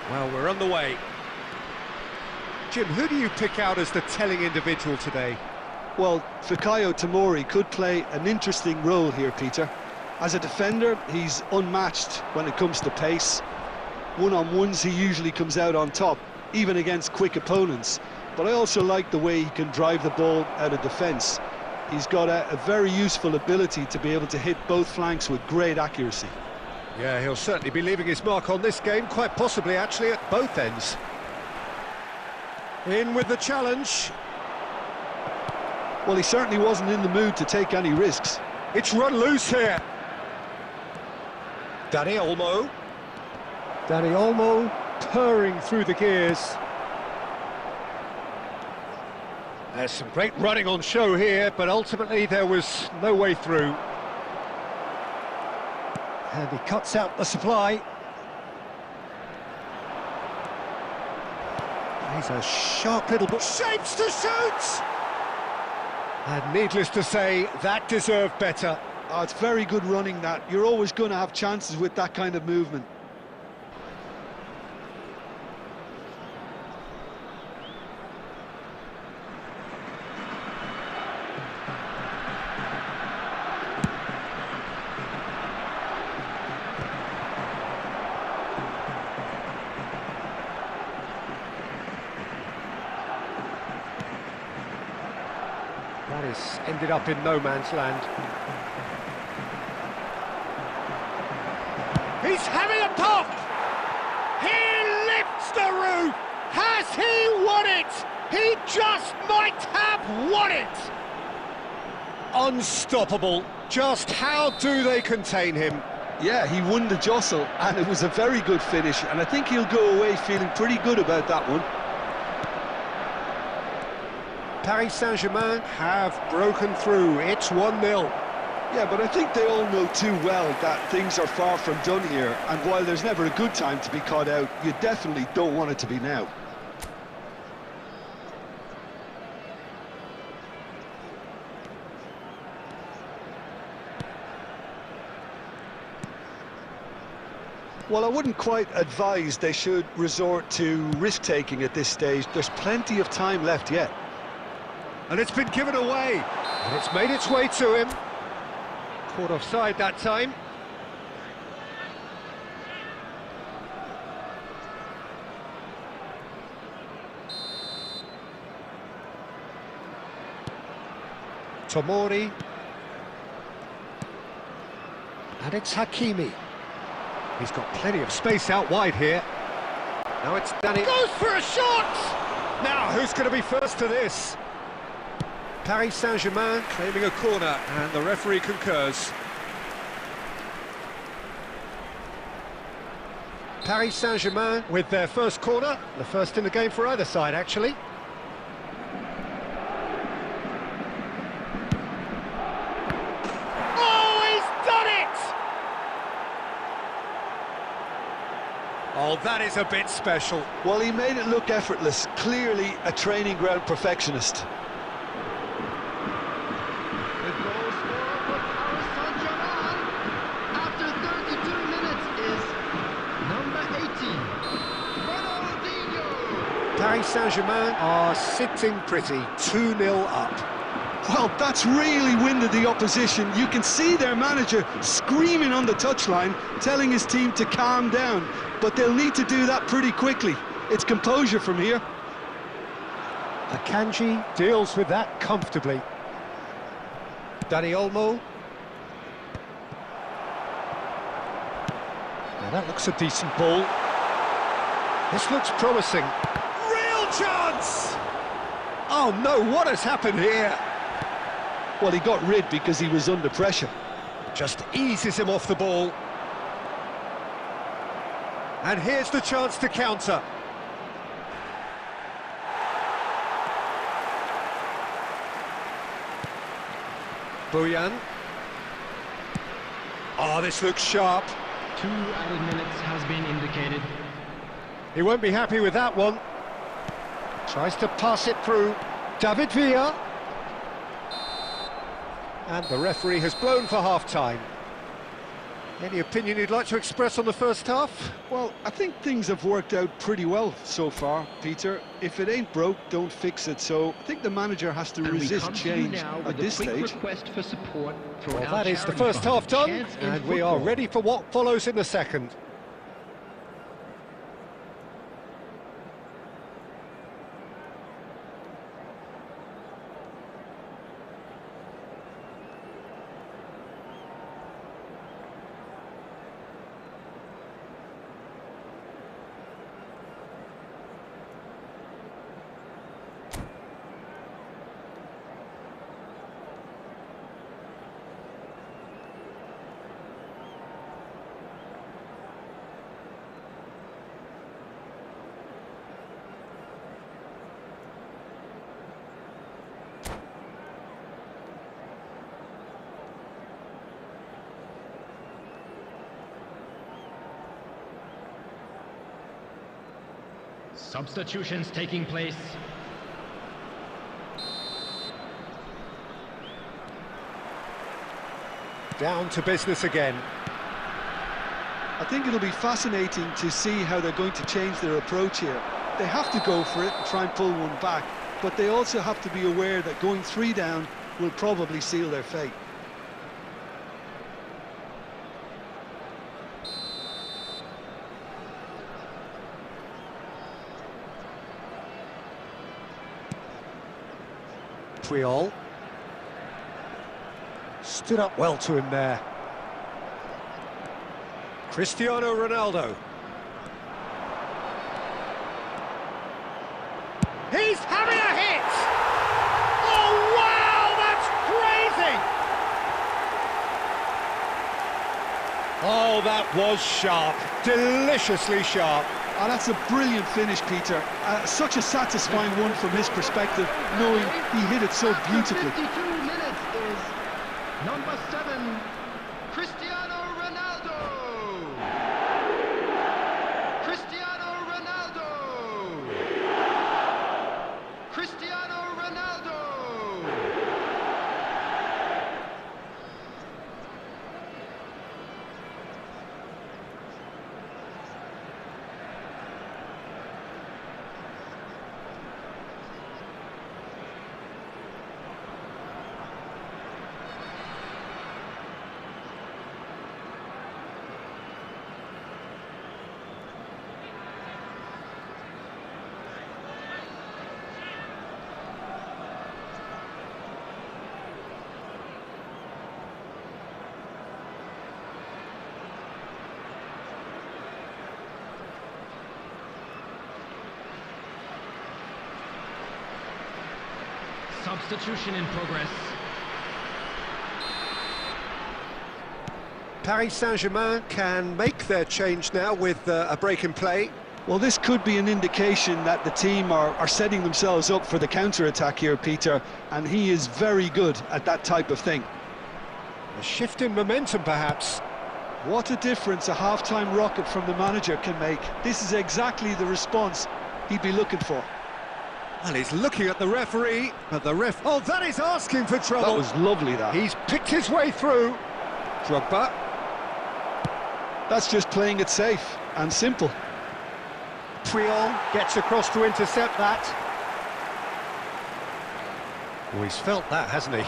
Well, we're on the way. Jim, who do you pick out as the telling individual today? Well, Fikayo Tomori could play an interesting role here, Peter. As a defender, he's unmatched when it comes to pace. One-on-ones, he usually comes out on top, even against quick opponents. But I also like the way he can drive the ball out of defence. He's got a very useful ability to be able to hit both flanks with great accuracy. Yeah, he'll certainly be leaving his mark on this game, quite possibly actually at both ends. In with the challenge. Well, he certainly wasn't in the mood to take any risks. It's run loose here. Dani Olmo. Dani Olmo purring through the gears. There's some great running on show here, but ultimately there was no way through. And he cuts out the supply. He's a sharp little ball. Shapes to shoot! And needless to say, that deserved better. Oh, it's very good running, that. You're always going to have chances with that kind of movement. That has ended up in no man's land. He's having a pop! He lifts the roof! Has he won it? He just might have won it! Unstoppable. Just how do they contain him? Yeah, he won the jostle, and it was a very good finish, and I think he'll go away feeling pretty good about that one. Paris Saint-Germain have broken through. It's 1-0. Yeah, but I think they all know too well that things are far from done here, and while there's never a good time to be caught out, you definitely don't want it to be now. Well, I wouldn't quite advise they should resort to risk-taking at this stage. There's plenty of time left yet. And it's been given away. And it's made its way to him. Caught offside that time. Tomori. And it's Hakimi. He's got plenty of space out wide here. Now it's Dani. Goes for a shot! Now, who's going to be first to this? Paris Saint-Germain Claiming a corner, and the referee concurs. Paris Saint-Germain with their first corner, the first in the game for either side, actually. Oh, he's done it! Oh, that is a bit special. Well, he made it look effortless. Clearly a training ground perfectionist. The goal scorer for Paris Saint-Germain after 32 minutes is number 18, Ronaldinho. Paris Saint-Germain are sitting pretty, 2-0 up. Well, that's really winded the opposition. You can see their manager screaming on the touchline, telling his team to calm down, but they'll need to do that pretty quickly. It's composure from here. Akanji deals with that comfortably. Dani Olmo. Now that looks a decent ball. This looks promising. Real chance! Oh no, what has happened here? Well, he got rid because he was under pressure. Just eases him off the ball. And here's the chance to counter. Boyan. Oh, this looks sharp. 2 added minutes has been indicated. He won't be happy with that one. Tries to pass it through. David Villa. And the referee has blown for half-time. Any opinion you'd like to express on the first half? Well, I think things have worked out pretty well so far, Peter. If it ain't broke, don't fix it. So I think the manager has to resist change at this stage. Request for support Well, that is the first half done, and we are ready for what follows in the second. Substitutions taking place. Down to business again. I think it'll be fascinating to see how they're going to change their approach here. They have to go for it and try and pull one back, but they also have to be aware that going 3 down will probably seal their fate. Puyol. Stood up well to him there. Cristiano Ronaldo. He's having a hit! Oh wow, that's crazy! Oh, that was sharp, deliciously sharp. Oh, that's a brilliant finish, Peter. Such a satisfying one from his perspective, knowing he hit it so beautifully. 52 minutes is number 7, Cristiano Ronaldo. Cristiano Ronaldo. Cristiano Ronaldo. Substitution in progress. Paris Saint-Germain can make their change now with a break in play. Well, this could be an indication that the team are setting themselves up for the counter-attack here, Peter, and he is very good at that type of thing. A shift in momentum, perhaps. What a difference a half-time rocket from the manager can make. This is exactly the response he'd be looking for. And he's looking at the referee, but the ref... Oh, that is asking for trouble. That was lovely, that. He's picked his way through. Drogba. That's just playing it safe and simple. Puyol gets across to intercept that. Well, he's felt that, hasn't he?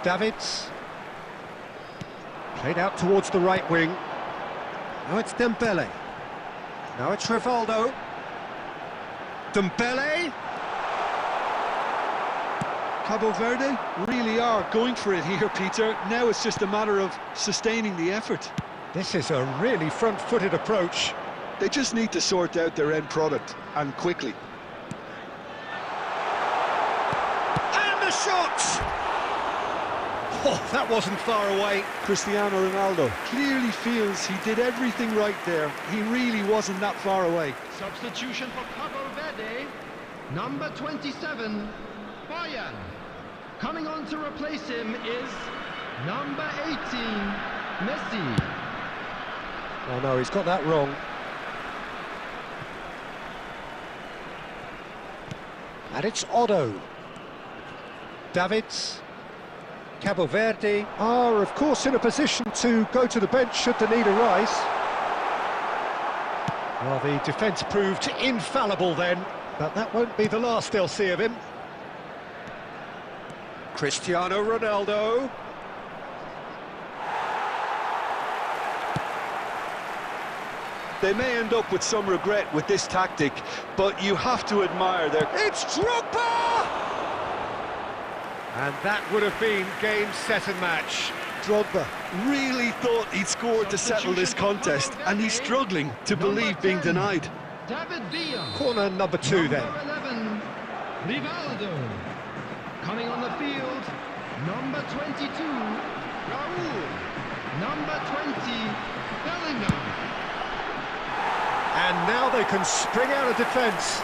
Davids. Played out towards the right wing. Now it's Dembele. Now it's Rivaldo. Dembele. Cabo Verde really are going for it here, Peter. Now it's just a matter of sustaining the effort. This is a really front-footed approach. They just need to sort out their end product, and quickly. And the shot! Oh, that wasn't far away. Cristiano Ronaldo clearly feels he did everything right there. He really wasn't that far away. Substitution for Cabo Verde, number 27, Bayern. Coming on to replace him is number 18, Messi. Oh no, he's got that wrong. And it's Otto. Davids. Cabo Verde are, of course, in a position to go to the bench should the need arise. Well, the defence proved infallible then, but that won't be the last they'll see of him. Cristiano Ronaldo. They may end up with some regret with this tactic, but you have to admire their... It's Drogba! And that would have been game, set and match. Drogba really thought he'd scored to settle this contest, and he's struggling to believe being denied. David Villa. Corner number 2 then. Number 11, Rivaldo. Coming on the field, number 22, Raul. Number 20, Bellingham. And now they can spring out of defence.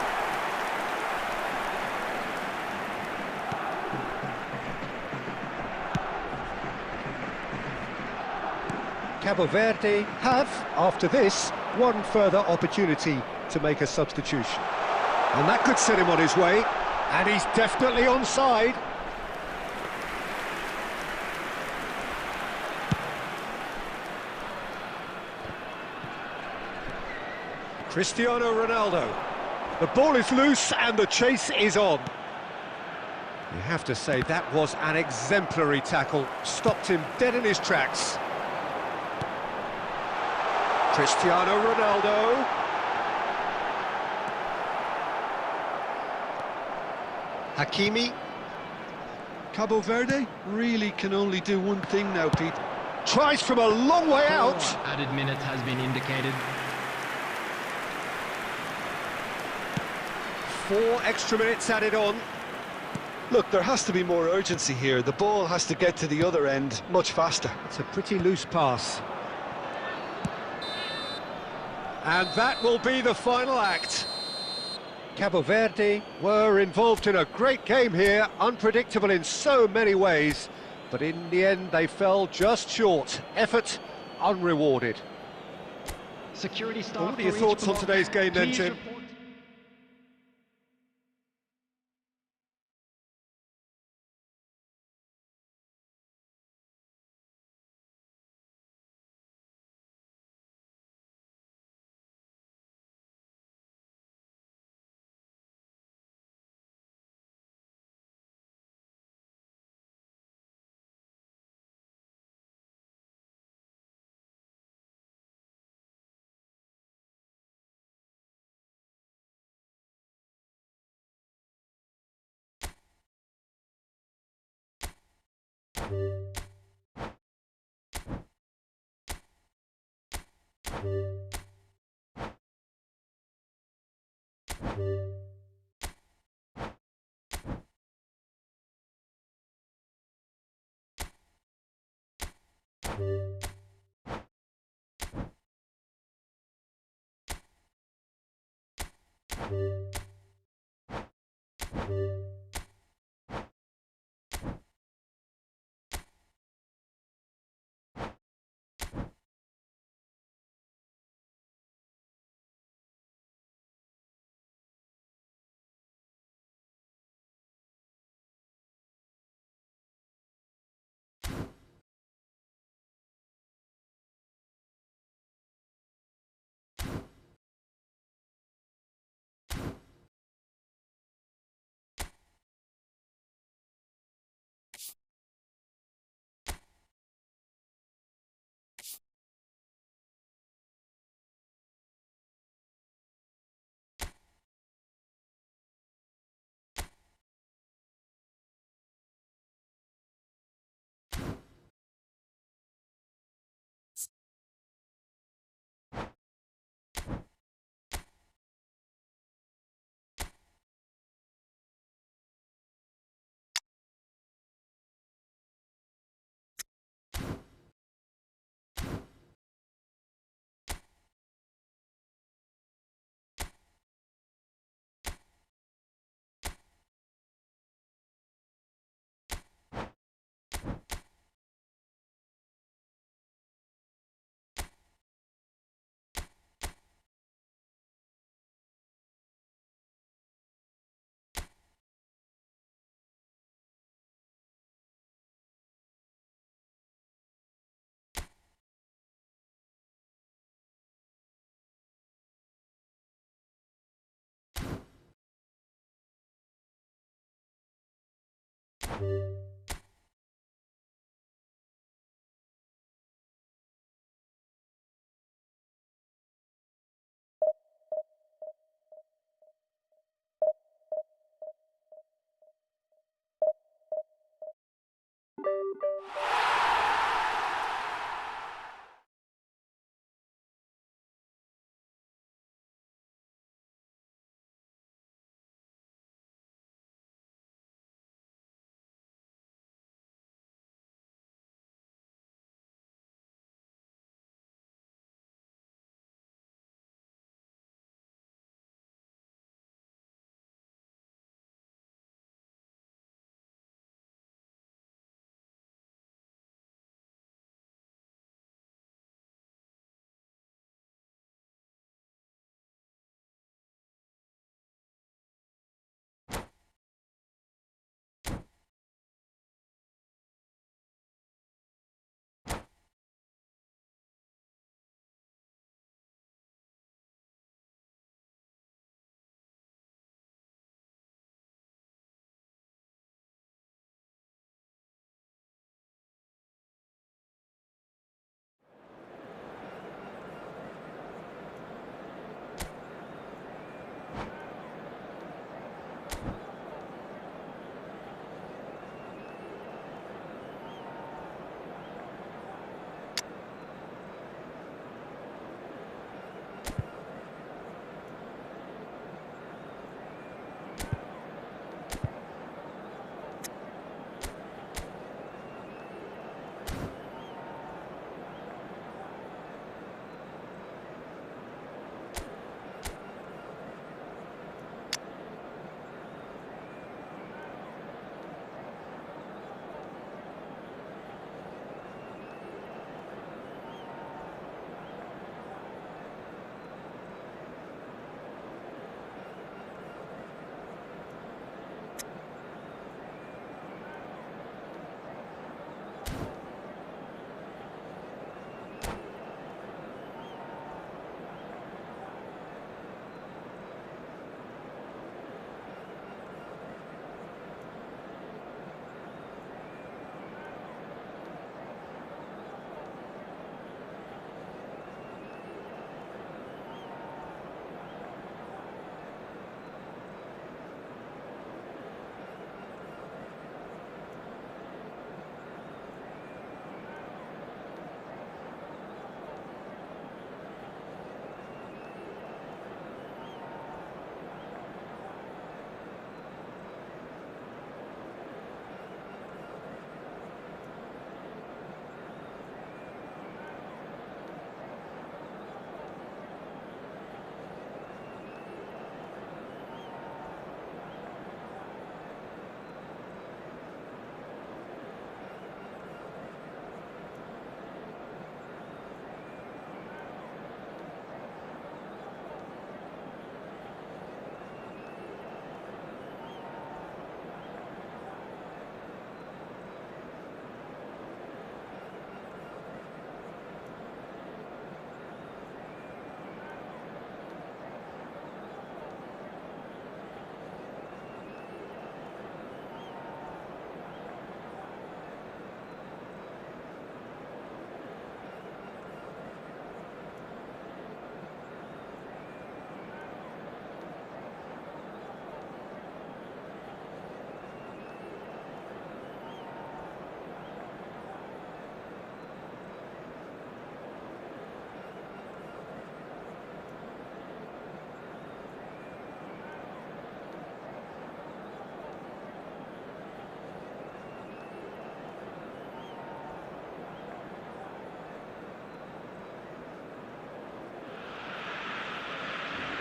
Cabo Verde have, after this, one further opportunity to make a substitution. And that could set him on his way. And he's definitely onside. Cristiano Ronaldo. The ball is loose and the chase is on. You have to say that was an exemplary tackle. Stopped him dead in his tracks. Cristiano Ronaldo. Hakimi. Cabo Verde really can only do one thing now, Pete. Tries from a long way out. Added minute has been indicated. 4 extra minutes added on. Look, there has to be more urgency here. The ball has to get to the other end much faster. It's a pretty loose pass. And that will be the final act. Cabo Verde were involved in a great game here, unpredictable in so many ways, but in the end they fell just short. Effort unrewarded. Security staff. What are your thoughts on today's game then, Tim?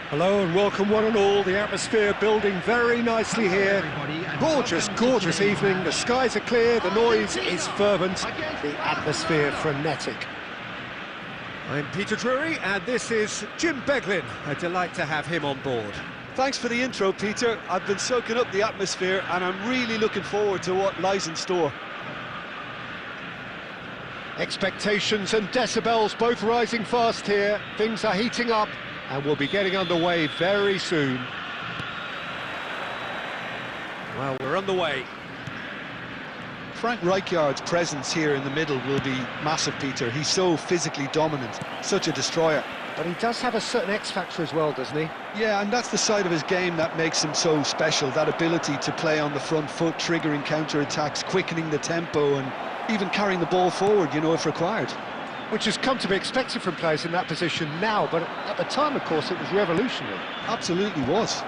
Hello and welcome one and all, the atmosphere building very nicely here. Gorgeous, gorgeous evening, the skies are clear, the noise is fervent, the atmosphere frenetic. I'm Peter Drury and this is Jim Beglin, a delight to have him on board. Thanks for the intro, Peter. I've been soaking up the atmosphere and I'm really looking forward to what lies in store. Expectations and decibels both rising fast here, things are heating up. And we'll be getting underway very soon. Well, we're underway. Frank Rijkaard's presence here in the middle will be massive, Peter. He's so physically dominant, such a destroyer. But he does have a certain X-factor as well, doesn't he? Yeah, and that's the side of his game that makes him so special, that ability to play on the front foot, triggering counter-attacks, quickening the tempo, and even carrying the ball forward, you know, if required. Which has come to be expected from players in that position now, but at the time, of course, it was revolutionary. Absolutely was.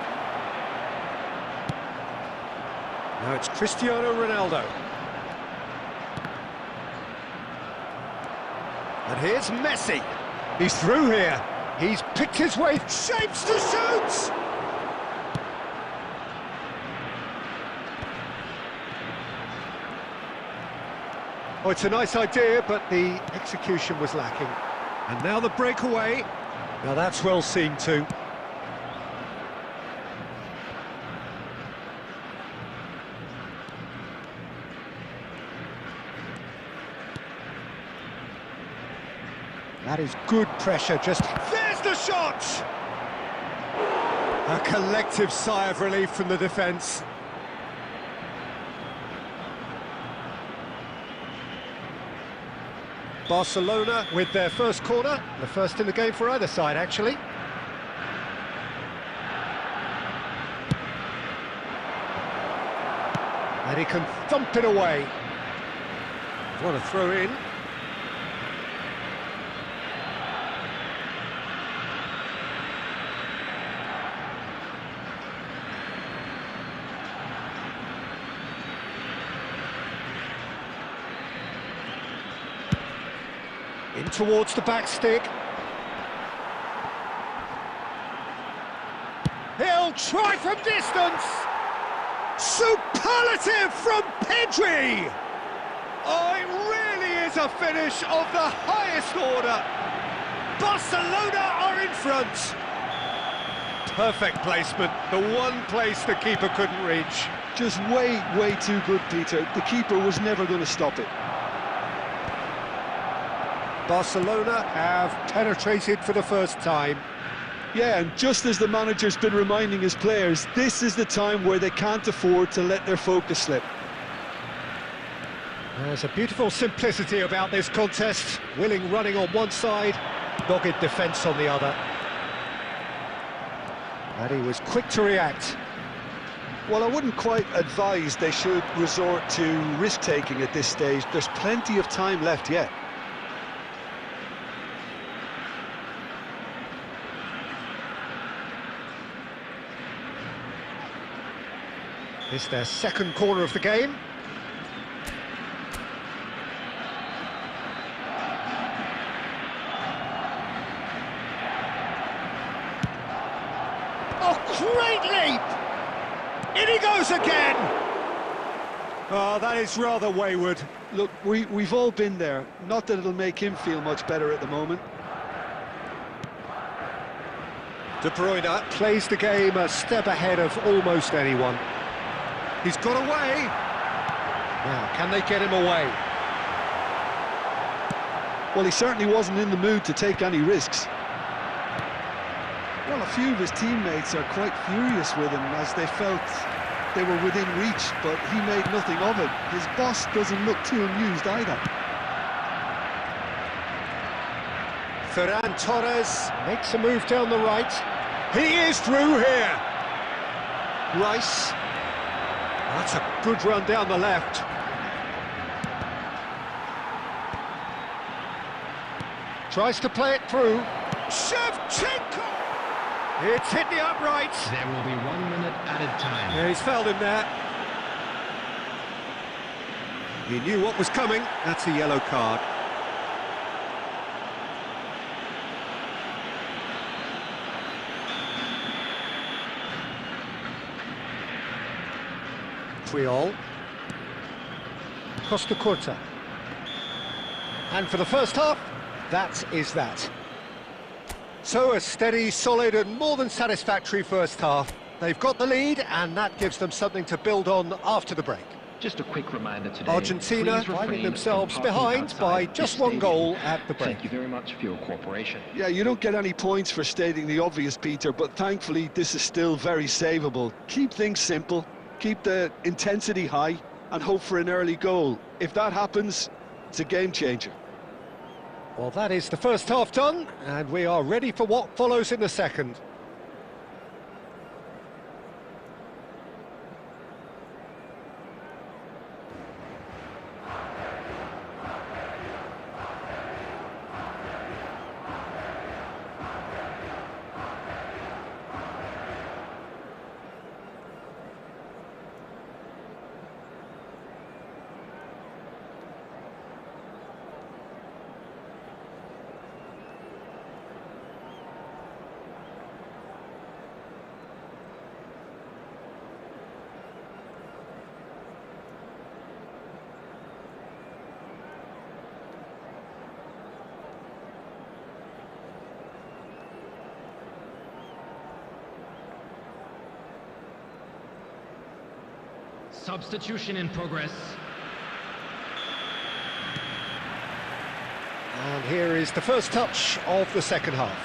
Now it's Cristiano Ronaldo. And here's Messi. He's through here. He's picked his way, shapes to shoot! Oh, it's a nice idea, but the execution was lacking. And now the breakaway. Now that's well seen too. That is good pressure, just... There's the shot! A collective sigh of relief from the defence. Barcelona with their first corner, the first in the game for either side, actually. And he can thump it away. What a throw in. In towards the back stick. He'll try from distance. Superlative from Pedri. Oh, it really is a finish of the highest order. Barcelona are in front. Perfect placement, the one place the keeper couldn't reach. Just way too good, Peter. The keeper was never going to stop it. Barcelona have penetrated for the first time. Yeah, and just as the manager's been reminding his players, this is the time where they can't afford to let their focus slip. There's a beautiful simplicity about this contest. Willing running on one side, dogged defence on the other. And he was quick to react. Well, I wouldn't quite advise they should resort to risk-taking at this stage. There's plenty of time left yet. It's their second corner of the game. Oh, great leap! In he goes again! Oh, that is rather wayward. Look, we've all been there. Not that it'll make him feel much better at the moment. De Bruyne plays the game a step ahead of almost anyone. He's got away. Now, can they get him away? Well, he certainly wasn't in the mood to take any risks. Well, a few of his teammates are quite furious with him as they felt they were within reach, but he made nothing of it. His boss doesn't look too amused either. Ferran Torres makes a move down the right. He is through here. Rice. That's a good run down the left. Tries to play it through. Shevchenko! It's hit the upright. There will be 1 minute added time. Yeah, he's fouled him there. He knew what was coming. That's a yellow card. Triol. Costa Curta. And for the first half, that is that. So a steady, solid and more than satisfactory first half. They've got the lead and that gives them something to build on after the break. Just a quick reminder today. Argentina finding themselves behind by just one goal at the break. Thank you very much for your cooperation. Yeah, you don't get any points for stating the obvious, Peter, but thankfully this is still very savable. Keep things simple, keep the intensity high, and hope for an early goal. If that happens, it's a game changer. Well, that is the first half done, and we are ready for what follows in the second. Substitution in progress. And here is the first touch of the second half.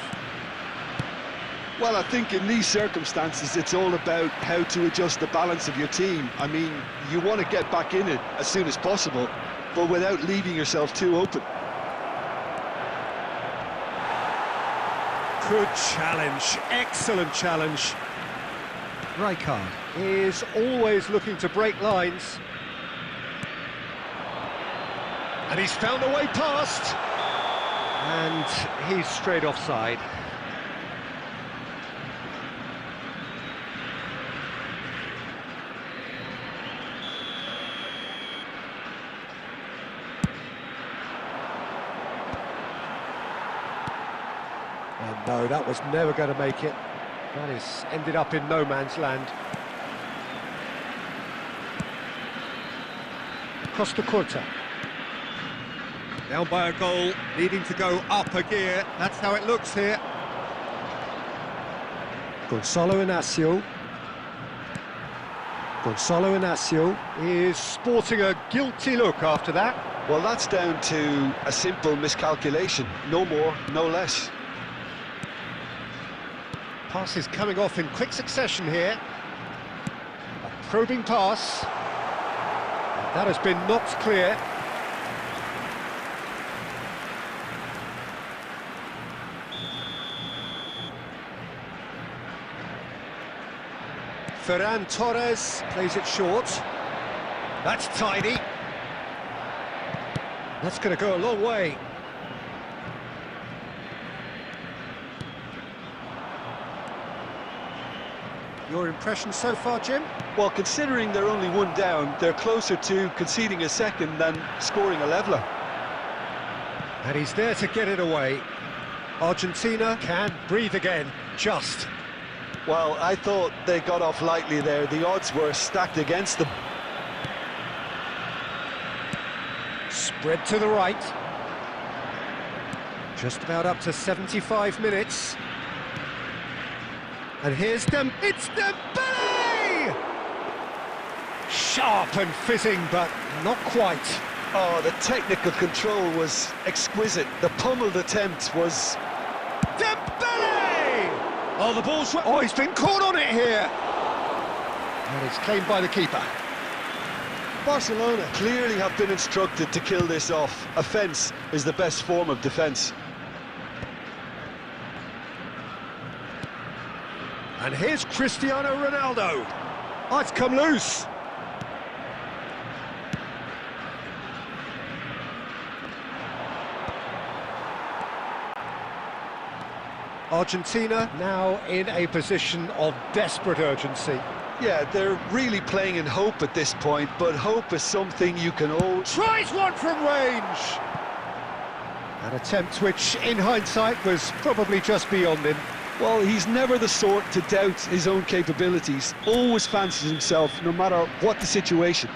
Well, I think in these circumstances, it's all about how to adjust the balance of your team. I mean, you want to get back in it as soon as possible, but without leaving yourself too open. Good challenge, excellent challenge. Rijkaard is always looking to break lines. And he's found a way past. And he's straight offside. And no, that was never going to make it. That is ended up in no man's land. Costa Curta. Down by a goal, needing to go up a gear. That's how it looks here. Gonzalo Inacio. Gonzalo Inacio is sporting a guilty look after that. Well, that's down to a simple miscalculation. No more, no less. Passes coming off in quick succession here. A probing pass. That has been knocked clear. Ferran Torres plays it short. That's tidy. That's going to go a long way. Your impression so far, Jim? Well, considering they're only one down, they're closer to conceding a second than scoring a leveller. And he's there to get it away. Argentina can breathe again, just. Well, I thought they got off lightly there. The odds were stacked against them. Spread to the right. Just about up to 75 minutes. And here's it's Dembele! Sharp and fitting, but not quite. Oh, the technical control was exquisite. The pummeled attempt was... Dembele! Oh, the ball's... Oh, he's been caught on it here! And it's claimed by the keeper. Barcelona clearly have been instructed to kill this off. Offence is the best form of defence. And here's Cristiano Ronaldo. Oh, it's come loose. Argentina now in a position of desperate urgency. Yeah, they're really playing in hope at this point, but hope is something you can all... Tries one from range! An attempt which, in hindsight, was probably just beyond him. Well, he's never the sort to doubt his own capabilities. Always fancies himself, no matter what the situation.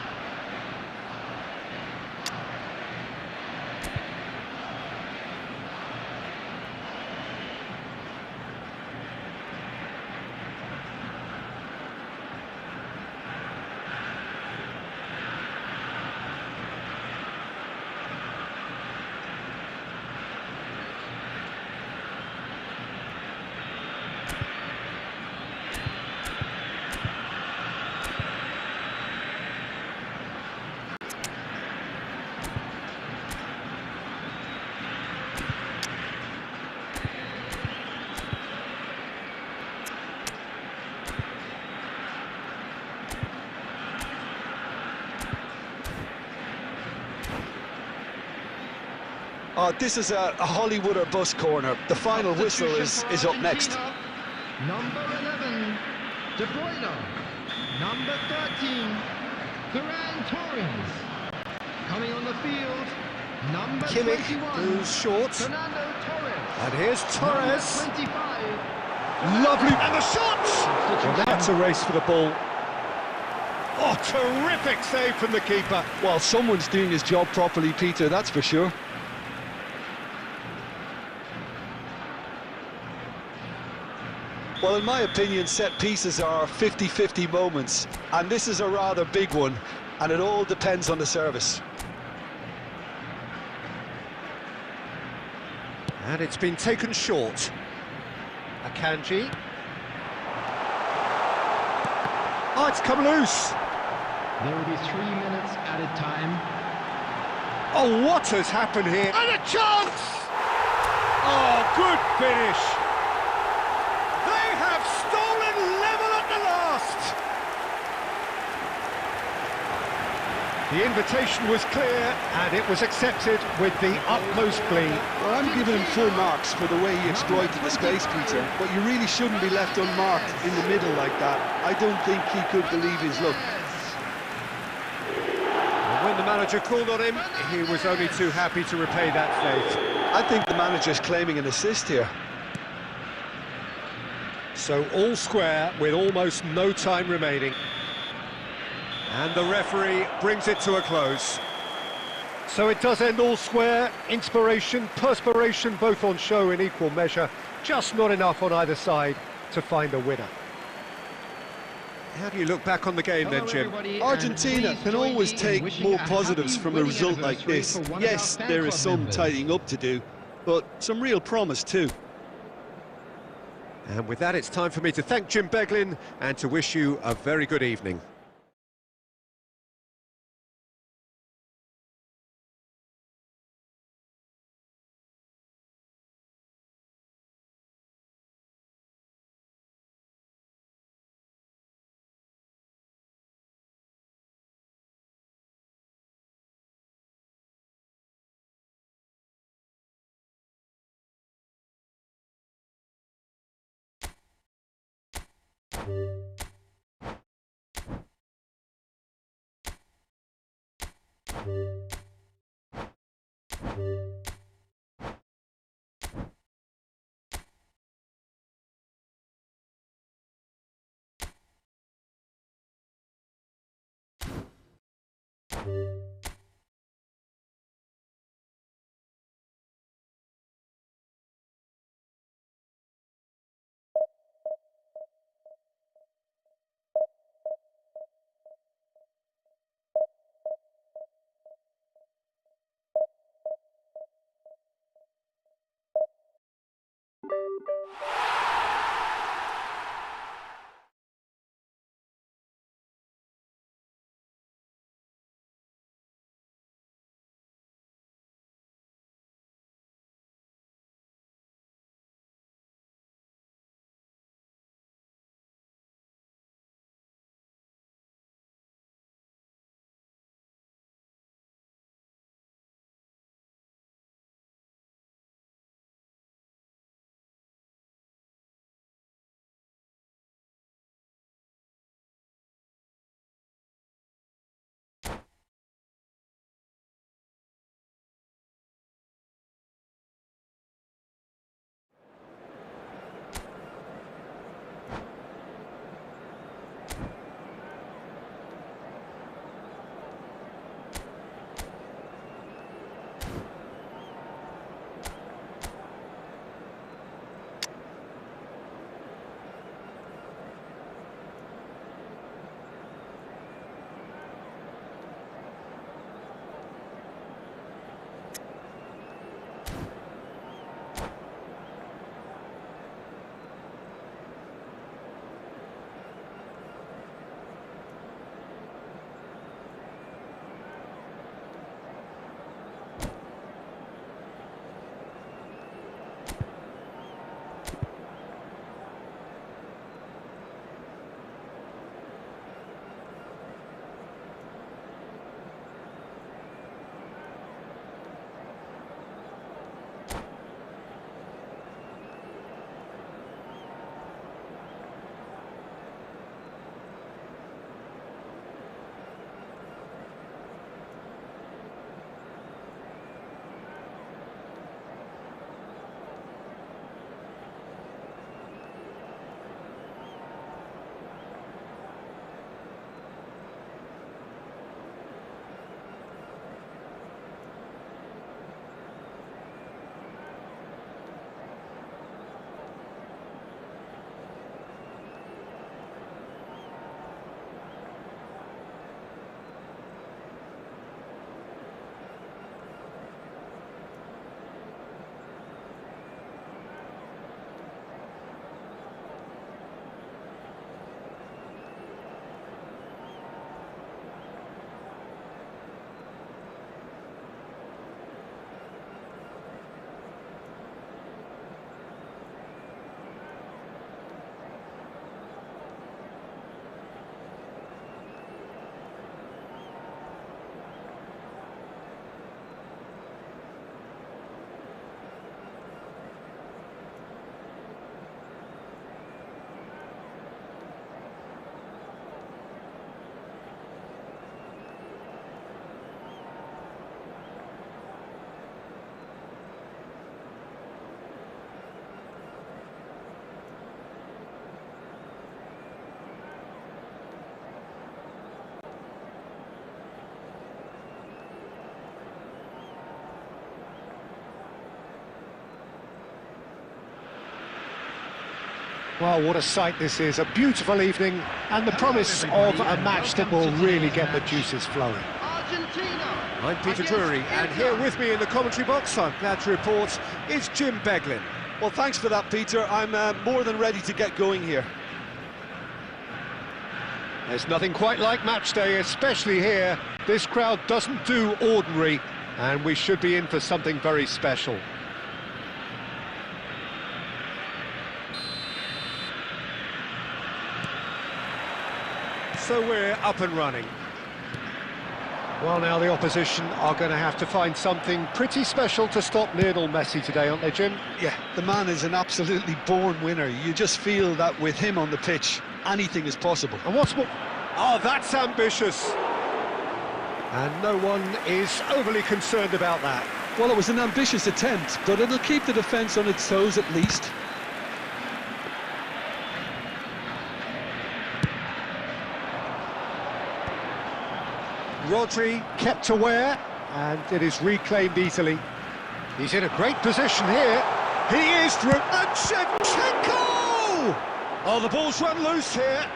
Oh, this is a Hollywood or bust corner. The final whistle is up next. Number 11, De Bruyne. Number 13, Ferran Torres. Coming on the field, number Kimmich 21, moves short. Fernando Torres. And here's Torres. Number 25. Lovely, and the shot! Well, that's a race for the ball. Oh, terrific save from the keeper. Well, someone's doing his job properly, Peter, that's for sure. Well, in my opinion, set pieces are 50-50 moments, and this is a rather big one, and it all depends on the service. And it's been taken short. Akanji. Oh, it's come loose. There will be 3 minutes added time. Oh, what has happened here? And a chance! Oh, good finish. They have stolen level at the last. The invitation was clear, and it was accepted with the utmost glee. Well, I'm giving him full marks for the way he exploited the space, Peter, but you really shouldn't be left unmarked in the middle like that. I don't think he could believe his luck. And when the manager called on him, he was only too happy to repay that fate. I think the manager's claiming an assist here. So all square with almost no time remaining. And the referee brings it to a close. So it does end all square. Inspiration, perspiration, both on show in equal measure. Just not enough on either side to find a winner. How do you look back on the game then, Jim? Argentina can always take more positives from a result like this. Yes, there is some tidying up to do, but some real promise too. And with that, it's time for me to thank Jim Beglin and to wish you a very good evening. Well, what a sight this is, a beautiful evening, and the promise of a match that will really get the juices flowing. Argentina. I'm Peter Drury, and here with me in the commentary box, I'm glad to report, is Jim Beglin. Well, thanks for that, Peter. I'm more than ready to get going here. There's nothing quite like match day, especially here. This crowd doesn't do ordinary, and we should be in for something very special. So we're up and running. Well, now the opposition are going to have to find something pretty special to stop Lionel Messi today, aren't they, Jim? Yeah, the man is an absolutely born winner. You just feel that with him on the pitch, anything is possible. And what's more... Oh, that's ambitious! And no one is overly concerned about that. Well, it was an ambitious attempt, but it'll keep the defence on its toes at least. Rodri kept aware, and it is reclaimed easily. He's in a great position here. He is through, and Shevchenko! Oh, the ball's run loose here.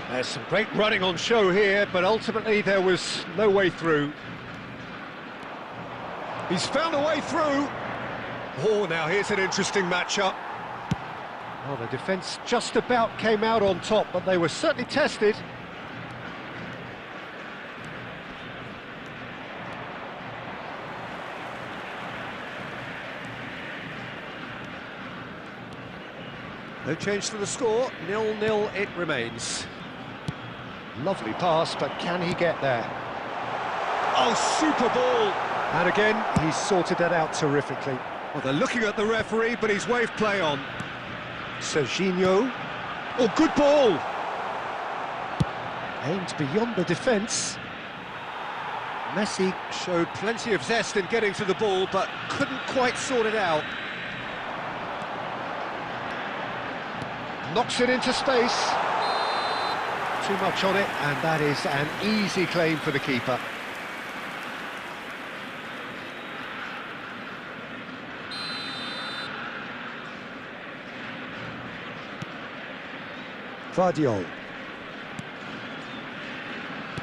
There's some great running on show here, but ultimately there was no way through. He's found a way through. Oh, now here's an interesting matchup. Well, the defence just about came out on top, but they were certainly tested. No change to the score, 0-0 it remains. Lovely pass, but can he get there? Oh, super ball! And again, he's sorted that out terrifically. Well, they're looking at the referee, but he's waved play on. Serginho. Oh, good ball! Aimed beyond the defence. Messi showed plenty of zest in getting to the ball, but couldn't quite sort it out. Knocks it into space. Too much on it, and that is an easy claim for the keeper. Vardiol.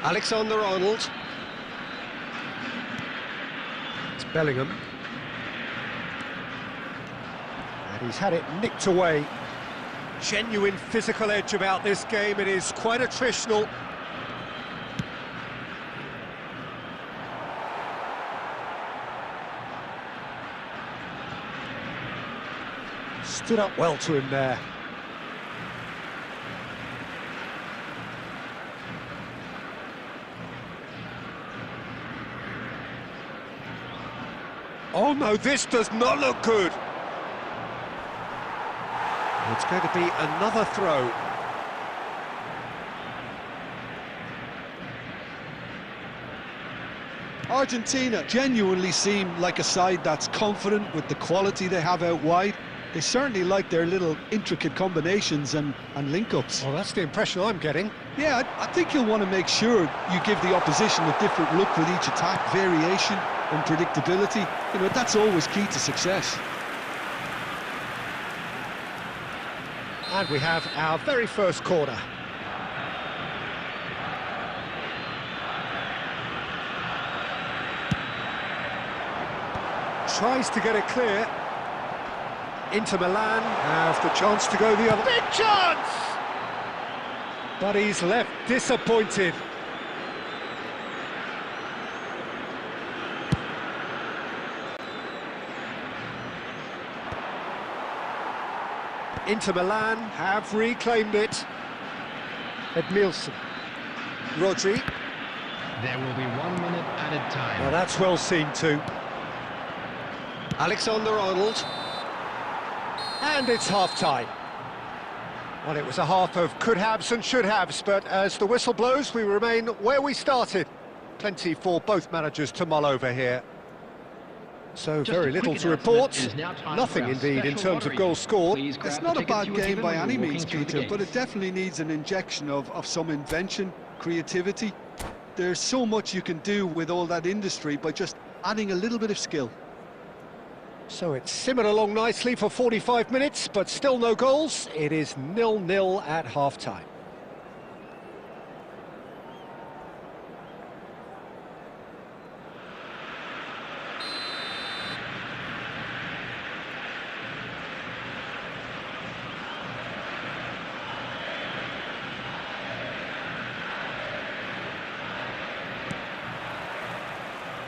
Alexander-Arnold. It's Bellingham. And he's had it nicked away. Genuine physical edge about this game, it is quite attritional. Stood up well to him there. Oh no, this does not look good. It's going to be another throw. Argentina genuinely seem like a side that's confident with the quality they have out wide. They certainly like their little intricate combinations and link-ups. Well, that's the impression I'm getting. Yeah, I think you'll want to make sure you give the opposition a different look with each attack, variation, unpredictability. You know, that's always key to success. And we have our very first corner. Tries to get it clear. Inter Milan have the chance to go the other... Big chance! But he's left disappointed. Inter Milan have reclaimed it. Edmilson. Rodri. There will be 1 minute added time. Now that's well seen too. Alexander-Arnold. And it's half-time. Well, it was a half of could-haves and should-haves, but as the whistle blows, we remain where we started. Plenty for both managers to mull over here. So very little to report. Nothing indeed in terms of goals scored. It's not a bad game by any means, Peter, but it definitely needs an injection of some invention, creativity. There's so much you can do with all that industry by just adding a little bit of skill. So it's simmered along nicely for 45 minutes, but still no goals. It is 0-0 at half-time.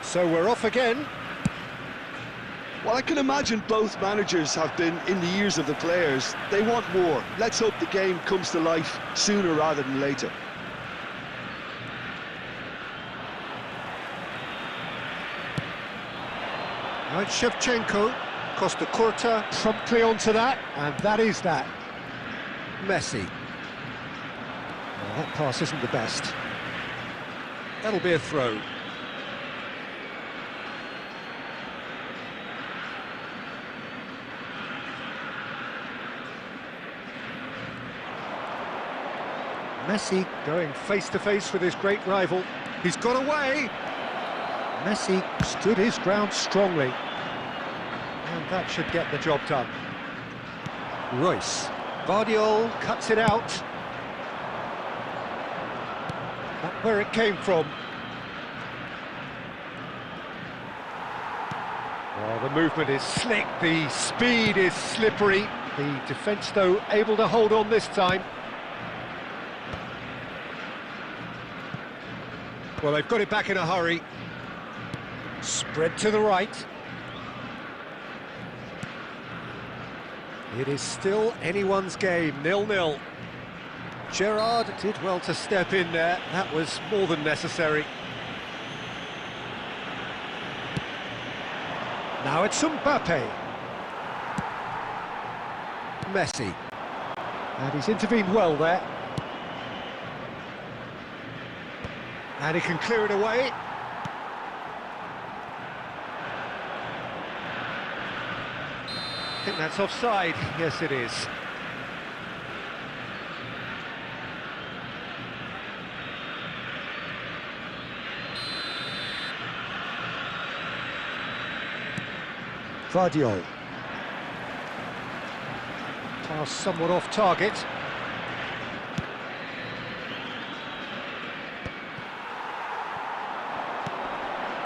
So we're off again. Well, I can imagine both managers have been in the ears of the players. They want more. Let's hope the game comes to life sooner rather than later. Now it's Shevchenko, Costa Curta promptly onto that, and that is that. Messi. Well, that pass isn't the best. That'll be a throw. Messi going face-to-face with his great rival. He's got away. Messi stood his ground strongly. And that should get the job done. Royce. Guardiola cuts it out. Not where it came from. Well, the movement is slick, the speed is slippery. The defence, though, able to hold on this time. Well, they've got it back in a hurry. Spread to the right. It is still anyone's game, 0-0. Gerrard did well to step in there. That was more than necessary. Now it's Mbappe. Messi. And he's intervened well there. And he can clear it away. I think that's offside. Yes, it is. Guardiola. Pass somewhat off target.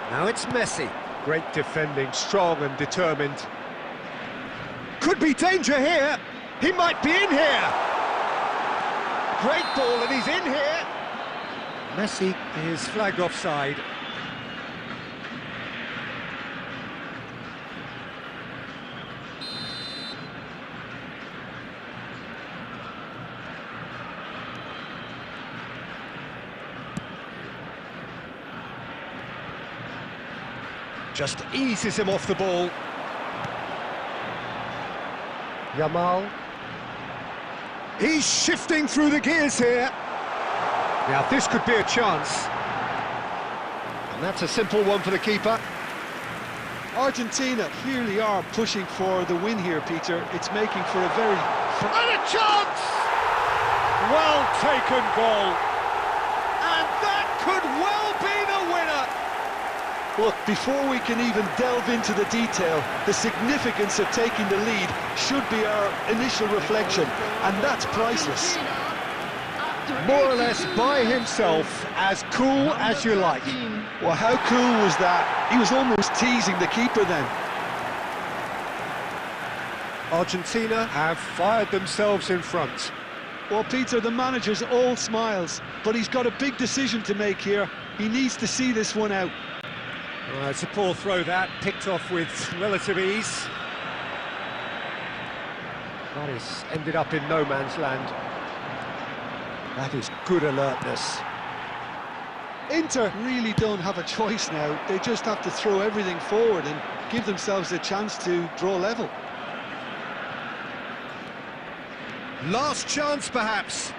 Now it's Messi. Great defending, strong and determined. Could be danger here. He might be in here. Great ball and he's in here. Messi is flagged offside. Just eases him off the ball. Yamal. He's shifting through the gears here. Now this could be a chance. And that's a simple one for the keeper. Argentina clearly are pushing for the win here, Peter. It's making for a very... And a chance! Well taken goal. And that could well be the winner. Look, before we can even delve into the detail, the significance of taking the lead should be our initial reflection, and that's priceless. More or less by himself, as cool as you like. Well, how cool was that? He was almost teasing the keeper then. Argentina have fired themselves in front. Well, Peter, the manager's all smiles, but he's got a big decision to make here. He needs to see this one out. It's a poor throw that, picked off with relative ease. That is ended up in no man's land. That is good alertness. Inter really don't have a choice now. They just have to throw everything forward and give themselves a chance to draw level. Last chance, perhaps.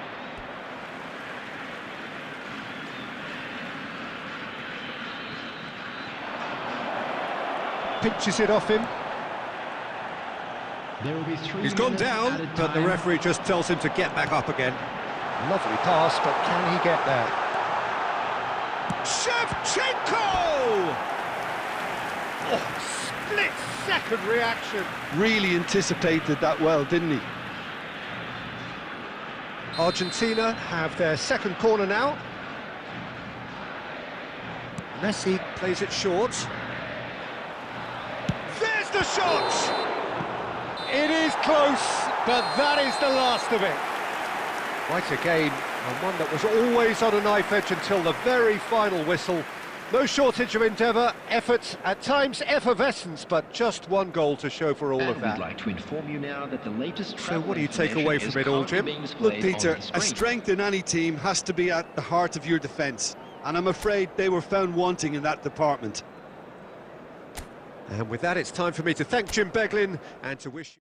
Pinches it off him. There will be 3 He's gone minutes down, added but the time. referee just tells him to get back up again. Lovely pass, but can he get there? Shevchenko! Oh, split-second reaction. Really anticipated that well, didn't he? Argentina have their second corner now. Messi plays it short. There's the shot! It is close, but that is the last of it. Quite a game, and one that was always on a knife edge until the very final whistle. No shortage of endeavour, effort, at times effervescence, but just one goal to show for all of that. We'd like to inform you now that the latest So what do you take away from it all, Jim? Look, Peter, a strength in any team has to be at the heart of your defence, and I'm afraid they were found wanting in that department. And with that, it's time for me to thank Jim Beglin and to wish you...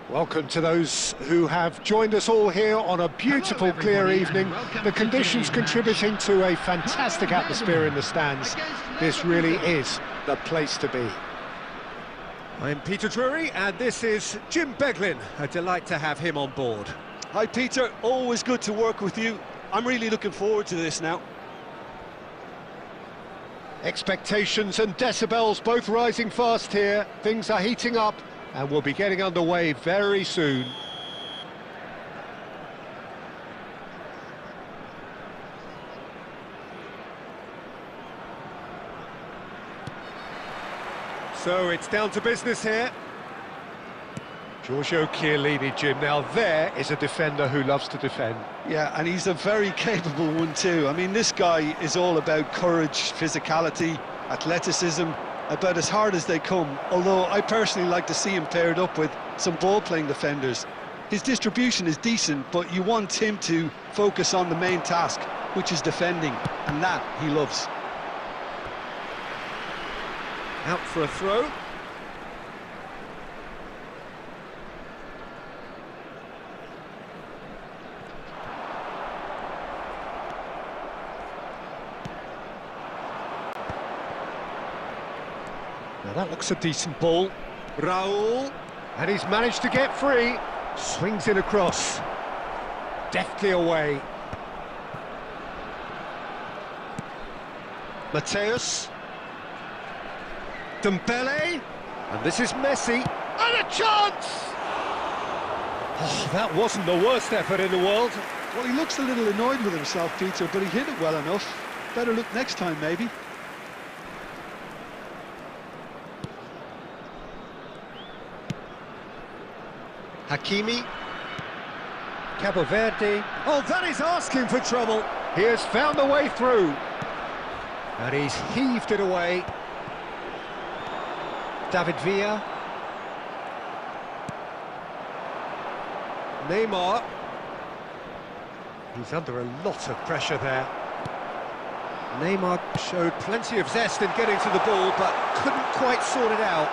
Welcome to those who have joined us all here on a beautiful, clear evening. The conditions contributing to a fantastic atmosphere in the stands. This really is the place to be. I'm Peter Drury, and this is Jim Beglin. A delight to have him on board. Hi Peter, always good to work with you. I'm really looking forward to this now. Expectations and decibels both rising fast here. Things are heating up, and we'll be getting underway very soon. So it's down to business here. Giorgio Chiellini, Jim. Now there is a defender who loves to defend. Yeah, and he's a very capable one too. I mean, this guy is all about courage, physicality, athleticism, about as hard as they come, although I personally like to see him paired up with some ball-playing defenders. His distribution is decent, but you want him to focus on the main task, which is defending, and that he loves. Out for a throw. Now that looks a decent ball. Raul. And he's managed to get free. Swings it across. Deftly away. Mateus. Dembele. And this is Messi. And a chance! Oh, that wasn't the worst effort in the world. Well, he looks a little annoyed with himself, Peter, but he hit it well enough. Better look next time, maybe. Hakimi. Cabo Verde. Oh, that is asking for trouble. He has found a way through. And he's heaved it away. David Villa. Neymar. He's under a lot of pressure there. Neymar showed plenty of zest in getting to the ball, but couldn't quite sort it out.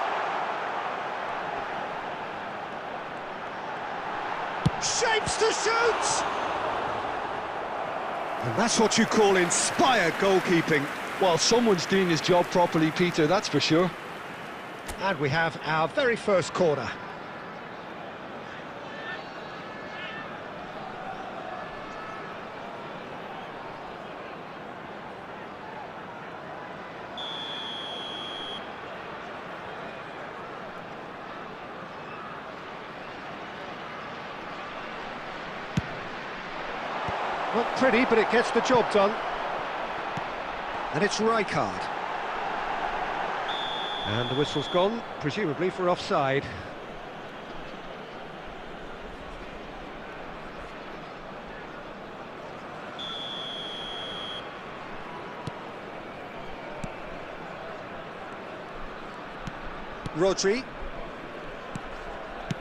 Shapes to shoot! And that's what you call inspired goalkeeping. Well, someone's doing his job properly, Peter, that's for sure. And we have our very first corner. Not pretty, but it gets the job done. And it's Rijkaard. And the whistle's gone, presumably for offside. Rodri.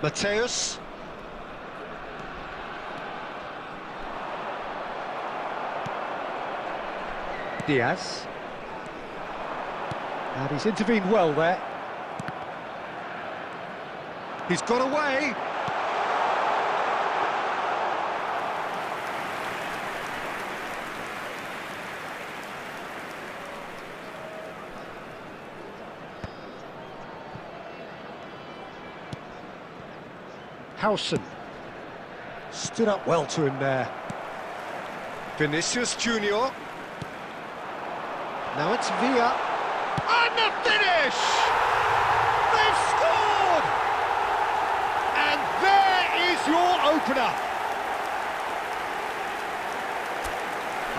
Mateus. Diaz. And he's intervened well there. He's got away. Howson. Stood up well to him there. Vinicius Junior. Now it's Villa. And the finish! They've scored! And there is your opener.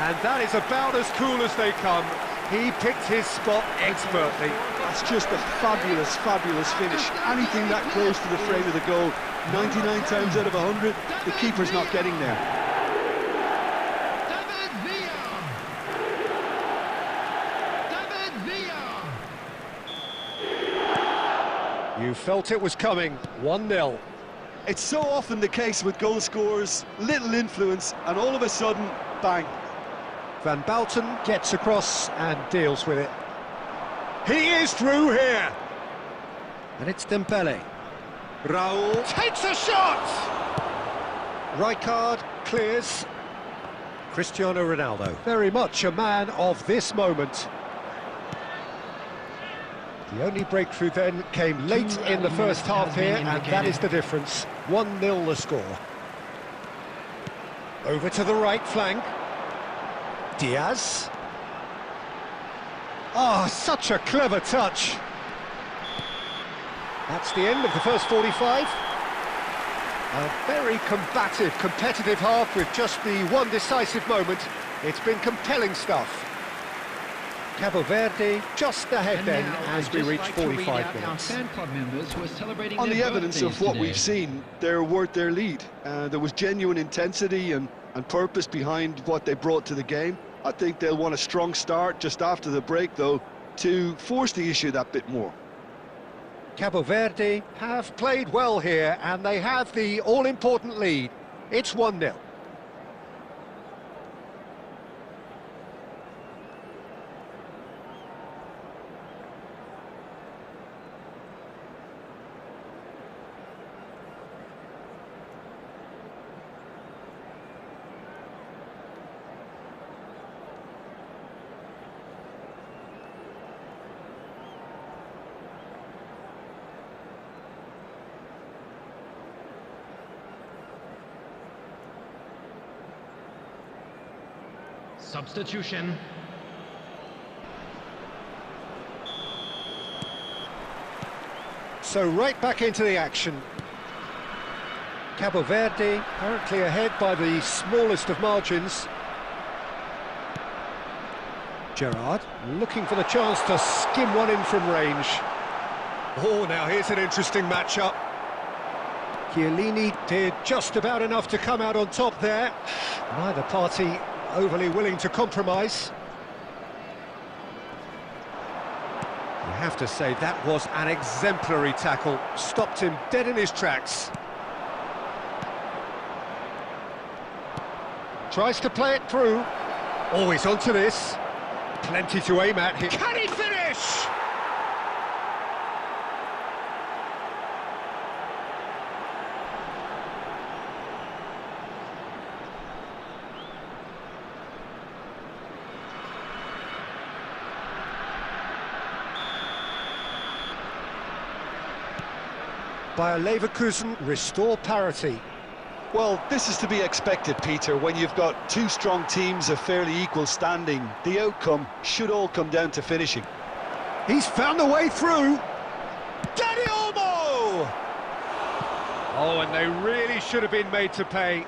And that is about as cool as they come. He picked his spot expertly. That's just a fabulous, fabulous finish. Anything that close to the frame of the goal, 99 times out of 100, the keeper's not getting there. You felt it was coming. 1-0. It's so often the case with goal scorers, little influence, and all of a sudden, bang. Van Bouten gets across and deals with it. He is through here. And it's Dembele. Raul takes a shot! Rijkaard clears. Cristiano Ronaldo, very much a man of this moment. The only breakthrough then came late in the first half here, and that is the difference. 1-0 the score. Over to the right flank. Diaz. Oh, such a clever touch. That's the end of the first 45. A very combative, competitive half with just the one decisive moment. It's been compelling stuff. Cabo Verde just ahead then as we reach 45 minutes. On the evidence of what we've seen, they're worth their lead. There was genuine intensity and purpose behind what they brought to the game. I think they'll want a strong start just after the break, though, to force the issue that bit more. Cabo Verde have played well here, and they have the all-important lead. It's 1-0. Substitution. So right back into the action. Cabo Verde currently ahead by the smallest of margins. Gerrard looking for the chance to skim one in from range. Oh, now here's an interesting matchup. Chiellini did just about enough to come out on top there. Neither party overly willing to compromise. You have to say that was an exemplary tackle. Stopped him dead in his tracks. Tries to play it through. Always onto this. Plenty to aim at here. Can he finish? Bayer Leverkusen restore parity. Well, this is to be expected, Peter. When you've got two strong teams of fairly equal standing, the outcome should all come down to finishing. He's found a way through. Dani Olmo! Oh, and they really should have been made to pay.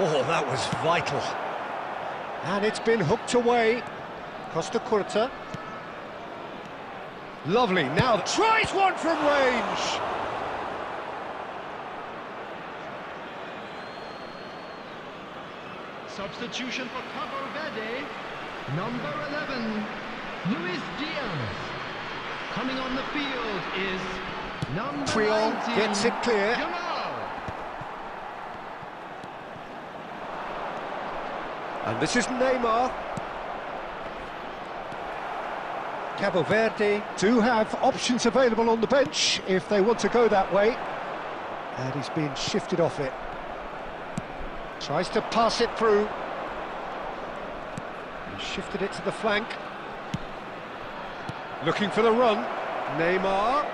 Oh, that was vital. And it's been hooked away. Costa Curta. Lovely, now tries one from range. Substitution for Cabo Verde. Number 11, Luis Diaz. Coming on the field is number Triol 19, gets it clear. Kunal. And this is Neymar. Cabo Verde do have options available on the bench if they want to go that way. And he's been shifted off it. Tries to pass it through. He shifted it to the flank. Looking for the run. Neymar.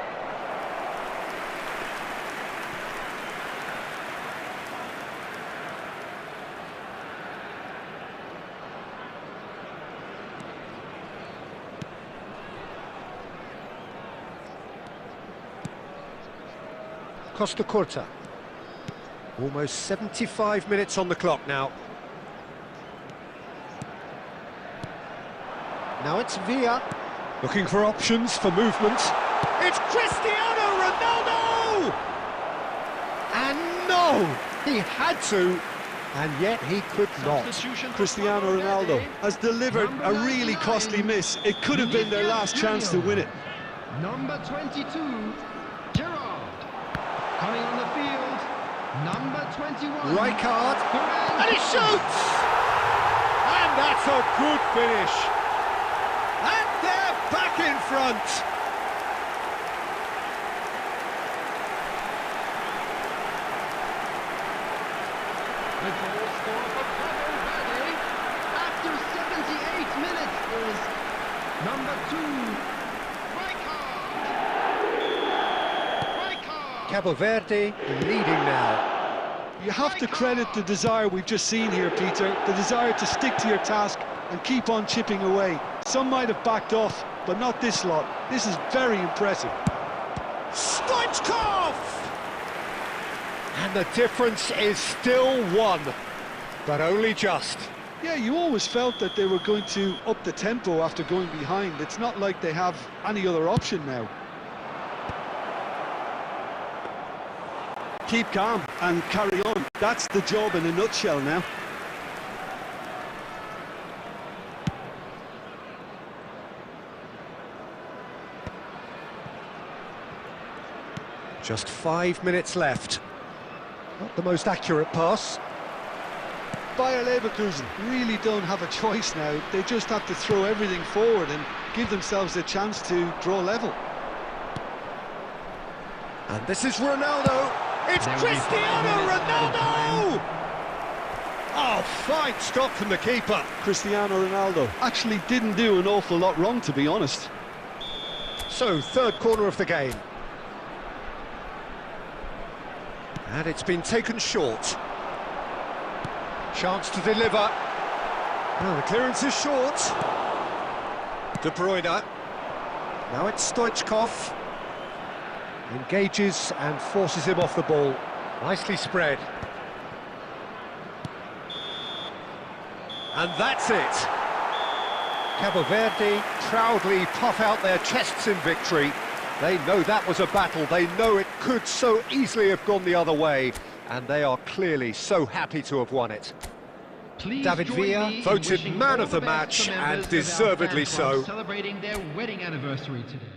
Costa Curta. Almost 75 minutes on the clock now. Now it's Villa. Looking for options for movement. It's Cristiano Ronaldo! And no! He had to, and yet he could not. Cristiano Ronaldo has delivered a really costly miss. It could have been their last chance to win it. Number 22, Gerrard. Coming on the field, number 21. Rijkaard, and he shoots! And that's a good finish. And they're back in front. The goal scorer for Cabo Verde after 78 minutes is number 2, Rijkaard. Cabo Verde leading now. You have to credit the desire we've just seen here, Peter, the desire to stick to your task and keep on chipping away. Some might have backed off, but not this lot. This is very impressive. Stoichkov! And the difference is still one, but only just. Yeah, you always felt that they were going to up the tempo after going behind. It's not like they have any other option now. Keep calm and carry on. That's the job in a nutshell now. Just 5 minutes left. Not the most accurate pass. Bayer Leverkusen really don't have a choice now. They just have to throw everything forward and give themselves a chance to draw level. And this is Ronaldo. It's Cristiano Ronaldo! Oh, fine stop from the keeper. Cristiano Ronaldo Actually didn't do an awful lot wrong, to be honest. So, third corner of the game. And it's been taken short. Chance to deliver. Oh, the clearance is short. De Bruyne. Now it's Stoichkov. Engages and forces him off the ball. Nicely spread. And that's it. Cabo Verde proudly puff out their chests in victory. They know that was a battle. They know it could so easily have gone the other way. And they are clearly so happy to have won it. Please David join me Villa in voted wishing man all of the best match, to and members of our deservedly fan club so. celebrating their wedding anniversary today.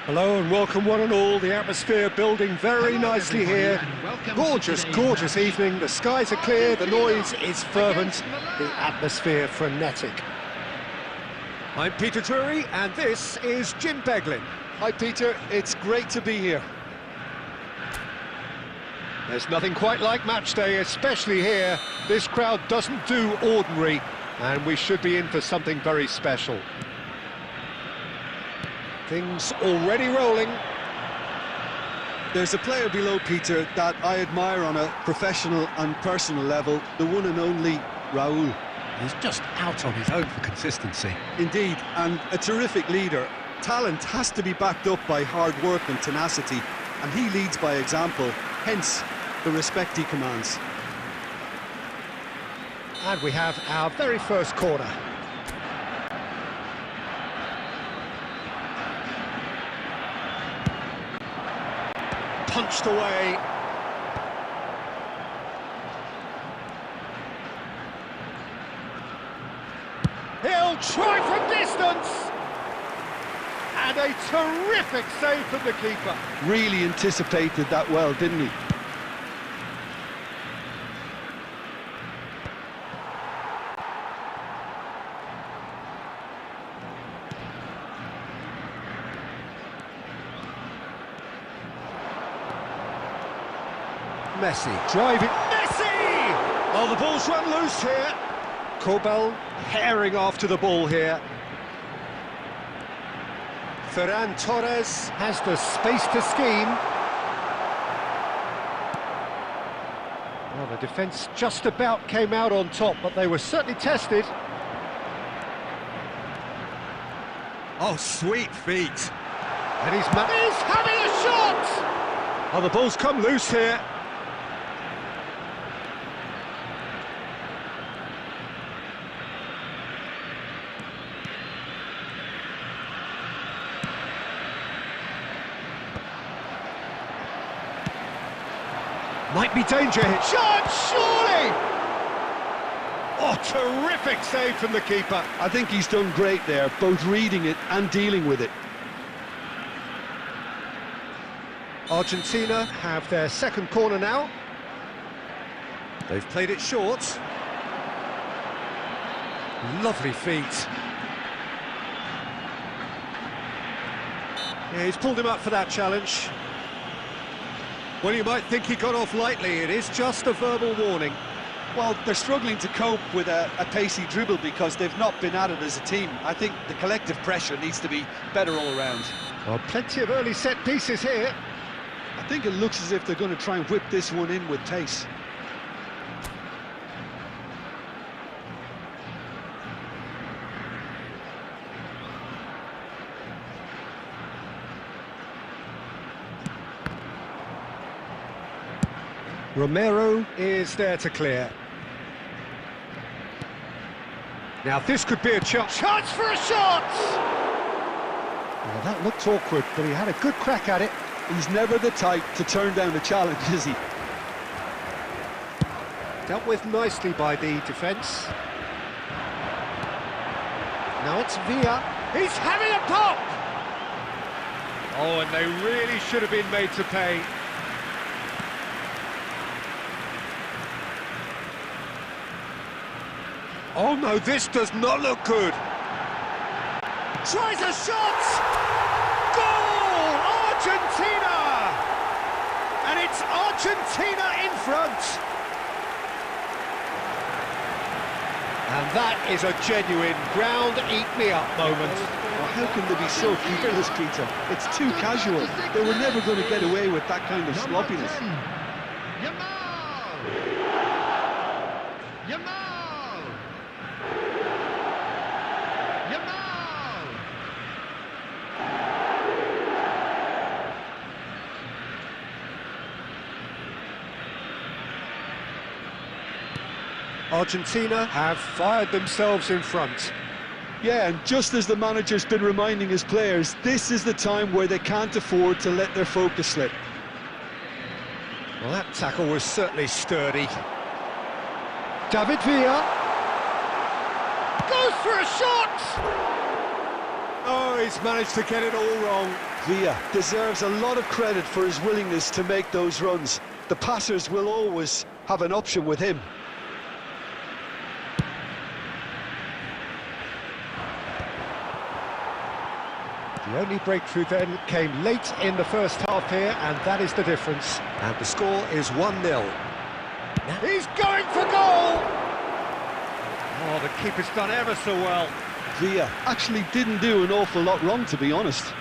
Hello and welcome one and all. The atmosphere building very nicely here. Gorgeous, gorgeous evening. The skies are clear, the noise is fervent, the atmosphere frenetic. I'm Peter Drury and this is Jim Beglin. Hi Peter, it's great to be here. There's nothing quite like match day, especially here. This crowd doesn't do ordinary and we should be in for something very special. Things already rolling. There's a player below, Peter, that I admire on a professional and personal level, the one and only Raul. He's just out on his own for consistency. Indeed, and a terrific leader. Talent has to be backed up by hard work and tenacity, and he leads by example, hence the respect he commands. And we have our very first corner. Punched away. He'll try from distance. And a terrific save from the keeper. Really anticipated that well, didn't he? Messi driving. Messi! Oh, the ball's run loose here. Corbell herring after the ball here. Ferran Torres has the space to scheme. Well, the defence just about came out on top, but they were certainly tested. Oh, sweet feet. And he's having a shot! Oh, the ball's come loose here. Might be danger here. Shot, surely! Oh, terrific save from the keeper. I think he's done great there, both reading it and dealing with it. Argentina have their second corner now. They've played it short. Lovely feet. Yeah, he's pulled him up for that challenge. Well, you might think he got off lightly. It is just a verbal warning. Well, they're struggling to cope with a pacey dribble because they've not been at it as a team. I think the collective pressure needs to be better all around. Well, plenty of early set pieces here. I think it looks as if they're going to try and whip this one in with pace. Romero is there to clear. Now this could be a chance for a shot! Well, that looked awkward, but he had a good crack at it. He's never the type to turn down a challenge, is he? Dealt with nicely by the defence. Now it's Villa. He's having a pop! Oh, and they really should have been made to pay. Oh no, this does not look good. Tries a shot! Goal! Argentina! And it's Argentina in front. And that is a genuine ground-eat-me-up moment. Well, how can they be so careless, Peter? It's too casual. They were never going to get away with that kind of sloppiness. Argentina have fired themselves in front. Yeah, and just as the manager's been reminding his players, this is the time where they can't afford to let their focus slip. Well, that tackle was certainly sturdy. David Villa goes for a shot! Oh, he's managed to get it all wrong. Villa deserves a lot of credit for his willingness to make those runs. The passers will always have an option with him. The only breakthrough then came late in the first half here, and that is the difference. And the score is 1-0. He's going for goal! Oh, the keeper's done ever so well. Villa actually didn't do an awful lot wrong, to be honest.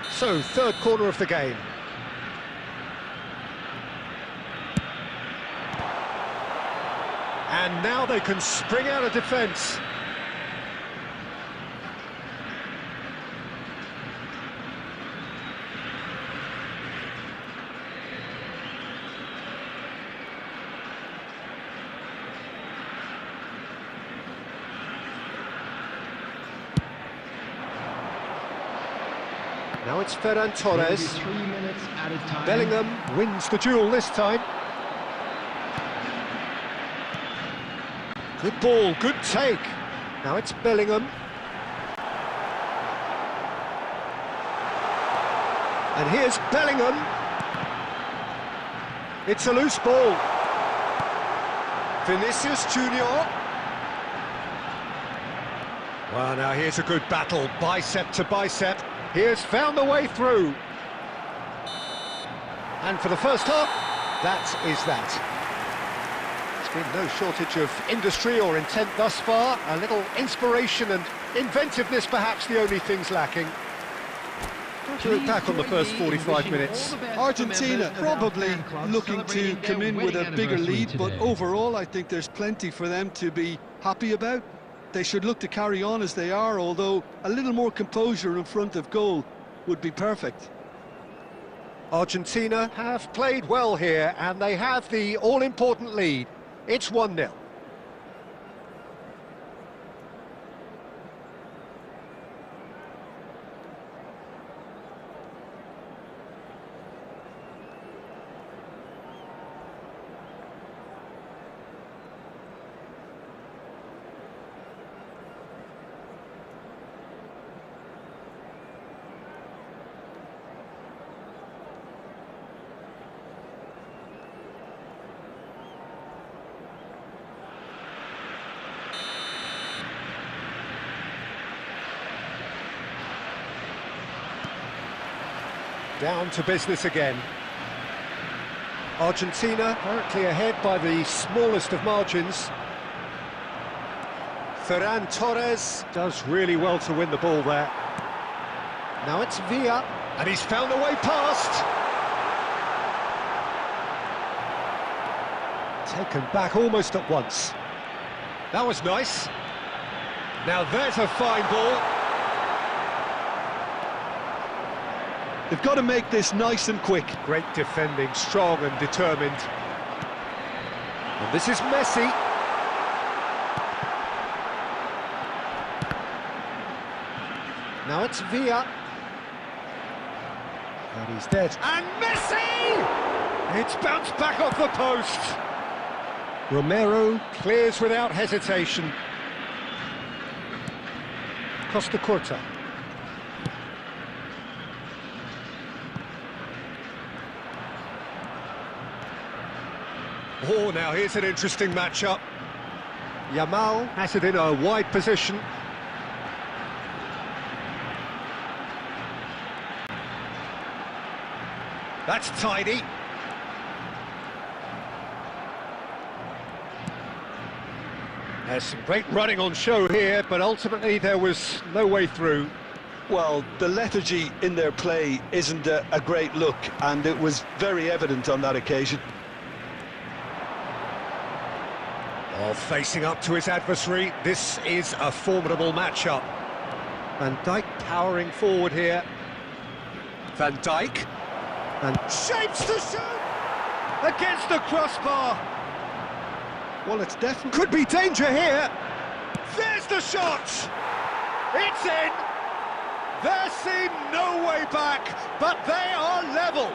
So, third corner of the game. And now they can spring out of defence. Now it's Ferran Torres. 3 minutes at a time. Bellingham wins the duel this time. Good ball, good take. Now it's Bellingham. And here's Bellingham. It's a loose ball. Vinicius Junior. Well, now here's a good battle, bicep to bicep. He has found the way through. And for the first half, that is that. There's been no shortage of industry or intent thus far. A little inspiration and inventiveness, perhaps the only things lacking. To look back on the first 45 minutes. Argentina probably looking to come in with a bigger lead, but overall I think there's plenty for them to be happy about. They should look to carry on as they are, although a little more composure in front of goal would be perfect. Argentina have played well here, and they have the all-important lead. It's 1-0. Down to business again. Argentina currently ahead by the smallest of margins. Ferran Torres does really well to win the ball there. Now it's Villa, and he's found a way past. Taken back almost at once. That was nice. Now there's a fine ball. They've got to make this nice and quick. Great defending, strong and determined. And this is Messi. Now it's Villa. And he's dead. And Messi! It's bounced back off the post. Romero clears without hesitation. Costa Curta. Oh, now here's an interesting matchup. Yamal has it in a wide position. That's tidy. There's some great running on show here, but ultimately there was no way through. Well, the lethargy in their play isn't a great look, and it was very evident on that occasion. Oh, facing up to his adversary, this is a formidable matchup. Van Dijk powering forward here. Van Dijk. And shapes the shot! Against the crossbar! Well, it's definitely... Could be danger here! There's the shot! It's in! There seemed no way back, but they are level!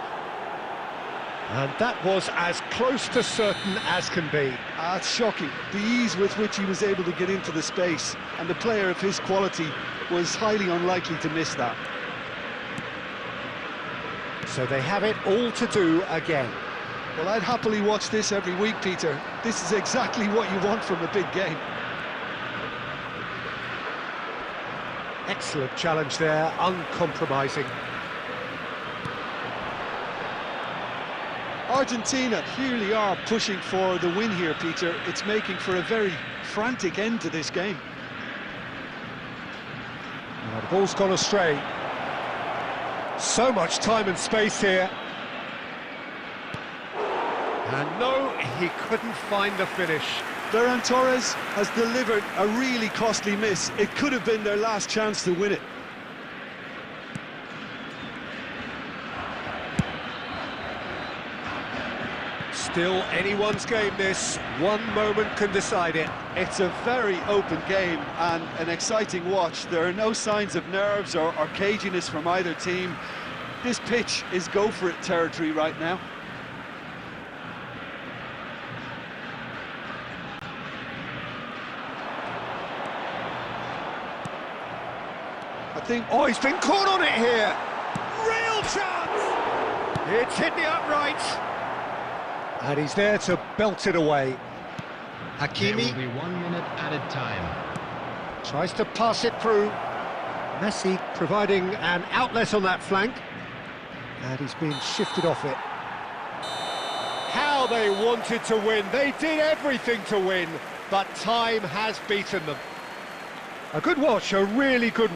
And that was as close to certain as can be. It's shocking, the ease with which he was able to get into the space, and the player of his quality was highly unlikely to miss that. So they have it all to do again. Well, I'd happily watch this every week, Peter. This is exactly what you want from a big game. Excellent challenge there, uncompromising. Argentina clearly are pushing for the win here, Peter. It's making for a very frantic end to this game. Now, the ball's gone astray. So much time and space here. And no, he couldn't find the finish. Ferran Torres has delivered a really costly miss. It could have been their last chance to win it. Still anyone's game this. One moment can decide it. It's a very open game and an exciting watch. There are no signs of nerves or caginess from either team. This pitch is go-for-it territory right now. Oh, he's been caught on it here. Real chance! It's hit the upright. And he's there to belt it away. Hakimi There will be 1 minute added time. tries to pass it through. Messi providing an outlet on that flank. And he's been shifted off it. How they wanted to win. They did everything to win, but time has beaten them. A good watch, a really good